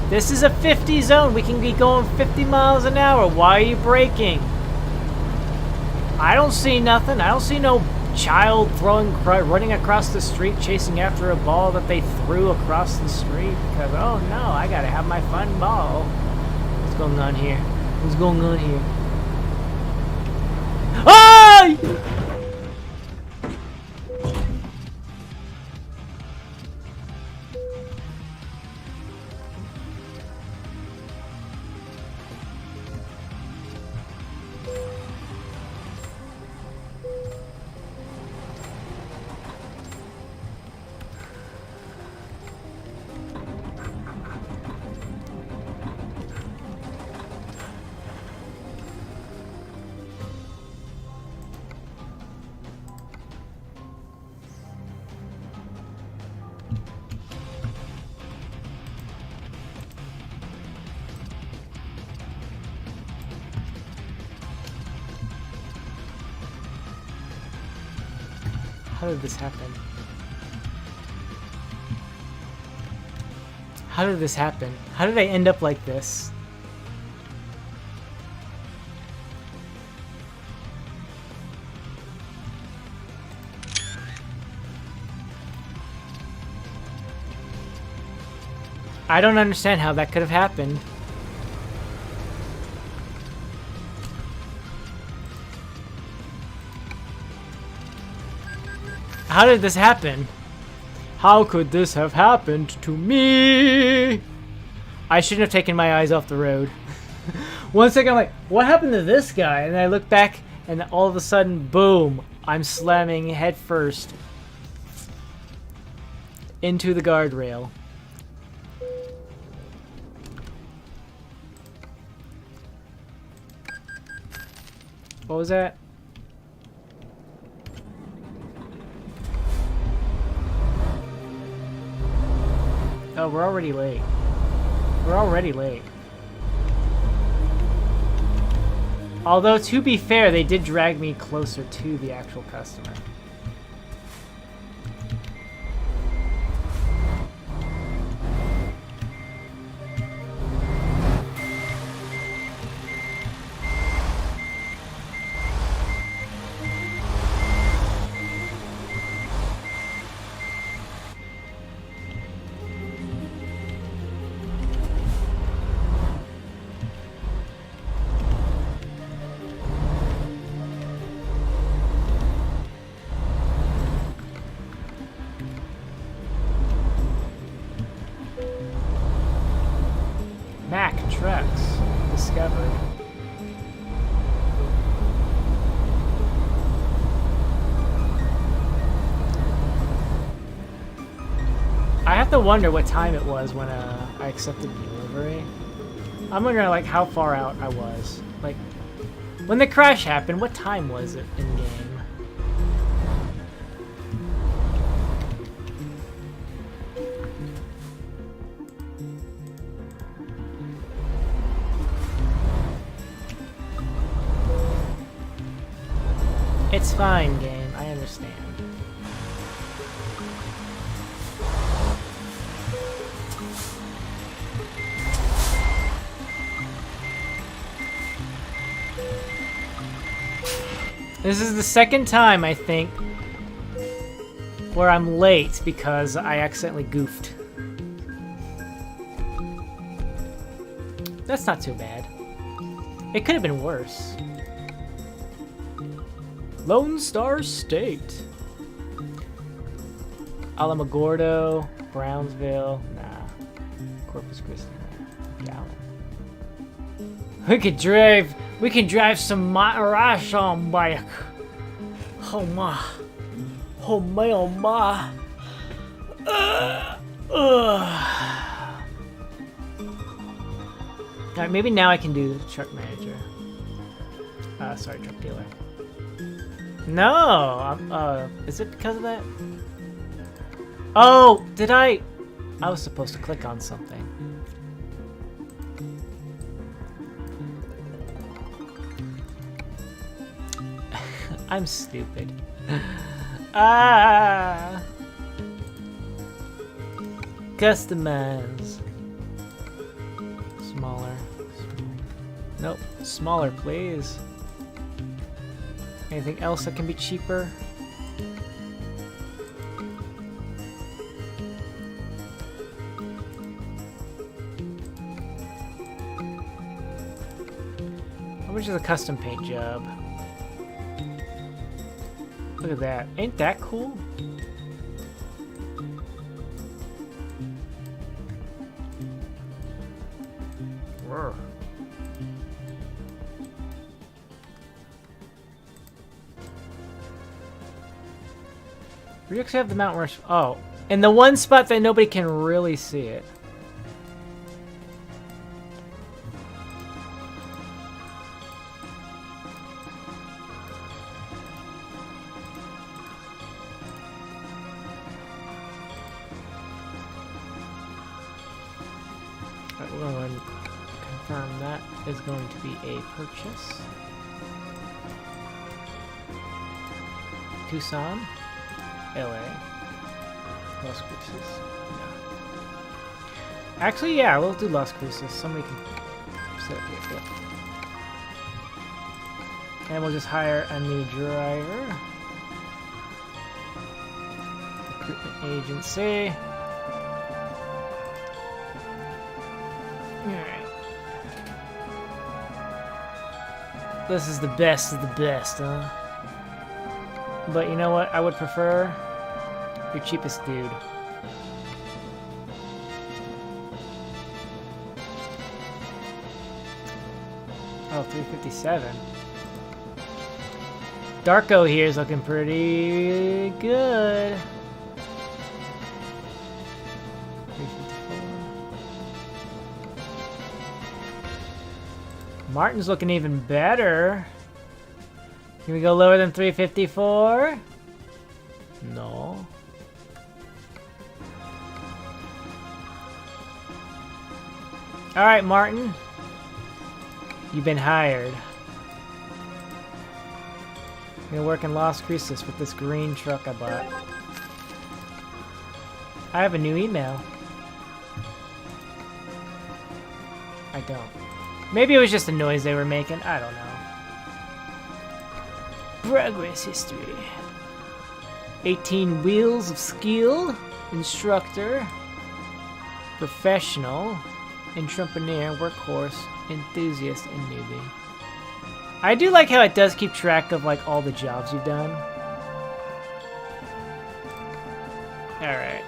S1: This is a 50 zone. We can be going 50 miles an hour. Why are you braking? I don't see nothing. I don't see no child running across the street chasing after a ball that they threw across the street because, oh no, I gotta have my fun ball. What's going on here? What's going on here? Ah! How did this happen? How did this happen? How did I end up like this? I don't understand how that could have happened. How did this happen? How could this have happened to me? I shouldn't have taken my eyes off the road. 1 second, I'm like, what happened to this guy? And I look back, and all of a sudden, boom, I'm slamming head first into the guardrail. What was that? Oh, we're already late. We're already late. Although, to be fair, they did drag me closer to the actual customer. Mack trucks discovered. I have to wonder what time it was when I accepted the delivery. I'm wondering like how far out I was. Like when the crash happened, what time was it in game? It's fine, game. I understand. This is the second time, I think, where I'm late because I accidentally goofed. That's not too bad. It could have been worse. Lone Star State. Alamogordo, Brownsville, nah. Corpus Christi, Gallon. We can drive some Marash on bike. Oh my. Oh my, oh my. Alright, maybe now I can do the truck manager. Sorry, truck dealer. No! Is it because of that? Oh, did I was supposed to click on something. I'm stupid. Ah! Customize. Smaller. Nope. Smaller, please. Anything else that can be cheaper? How much is a custom paint job? Look at that. Ain't that cool? Whoa. We actually have the Mount Rush. Oh, in the one spot that nobody can really see it. Alright, we're going to confirm that is going to be a purchase. Tucson. LA. Las Cruces. No. Actually, yeah, we'll do Las Cruces. Somebody can set up here. Yeah. And we'll just hire a new driver. Recruitment agency. Alright. This is the best of the best, huh? But you know what? I would prefer your cheapest dude. Oh, 357. Darko here is looking pretty good. 354. Martin's looking even better. Can we go lower than 354? No. Alright, Martin. You've been hired. I'm gonna work in Las Cruces with this green truck I bought. I have a new email. I don't. Maybe it was just the noise they were making. I don't know. Progress history. 18 wheels of skill. Instructor. Professional. Entrepreneur. Workhorse. Enthusiast. And newbie. I do like how it does keep track of like all the jobs you've done. Alright.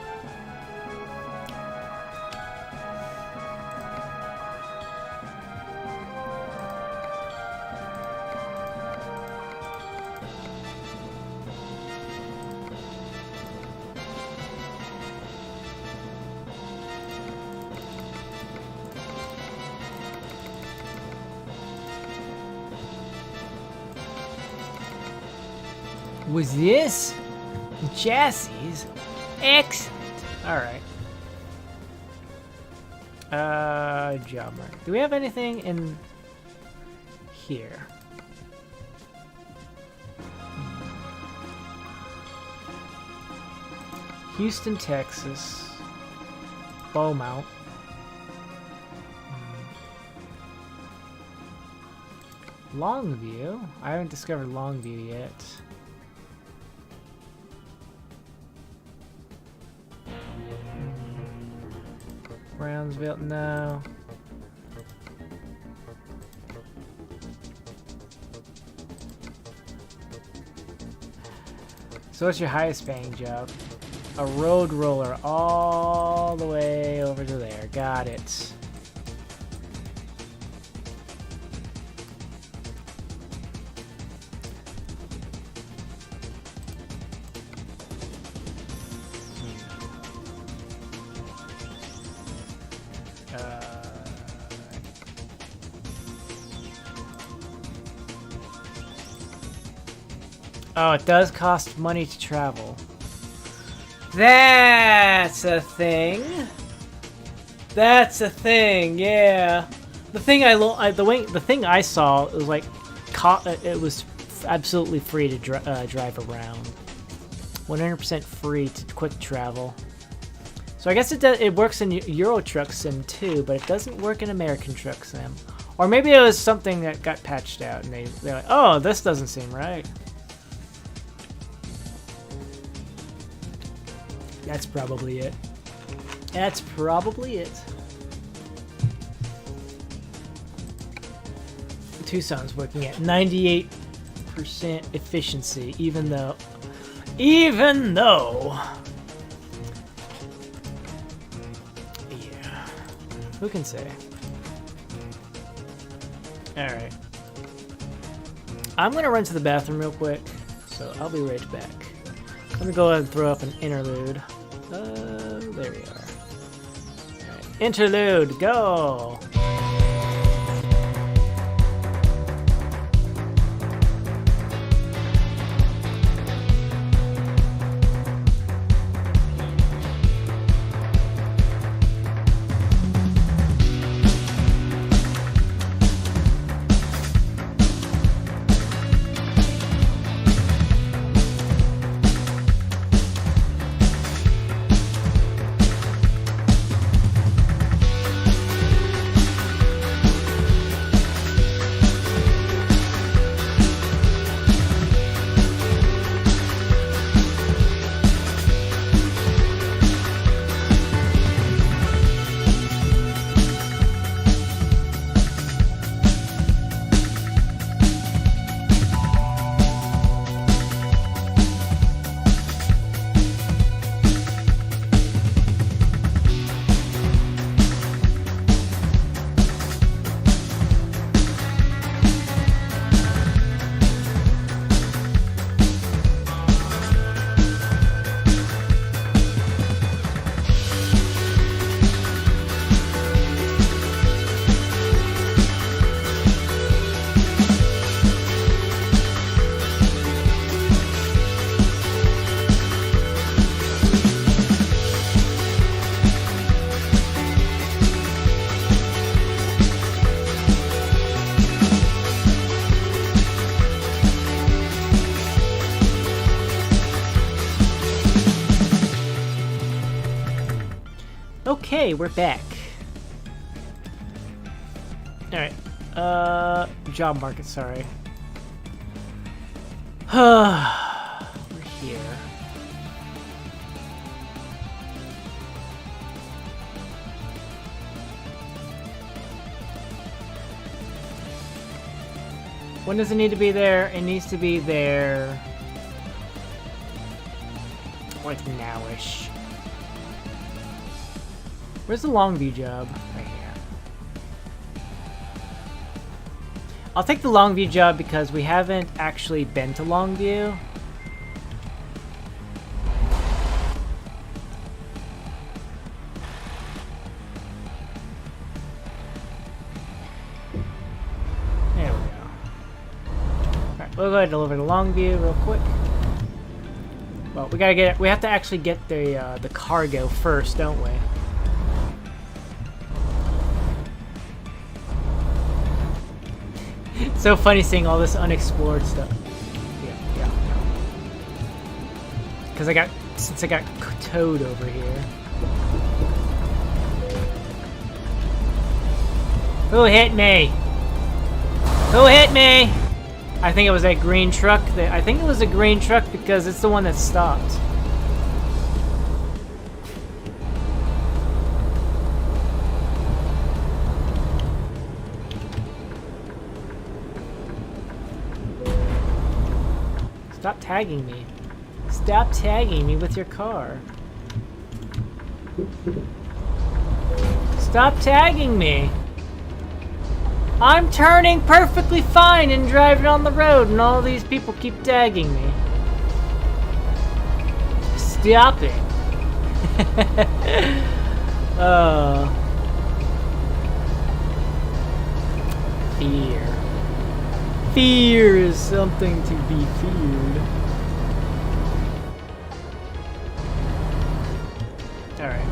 S1: Was this chassis? Excellent. All right. Job market. Do we have anything in here? Houston, Texas. Beaumont. Longview. I haven't discovered Longview yet. Brownsville, no. So what's your highest paying job? A road roller all the way over to there. Got it. Oh, it does cost money to travel. That's a thing. That's a thing. Yeah. The thing the thing I saw was like it was absolutely free to drive around. 100% free to quick travel. So I guess it works in Euro Truck Sim too, but it doesn't work in American Truck Sim. Or maybe it was something that got patched out and they're like, oh, this doesn't seem right. That's probably it. That's probably it. Tucson's working at 98% efficiency, even though, yeah, who can say? All right, I'm gonna run to the bathroom real quick, so I'll be right back. Let me go ahead and throw up an interlude. There we are. All right. Interlude, go. Okay, we're back. Alright. Job market, sorry. We're here. When does it need to be there? It needs to be there like nowish. Where's the Longview job? Right here. I'll take the Longview job because we haven't actually been to Longview. There we go. Alright, we'll go ahead and deliver to Longview real quick. Well, we have to actually get the cargo first, don't we? It's so funny seeing all this unexplored stuff. Yeah. Because since I got towed over here. Who hit me? Who hit me? I think it was that green truck. I think it was a green truck because it's the one that stopped. Stop tagging me. Stop tagging me with your car. Stop tagging me. I'm turning perfectly fine and driving on the road and all these people keep tagging me. Stop it. Fear. Fear is something to be feared. Alright.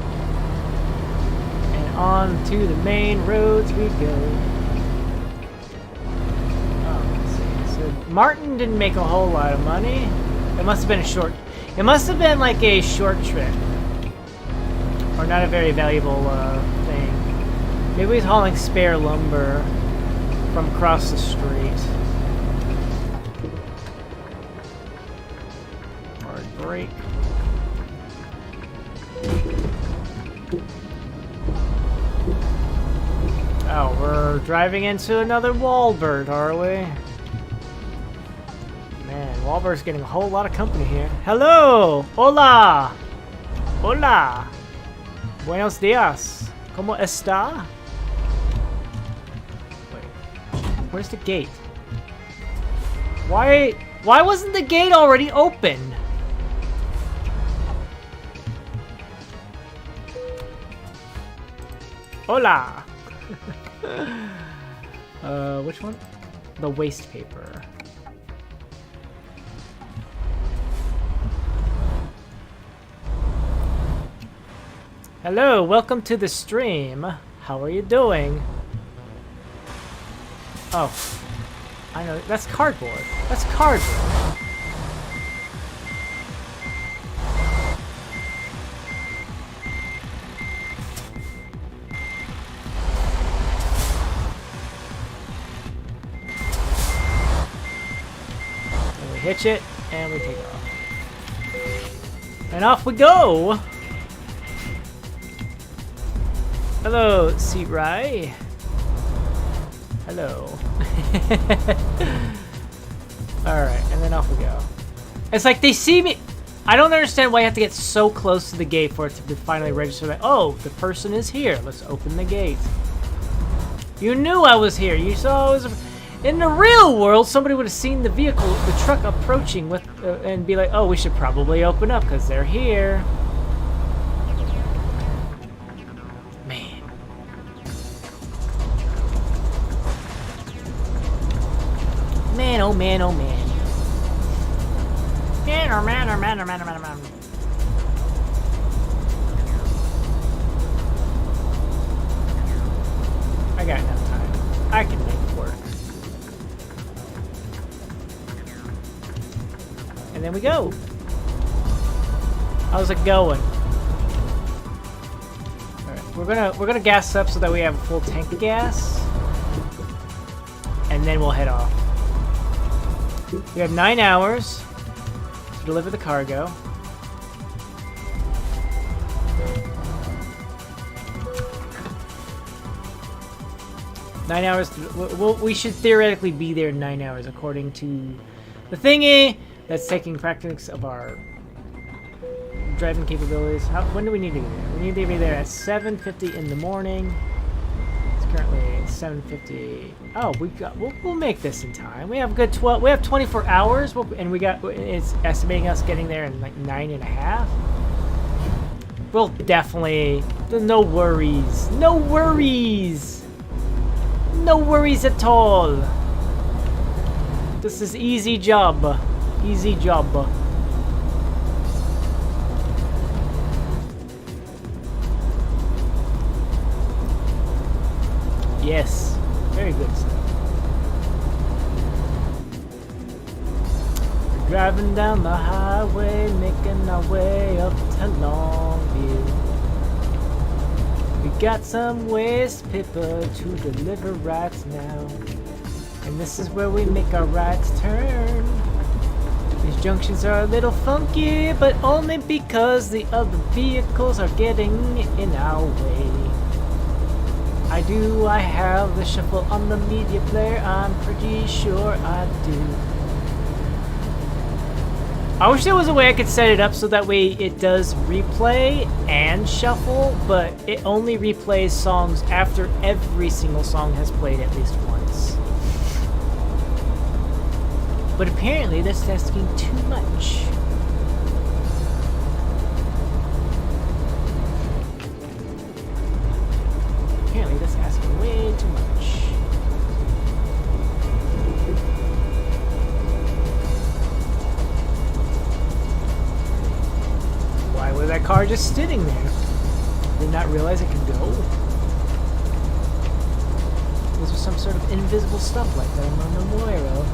S1: And on to the main roads we go. Oh, let's see. So Martin didn't make a whole lot of money. It must have been a short... It must have been like a short trip. Or not a very valuable thing. Maybe he's hauling spare lumber from across the street. Hard brake. Oh, we're driving into another Wahlberg, are we? Man, Wahlberg's getting a whole lot of company here. Hello! Hola! Hola! Buenos dias. ¿Cómo está? Wait. Where's the gate? Why wasn't the gate already open? Hola! Which one? The Wastepaper. Hello, welcome to the stream. How are you doing? Oh, I know, that's cardboard. That's cardboard. And we hitch it, and we take off. And off we go! Hello, Seat Rye. Hello. Alright, and then off we go. It's like they see me. I don't understand why you have to get so close to the gate for it to finally register that, oh, the person is here. Let's open the gate. You knew I was here. You saw I was... In the real world, somebody would have seen the vehicle, the truck approaching with, and be like, oh, we should probably open up because they're here. Man, oh man, oh man. Man, oh man, oh man, oh man, oh man, oh man. I got enough time. I can make it work. And then we go. How's it going? Alright, we're gonna gas up so that we have a full tank of gas. And then we'll head off. We have 9 hours to deliver the cargo. We should theoretically be there in 9 hours, according to the thingy that's taking practice of our driving capabilities. When do we need to be there? We need to be there at 7:50 in the morning. It's currently 7:50. Oh, we'll make this in time. We have a good 12. We have 24 hours, and it's estimating us getting there in like 9.5. We'll definitely. No worries. No worries. No worries at all. This is easy job. Easy job. Yes. Very good stuff. We're driving down the highway, making our way up to Longview. We got some waste paper to deliver right now. And this is where we make our right turn. These junctions are a little funky, but only because the other vehicles are getting in our way. I have the shuffle on the media player, I'm pretty sure I do. I wish there was a way I could set it up so that way it does replay and shuffle, but it only replays songs after every single song has played at least once. But apparently that's asking too much. Apparently that's asking way too much. Why was that car just sitting there? Did not realize it could go. Was there some sort of invisible stoplight that I'm unaware of?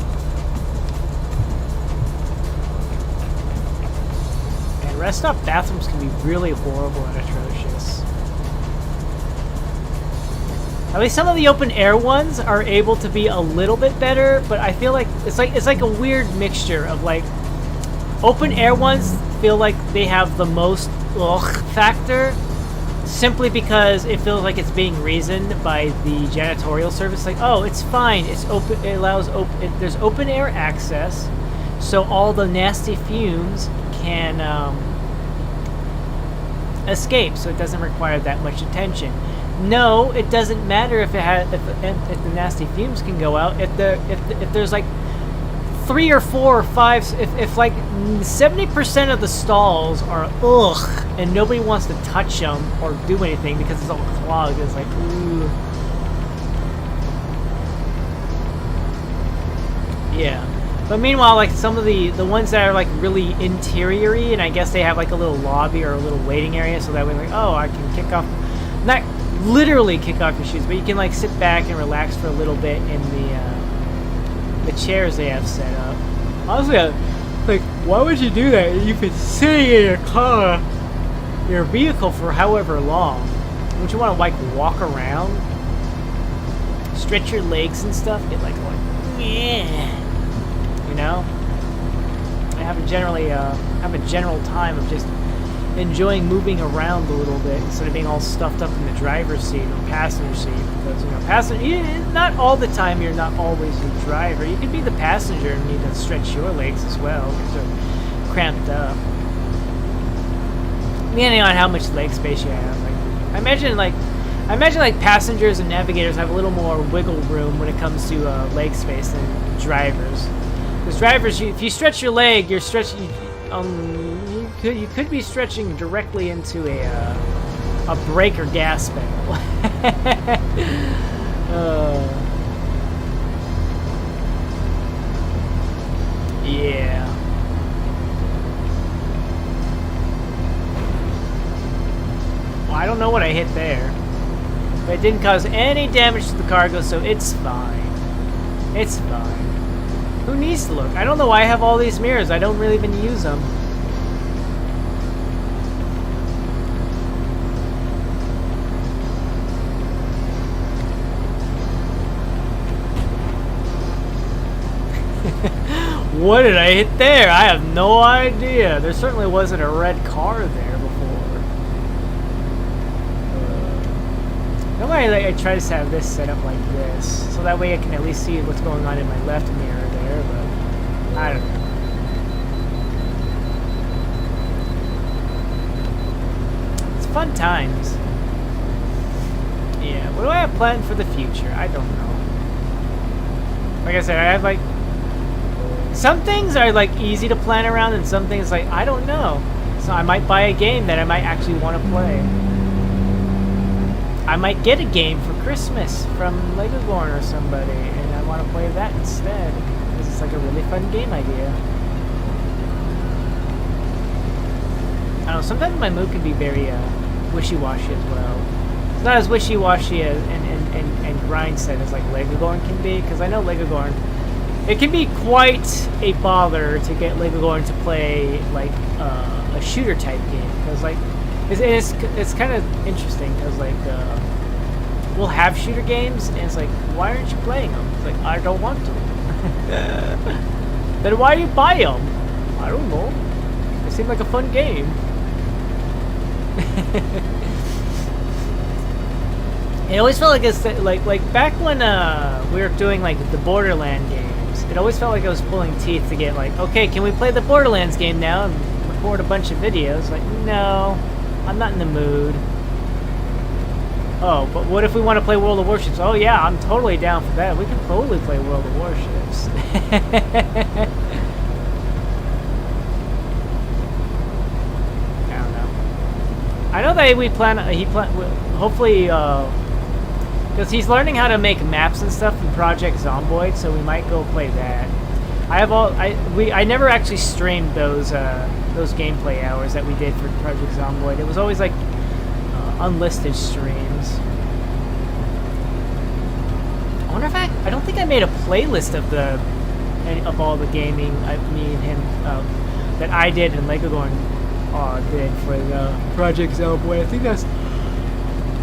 S1: rest stop bathrooms can be really horrible and atrocious. At least some of the open air ones are able to be a little bit better, but I feel like it's like a weird mixture of like open air ones feel like they have the most ugh factor, simply because it feels like it's being reasoned by the janitorial service. Like, oh, it's fine. It's open. It allows open. There's open air access, so all the nasty fumes can escape. So it doesn't require that much attention. No, it doesn't matter if it has if the nasty fumes can go out. If there's like 3 or 4 or 5, if like 70% of the stalls are ugh, and nobody wants to touch them or do anything because it's all clogged, it's like ooh. Yeah. But meanwhile, like some of the ones that are like really interior-y, and I guess they have like a little lobby or a little waiting area, so that way like, oh, I can kick off, not literally kick off your shoes, but you can like sit back and relax for a little bit in the chairs they have set up. Honestly, like, why would you do that? You've been sitting in your car, your vehicle, for however long. Don't you want to like walk around, stretch your legs and stuff, get like yeah, you know? I have a general time of just enjoying moving around a little bit instead of being all stuffed up in the driver's seat or passenger seat, because not all the time you're not always the driver. You can be the passenger and need to stretch your legs as well because they're cramped up, depending on how much leg space you have. Like, I imagine like passengers and navigators have a little more wiggle room when it comes to leg space than drivers. Because drivers, if you stretch your leg, you're stretching. You could be stretching directly into a brake or gas pedal. Yeah. Well, I don't know what I hit there, but it didn't cause any damage to the cargo, so it's fine. It's fine. Who needs to look? I don't know why I have all these mirrors. I don't really even use them. What did I hit there? I have no idea. There certainly wasn't a red car there before. Normally I try to have this set up like this, so that way I can at least see what's going on in my left mirror there, but I don't know. It's fun times. Yeah, what do I have planned for the future? I don't know. Like I said, I have like some things are like easy to plan around, and some things like I don't know. So I might buy a game that I might actually want to play. I might get a game for Christmas from Legogorn or somebody, and I want to play that instead because it's like a really fun game idea. I don't know. Sometimes my mood can be very wishy-washy as well. It's not as wishy-washy as and grind set as like Legogorn can be, because I know Legogorn. It can be quite a bother to get Legogorn to play like a shooter type game, because like it's kind of interesting because like we'll have shooter games and it's like, why aren't you playing them? It's like, I don't want to. Then why do you buy them? I don't know. They seem like a fun game. It always felt like it's like back when we were doing like the Borderlands games. It always felt like I was pulling teeth to get like, okay, can we play the Borderlands game now and record a bunch of videos? Like, no, I'm not in the mood. Oh, but what if we want to play World of Warships? Oh yeah, I'm totally down for that. We can totally play World of Warships. I don't know. I know that hopefully because he's learning how to make maps and stuff in Project Zomboid, so we might go play that. I never actually streamed those gameplay hours that we did for Project Zomboid. It was always like unlisted streams. I wonder if I don't think I made a playlist of all the gaming me and him that I did in Legogorn did for the Project Zellboy. I think that's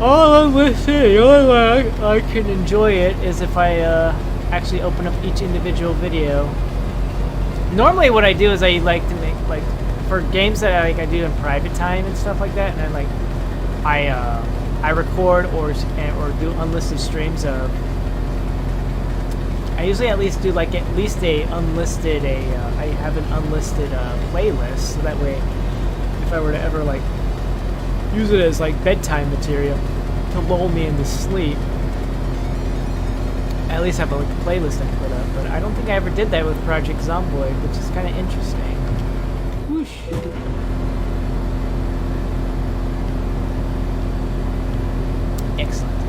S1: all I'm listed. The only way I can enjoy it is if I actually open up each individual video. Normally what I do is I like to make, like, for games that I do in private time and stuff like that, and then like I record or do unlisted streams of. I usually at least do like at least a unlisted I have an unlisted playlist, so that way if I were to ever like use it as like bedtime material to lull me into sleep, I at least have like a playlist I can put up. But I don't think I ever did that with Project Zomboid, which is kind of interesting. Whoosh. Excellent.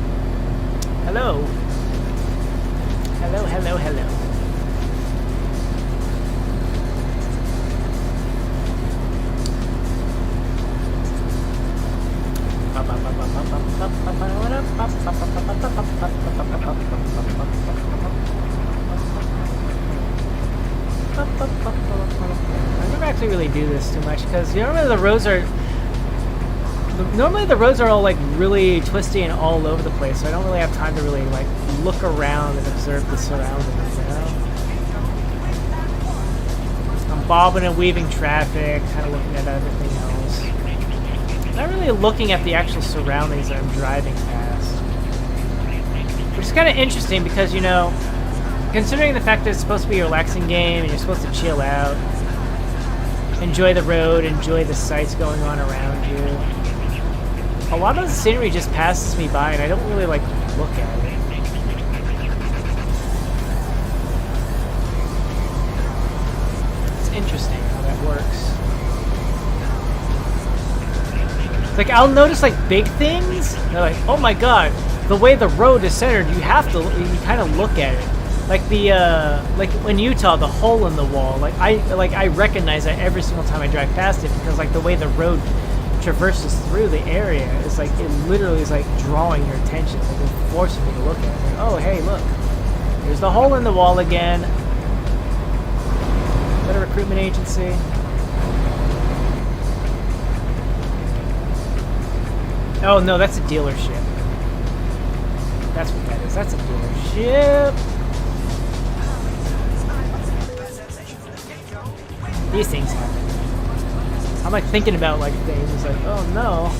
S1: Hello. Hello, hello, hello. I never actually really do this too much because normally the roads are all like really twisty and all over the place, so I don't really have time to really like look around and observe the surroundings, you know? I'm bobbing and weaving traffic, kind of looking at everything else. Not really looking at the actual surroundings that I'm driving past. Which is kind of interesting because, you know, considering the fact that it's supposed to be a relaxing game and you're supposed to chill out, enjoy the road, enjoy the sights going on around you, a lot of the scenery just passes me by and I don't really like look at it. It's interesting how that works. Like, I'll notice like big things. They're like, oh my god, the way the road is centered, you kind of look at it. Like like in Utah, the hole in the wall. Like I recognize that every single time I drive past it because like the way the road traverses through the area is like it literally is like drawing your attention. It's like it's forcing me to look at it. Like, oh hey, look, there's the hole in the wall again. Is that a recruitment agency? Oh no, that's a dealership. That's what that is. That's a dealership. These things happen. I'm like thinking about like things. It's like, oh no,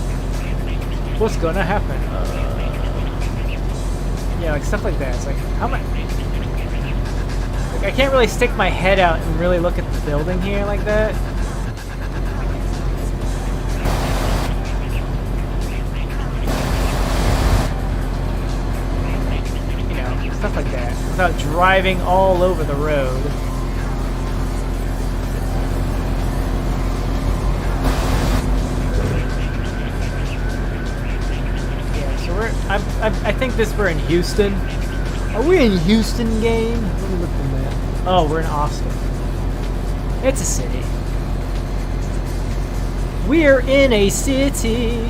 S1: what's gonna happen? Yeah, like stuff like that. It's like, how am I? Like, I can't really stick my head out and really look at the building here like that. Stuff like that, without driving all over the road. Yeah, so I think we're in Houston. Are we in Houston, game? Let me look at the map. Oh, we're in Austin. It's a city. We're in a city.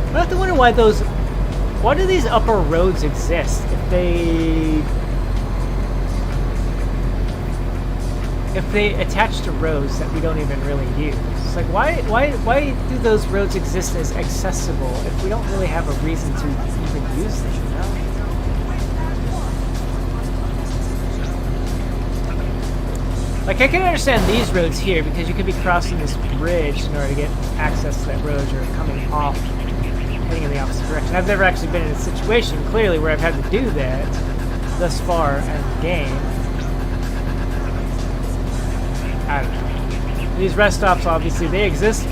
S1: I have to wonder why do these upper roads exist if they attach to roads that we don't even really use? It's like, why do those roads exist as accessible if we don't really have a reason to even use them, you know? Like, I can understand these roads here because you could be crossing this bridge in order to get access to that road you're coming off, heading in the opposite direction. I've never actually been in a situation, clearly, where I've had to do that thus far in the game. I don't know. These rest stops, obviously, they exist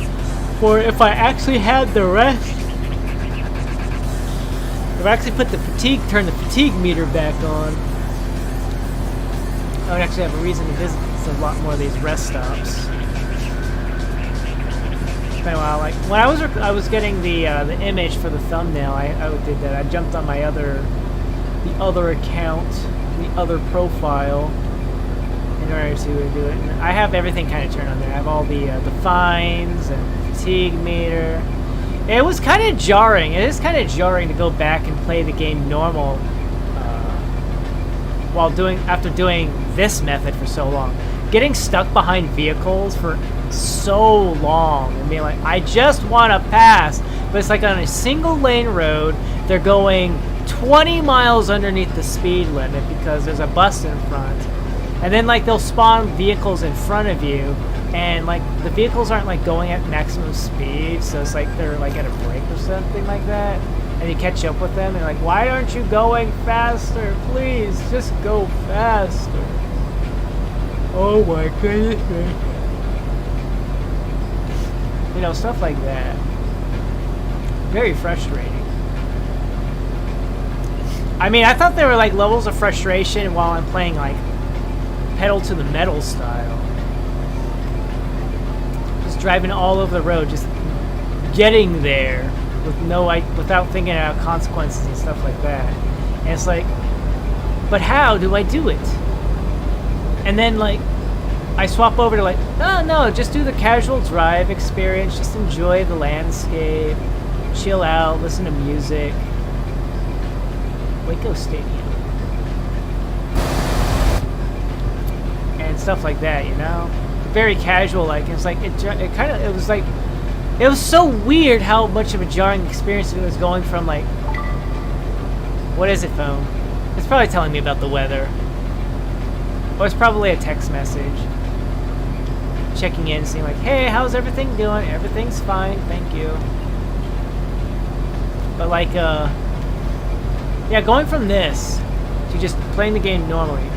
S1: for if I actually had the rest. If I actually turn the fatigue meter back on, I would actually have a reason to visit a lot more of these rest stops. Well, like when I was getting the image for the thumbnail, I did that. I jumped on the other account, the other profile, in order to do it. And I have everything kind of turned on there. I have all the fines and fatigue meter. It was kind of jarring. It is kind of jarring to go back and play the game normal after doing this method for so long, getting stuck behind vehicles for so long and being like, I just want to pass, but it's like on a single lane road, they're going 20 miles underneath the speed limit because there's a bus in front, and then like they'll spawn vehicles in front of you, and like the vehicles aren't like going at maximum speed, so it's like they're like at a break or something like that, and you catch up with them and like, why aren't you going faster? Please just go faster. Oh my goodness. You know, stuff like that. Very frustrating. I mean, I thought there were like levels of frustration while I'm playing like pedal to the metal style. Just driving all over the road, just getting there with without thinking about consequences and stuff like that. And it's like, but how do I do it? And then like I swap over to like, oh no, just do the casual drive experience, just enjoy the landscape, chill out, listen to music. Waco Stadium. And stuff like that, you know? Very casual, like, it's like, it was so weird how much of a jarring experience it was going from like, what is it, phone? It's probably telling me about the weather. Or it's probably a text message. Checking in, seeing like, hey, how's everything doing? Everything's fine, thank you. But like, yeah, going from this to just playing the game normally,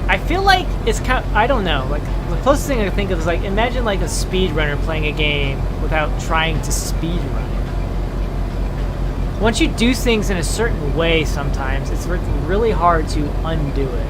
S1: I feel like it's kind of, I don't know, like the closest thing I can think of is like, imagine like a speedrunner playing a game without trying to speedrun it. Once you do things in a certain way sometimes, it's really hard to undo it.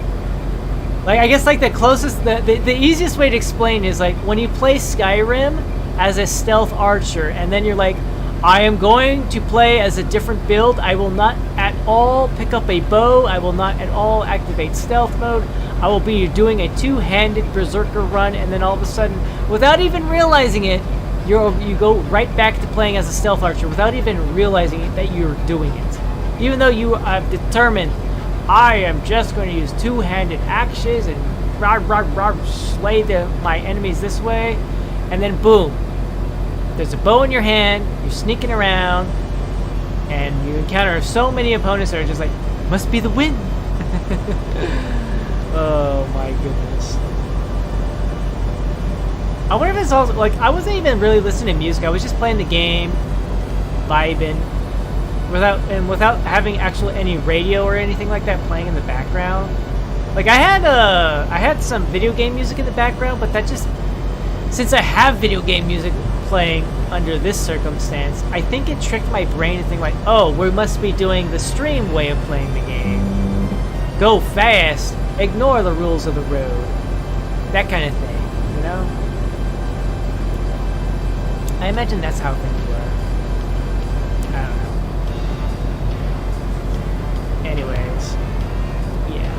S1: Like, I guess like the closest, the easiest way to explain is like when you play Skyrim as a stealth archer, and then you're like, I am going to play as a different build. I will not at all pick up a bow. I will not at all activate stealth mode. I will be doing a two-handed berserker run, and then all of a sudden, without even realizing it, you go right back to playing as a stealth archer without even realizing it, that you're doing it. Even though you have determined, I am just going to use two-handed axes and slay my enemies this way, and then boom. There's a bow in your hand, you're sneaking around, and you encounter so many opponents that are just like, must be the wind. Oh my goodness. I wonder if it's also, like, I wasn't even really listening to music, I was just playing the game, vibing, without having actually any radio or anything like that playing in the background. Like, I had some video game music in the background, but that just, since I have video game music playing under this circumstance, I think it tricked my brain to think like, oh, we must be doing the stream way of playing the game. Go fast, ignore the rules of the road. That kind of thing, you know? I imagine that's how things work. I don't know. Anyways. Yeah.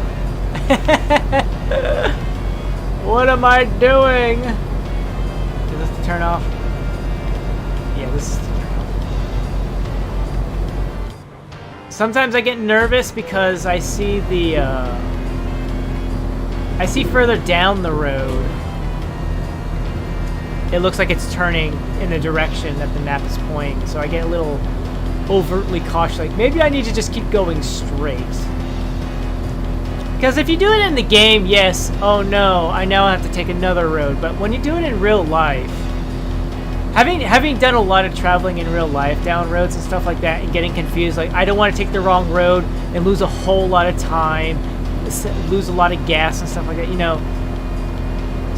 S1: What am I doing? Is this to turn off? Yeah, this is to turn off. Sometimes I get nervous because I see I see further down the road. It looks like it's turning in the direction that the map is pointing, so I get a little overtly cautious, like maybe I need to just keep going straight. Because if you do it in the game, yes, oh no, I now have to take another road, but when you do it in real life, having done a lot of traveling in real life, down roads and stuff like that, and getting confused, like I don't want to take the wrong road and lose a whole lot of time, lose a lot of gas and stuff like that, you know.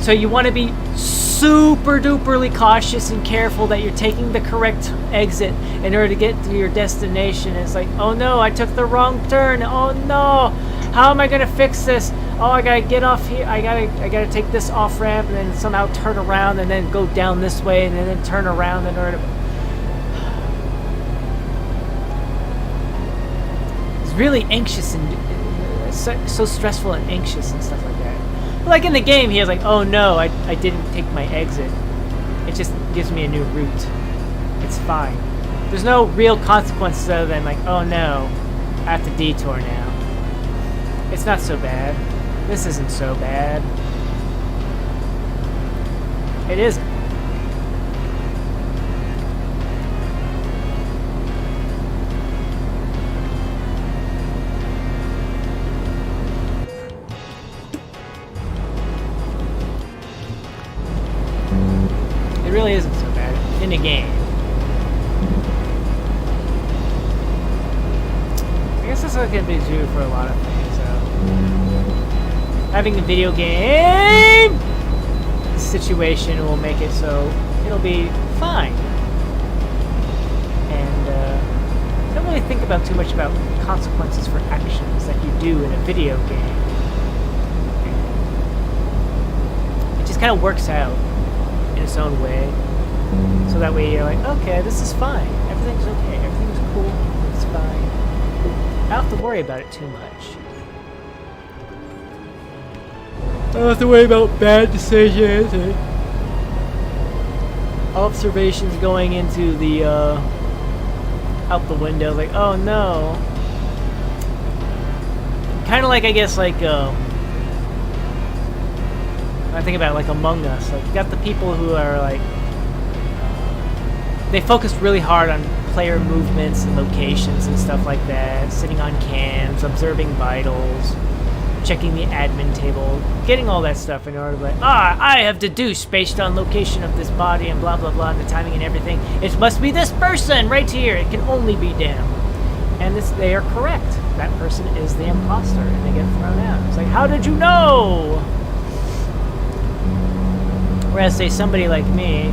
S1: So you want to be super duperly cautious and careful that you're taking the correct exit in order to get to your destination. It's like, oh no, I took the wrong turn. Oh no, how am I gonna fix this? Oh, I gotta get off here. I gotta take this off ramp and then somehow turn around and then go down this way and then turn around in order to. It's really anxious and so stressful and anxious and stuff like that. But like in the game, he was like, oh no, I didn't take my exit. It just gives me a new route. It's fine. There's no real consequences other than like, oh no, I have to detour now. It's not so bad. This isn't so bad. It isn't. It really isn't so bad in a game. I guess that's what it can be true for a lot of things. So having a video game situation will make it so it'll be fine. And don't really think about too much about consequences for actions that you do in a video game. It just kind of works out in its own way, so that way you're like, okay, this is fine, everything's okay, everything's cool, it's fine. I don't have to worry about it too much. I don't have to worry about bad decisions and observations going into the out the window, like, oh no. Kind of like, I guess, like I think about like Among Us, like you got the people who are like, they focus really hard on player movements and locations and stuff like that, sitting on cams, observing vitals, checking the admin table, getting all that stuff in order to like, I have deduced based on location of this body and blah blah blah and the timing and everything, it must be this person right here, it can only be them. And they are correct. That person is the imposter and they get thrown out. It's like, how did you know? Whereas, say, somebody like me,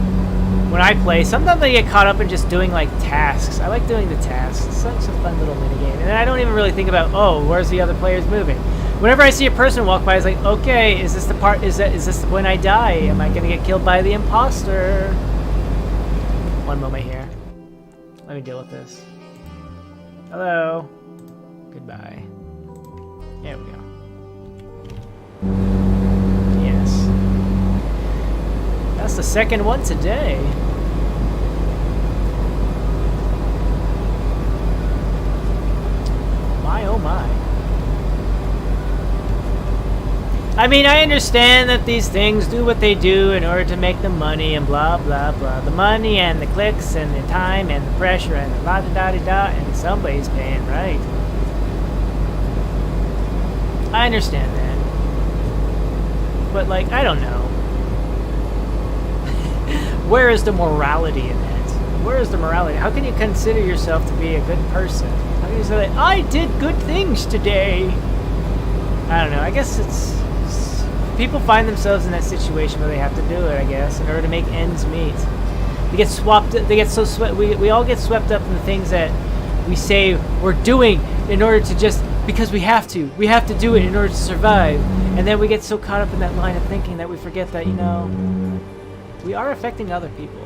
S1: when I play, sometimes I get caught up in just doing, like, tasks. I like doing the tasks. It's such a fun little minigame. And then I don't even really think about, oh, where's the other players moving? Whenever I see a person walk by, it's like, okay, is this the part, is this when I die? Am I gonna get killed by the imposter? One moment here. Let me deal with this. Hello. Goodbye. There we go. Yes. That's the second one today. My oh my. I mean, I understand that these things do what they do in order to make the money and blah blah blah. The money and the clicks and the time and the pressure and the la da da da da, and somebody's paying, right? I understand that. But like, I don't know. Where is the morality in that? Where is the morality? How can you consider yourself to be a good person? How can you say, like, I did good things today? I don't know. I guess it's people find themselves in that situation where they have to do it, I guess, in order to make ends meet. They get swapped. They get so swept. We all get swept up in the things that we say we're doing in order to just because we have to. We have to do it in order to survive. And then we get so caught up in that line of thinking that we forget that, you know, we are affecting other people.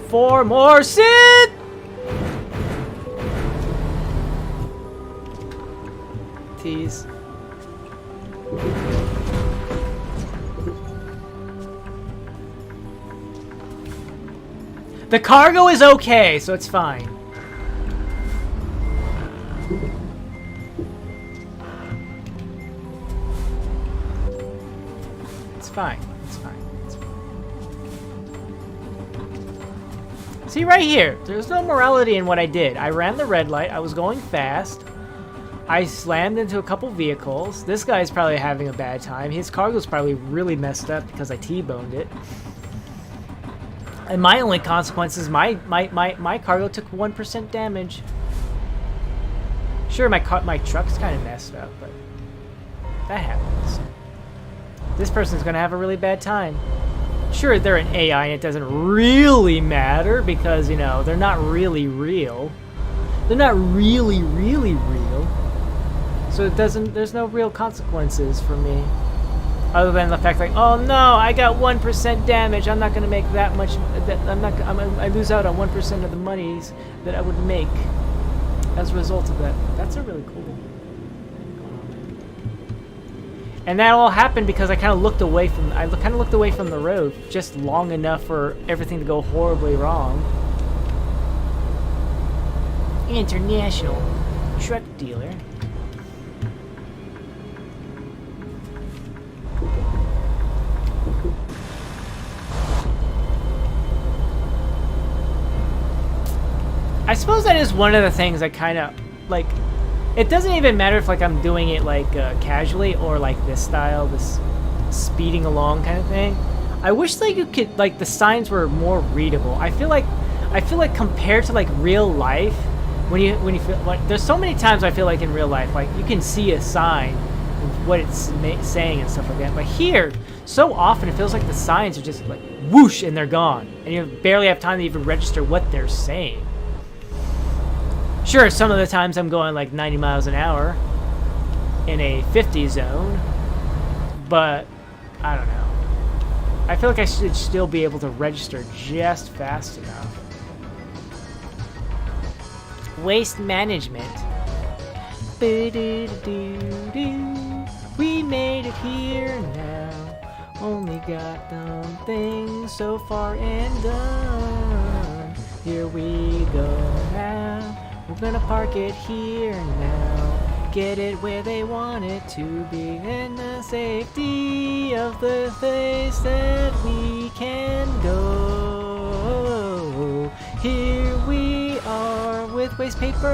S1: For more sin! Tease. The cargo is okay, so it's fine. It's fine. It's fine. It's fine. See, right here, there's no morality in what I did. I ran the red light. I was going fast. I slammed into a couple vehicles. This guy's probably having a bad time. His cargo's probably really messed up because I T-boned it. And my only consequence is my cargo took 1% damage. Sure, my truck's kind of messed up, but that happens. This person's gonna have a really bad time. Sure, they're an AI and it doesn't really matter because, you know, they're not really real. They're not really real. So it doesn't, there's no real consequences for me. Other than the fact like, oh no, I got 1% damage. I'm not gonna make that much. I lose out on 1% of the monies that I would make as a result of that. That's a really cool thing going on there. And that all happened because I kind of looked away from. I kind of looked away from the road just long enough for everything to go horribly wrong. International truck dealer. I suppose that is one of the things I kind of like. It doesn't even matter if like I'm doing it like casually or like this style, this speeding along kind of thing. I wish like you could like the signs were more readable. I feel like compared to like real life, when you feel like there's so many times I feel like in real life like you can see a sign, what it's saying and stuff like that. But here, so often it feels like the signs are just like whoosh and they're gone, and you barely have time to even register what they're saying. Sure, some of the times I'm going like 90 miles an hour in a 50 zone, but I don't know. I feel like I should still be able to register just fast enough. Waste management. We made it here now. Only got done things so far and done. Here we go now. We're gonna park it here now. Get it where they want it to be. In the safety of the place that we can go. Here we are with Wastepaper.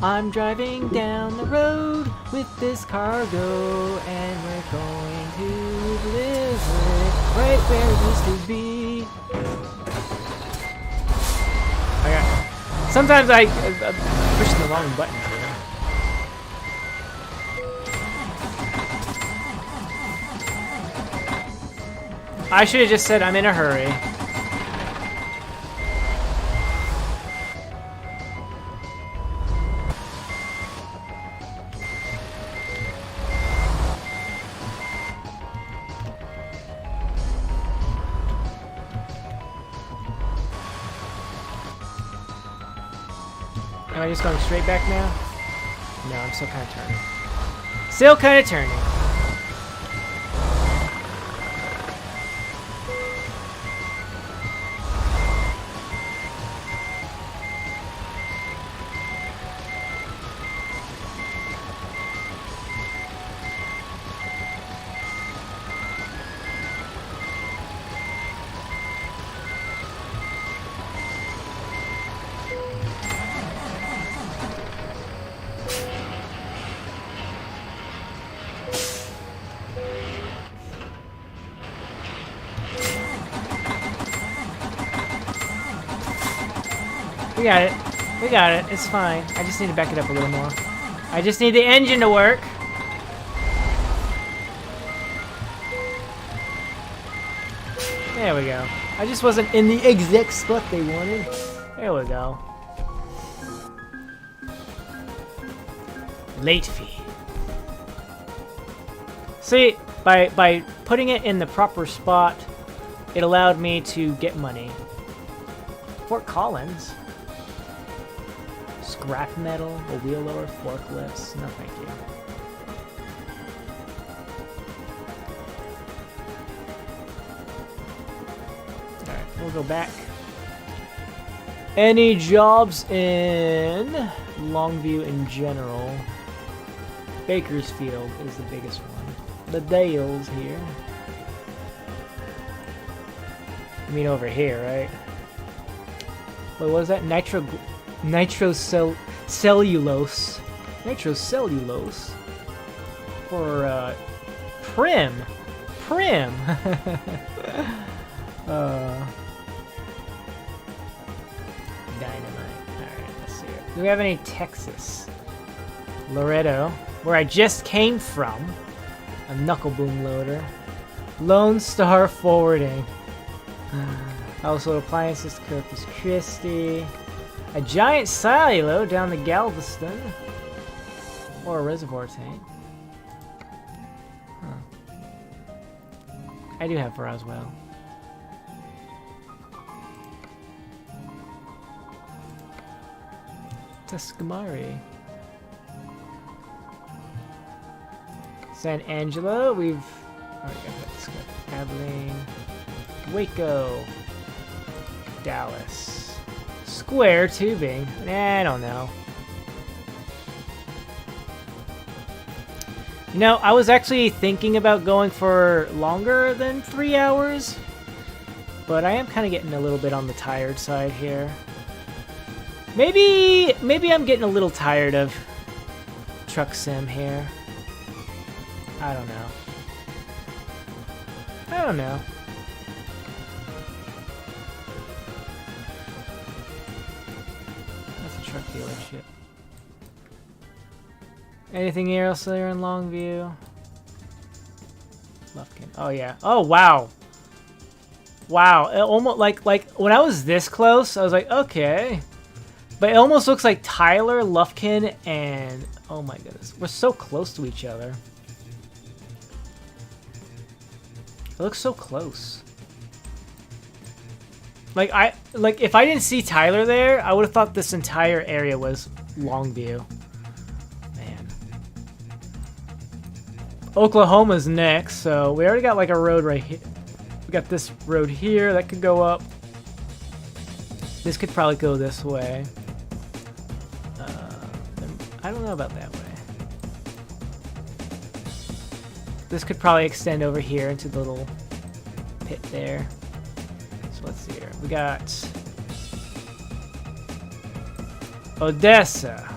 S1: I'm driving down the road with this cargo, and we're going to deliver it right where it needs to be. Sometimes I'm pushing the wrong buttons here. I should have just said I'm in a hurry. Am I just going straight back now? No, I'm still kind of turning. Still kind of turning. We got it. We got it. It's fine. I just need to back it up a little more. I just need the engine to work. There we go. I just wasn't in the exact spot they wanted. There we go. Late fee. See, by putting it in the proper spot, it allowed me to get money. Fort Collins. Scrap metal, a wheel lower, forklifts. No, thank you. Alright, we'll go back. Any jobs in Longview in general? Bakersfield is the biggest one. The Dales here. I mean over here, right? Wait, what was that? Nitrocellulose. Nitrocellulose. For, Prim. Prim. Dynamite. Alright, let's see it. Do we have any Texas? Laredo, where I just came from. A knuckle boom loader. Lone Star Forwarding. Household appliances, Corpus Christi. A giant silo down the Galveston. Or a reservoir tank. Huh. I do have Roswell. Tuscamari. San Angelo, we've already got that stuff. Abilene. Waco. Dallas. square tubing. I don't know. You know, I was actually thinking about going for longer than 3 hours, but I am kind of getting a little bit on the tired side here. Maybe I'm getting a little tired of Truck Sim here. I don't know. I don't know. That's a truck dealership. Anything else there in Longview? Lufkin. Oh yeah. Oh wow. Wow. It almost like when I was this close, I was like, okay. But it almost looks like Tyler, Lufkin, and oh my goodness, we're so close to each other. It looks so close. Like if I didn't see Tyler there, I would have thought this entire area was Longview. Man. Oklahoma's next, so we already got like a road right here. We got this road here that could go up. This could probably go this way. I don't know about that way. This could probably extend over here into the little pit there. So let's see here. We got Odessa,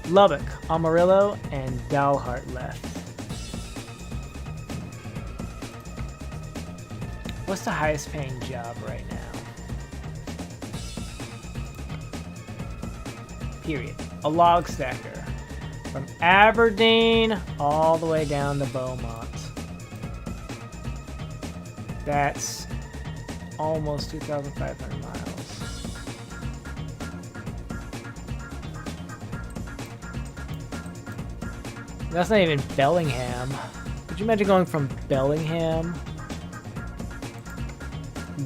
S1: Lubbock, Amarillo, and Dalhart left. What's the highest paying job right now? Period. A log stacker. From Aberdeen all the way down to Beaumont. That's almost 2,500 miles. That's not even Bellingham. Could you imagine going from Bellingham?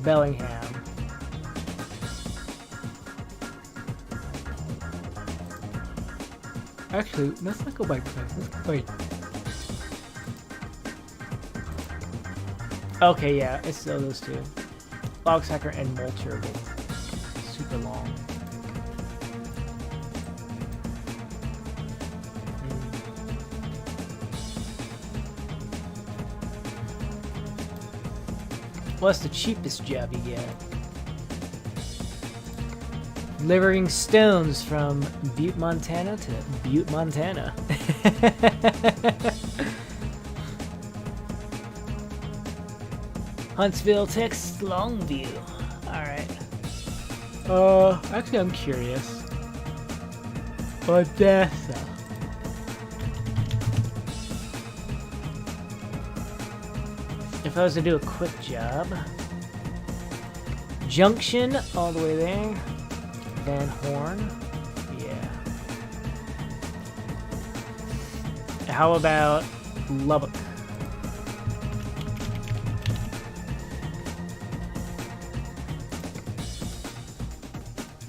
S1: Bellingham. Actually, let's not go by price. Let's go by... Okay, yeah, it's still those two. Log stacker and mulcher. Super long. What's the cheapest job you get? Delivering stones from Butte, Montana to Butte, Montana. Huntsville, Texas, Longview. Alright. Actually I'm curious. Odessa. If I was to do a quick job. Junction, all the way there. Van Horn. Yeah. How about Lubbock?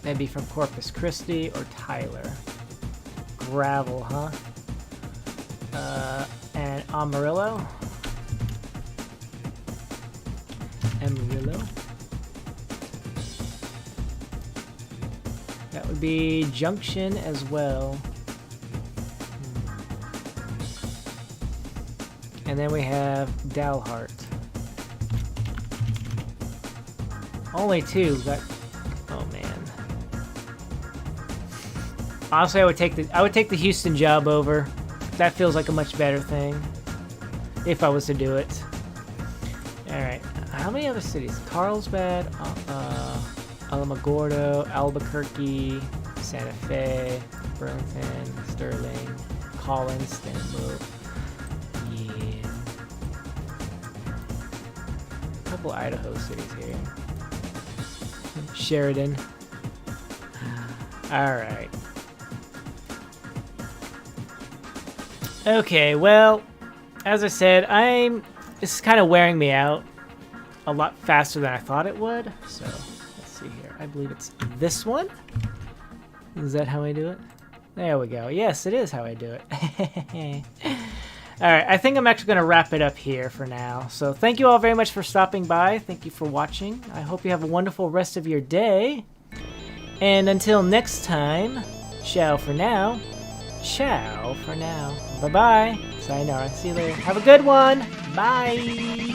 S1: Maybe from Corpus Christi or Tyler. Gravel, huh? And Amarillo. Amarillo. That would be Junction as well. And then we have Dalhart. Only two. That. Oh man. Honestly, I would take the Houston job over. That feels like a much better thing. If I was to do it. All right. How many other cities? Carlsbad, Alamogordo, Albuquerque, Santa Fe, Burlington, Sterling, Collins, Steamboat. Yeah. A couple Idaho cities here. Sheridan. Alright. Okay, well, as I said, this is kind of wearing me out a lot faster than I thought it would. So, let's see here. I believe it's this one. Is that how I do it? There we go. Yes, it is how I do it. Alright, I think I'm actually going to wrap it up here for now. So, thank you all very much for stopping by. Thank you for watching. I hope you have a wonderful rest of your day. And until next time, ciao for now. Ciao for now. Bye-bye. Sayonara. See you later. Have a good one. Bye.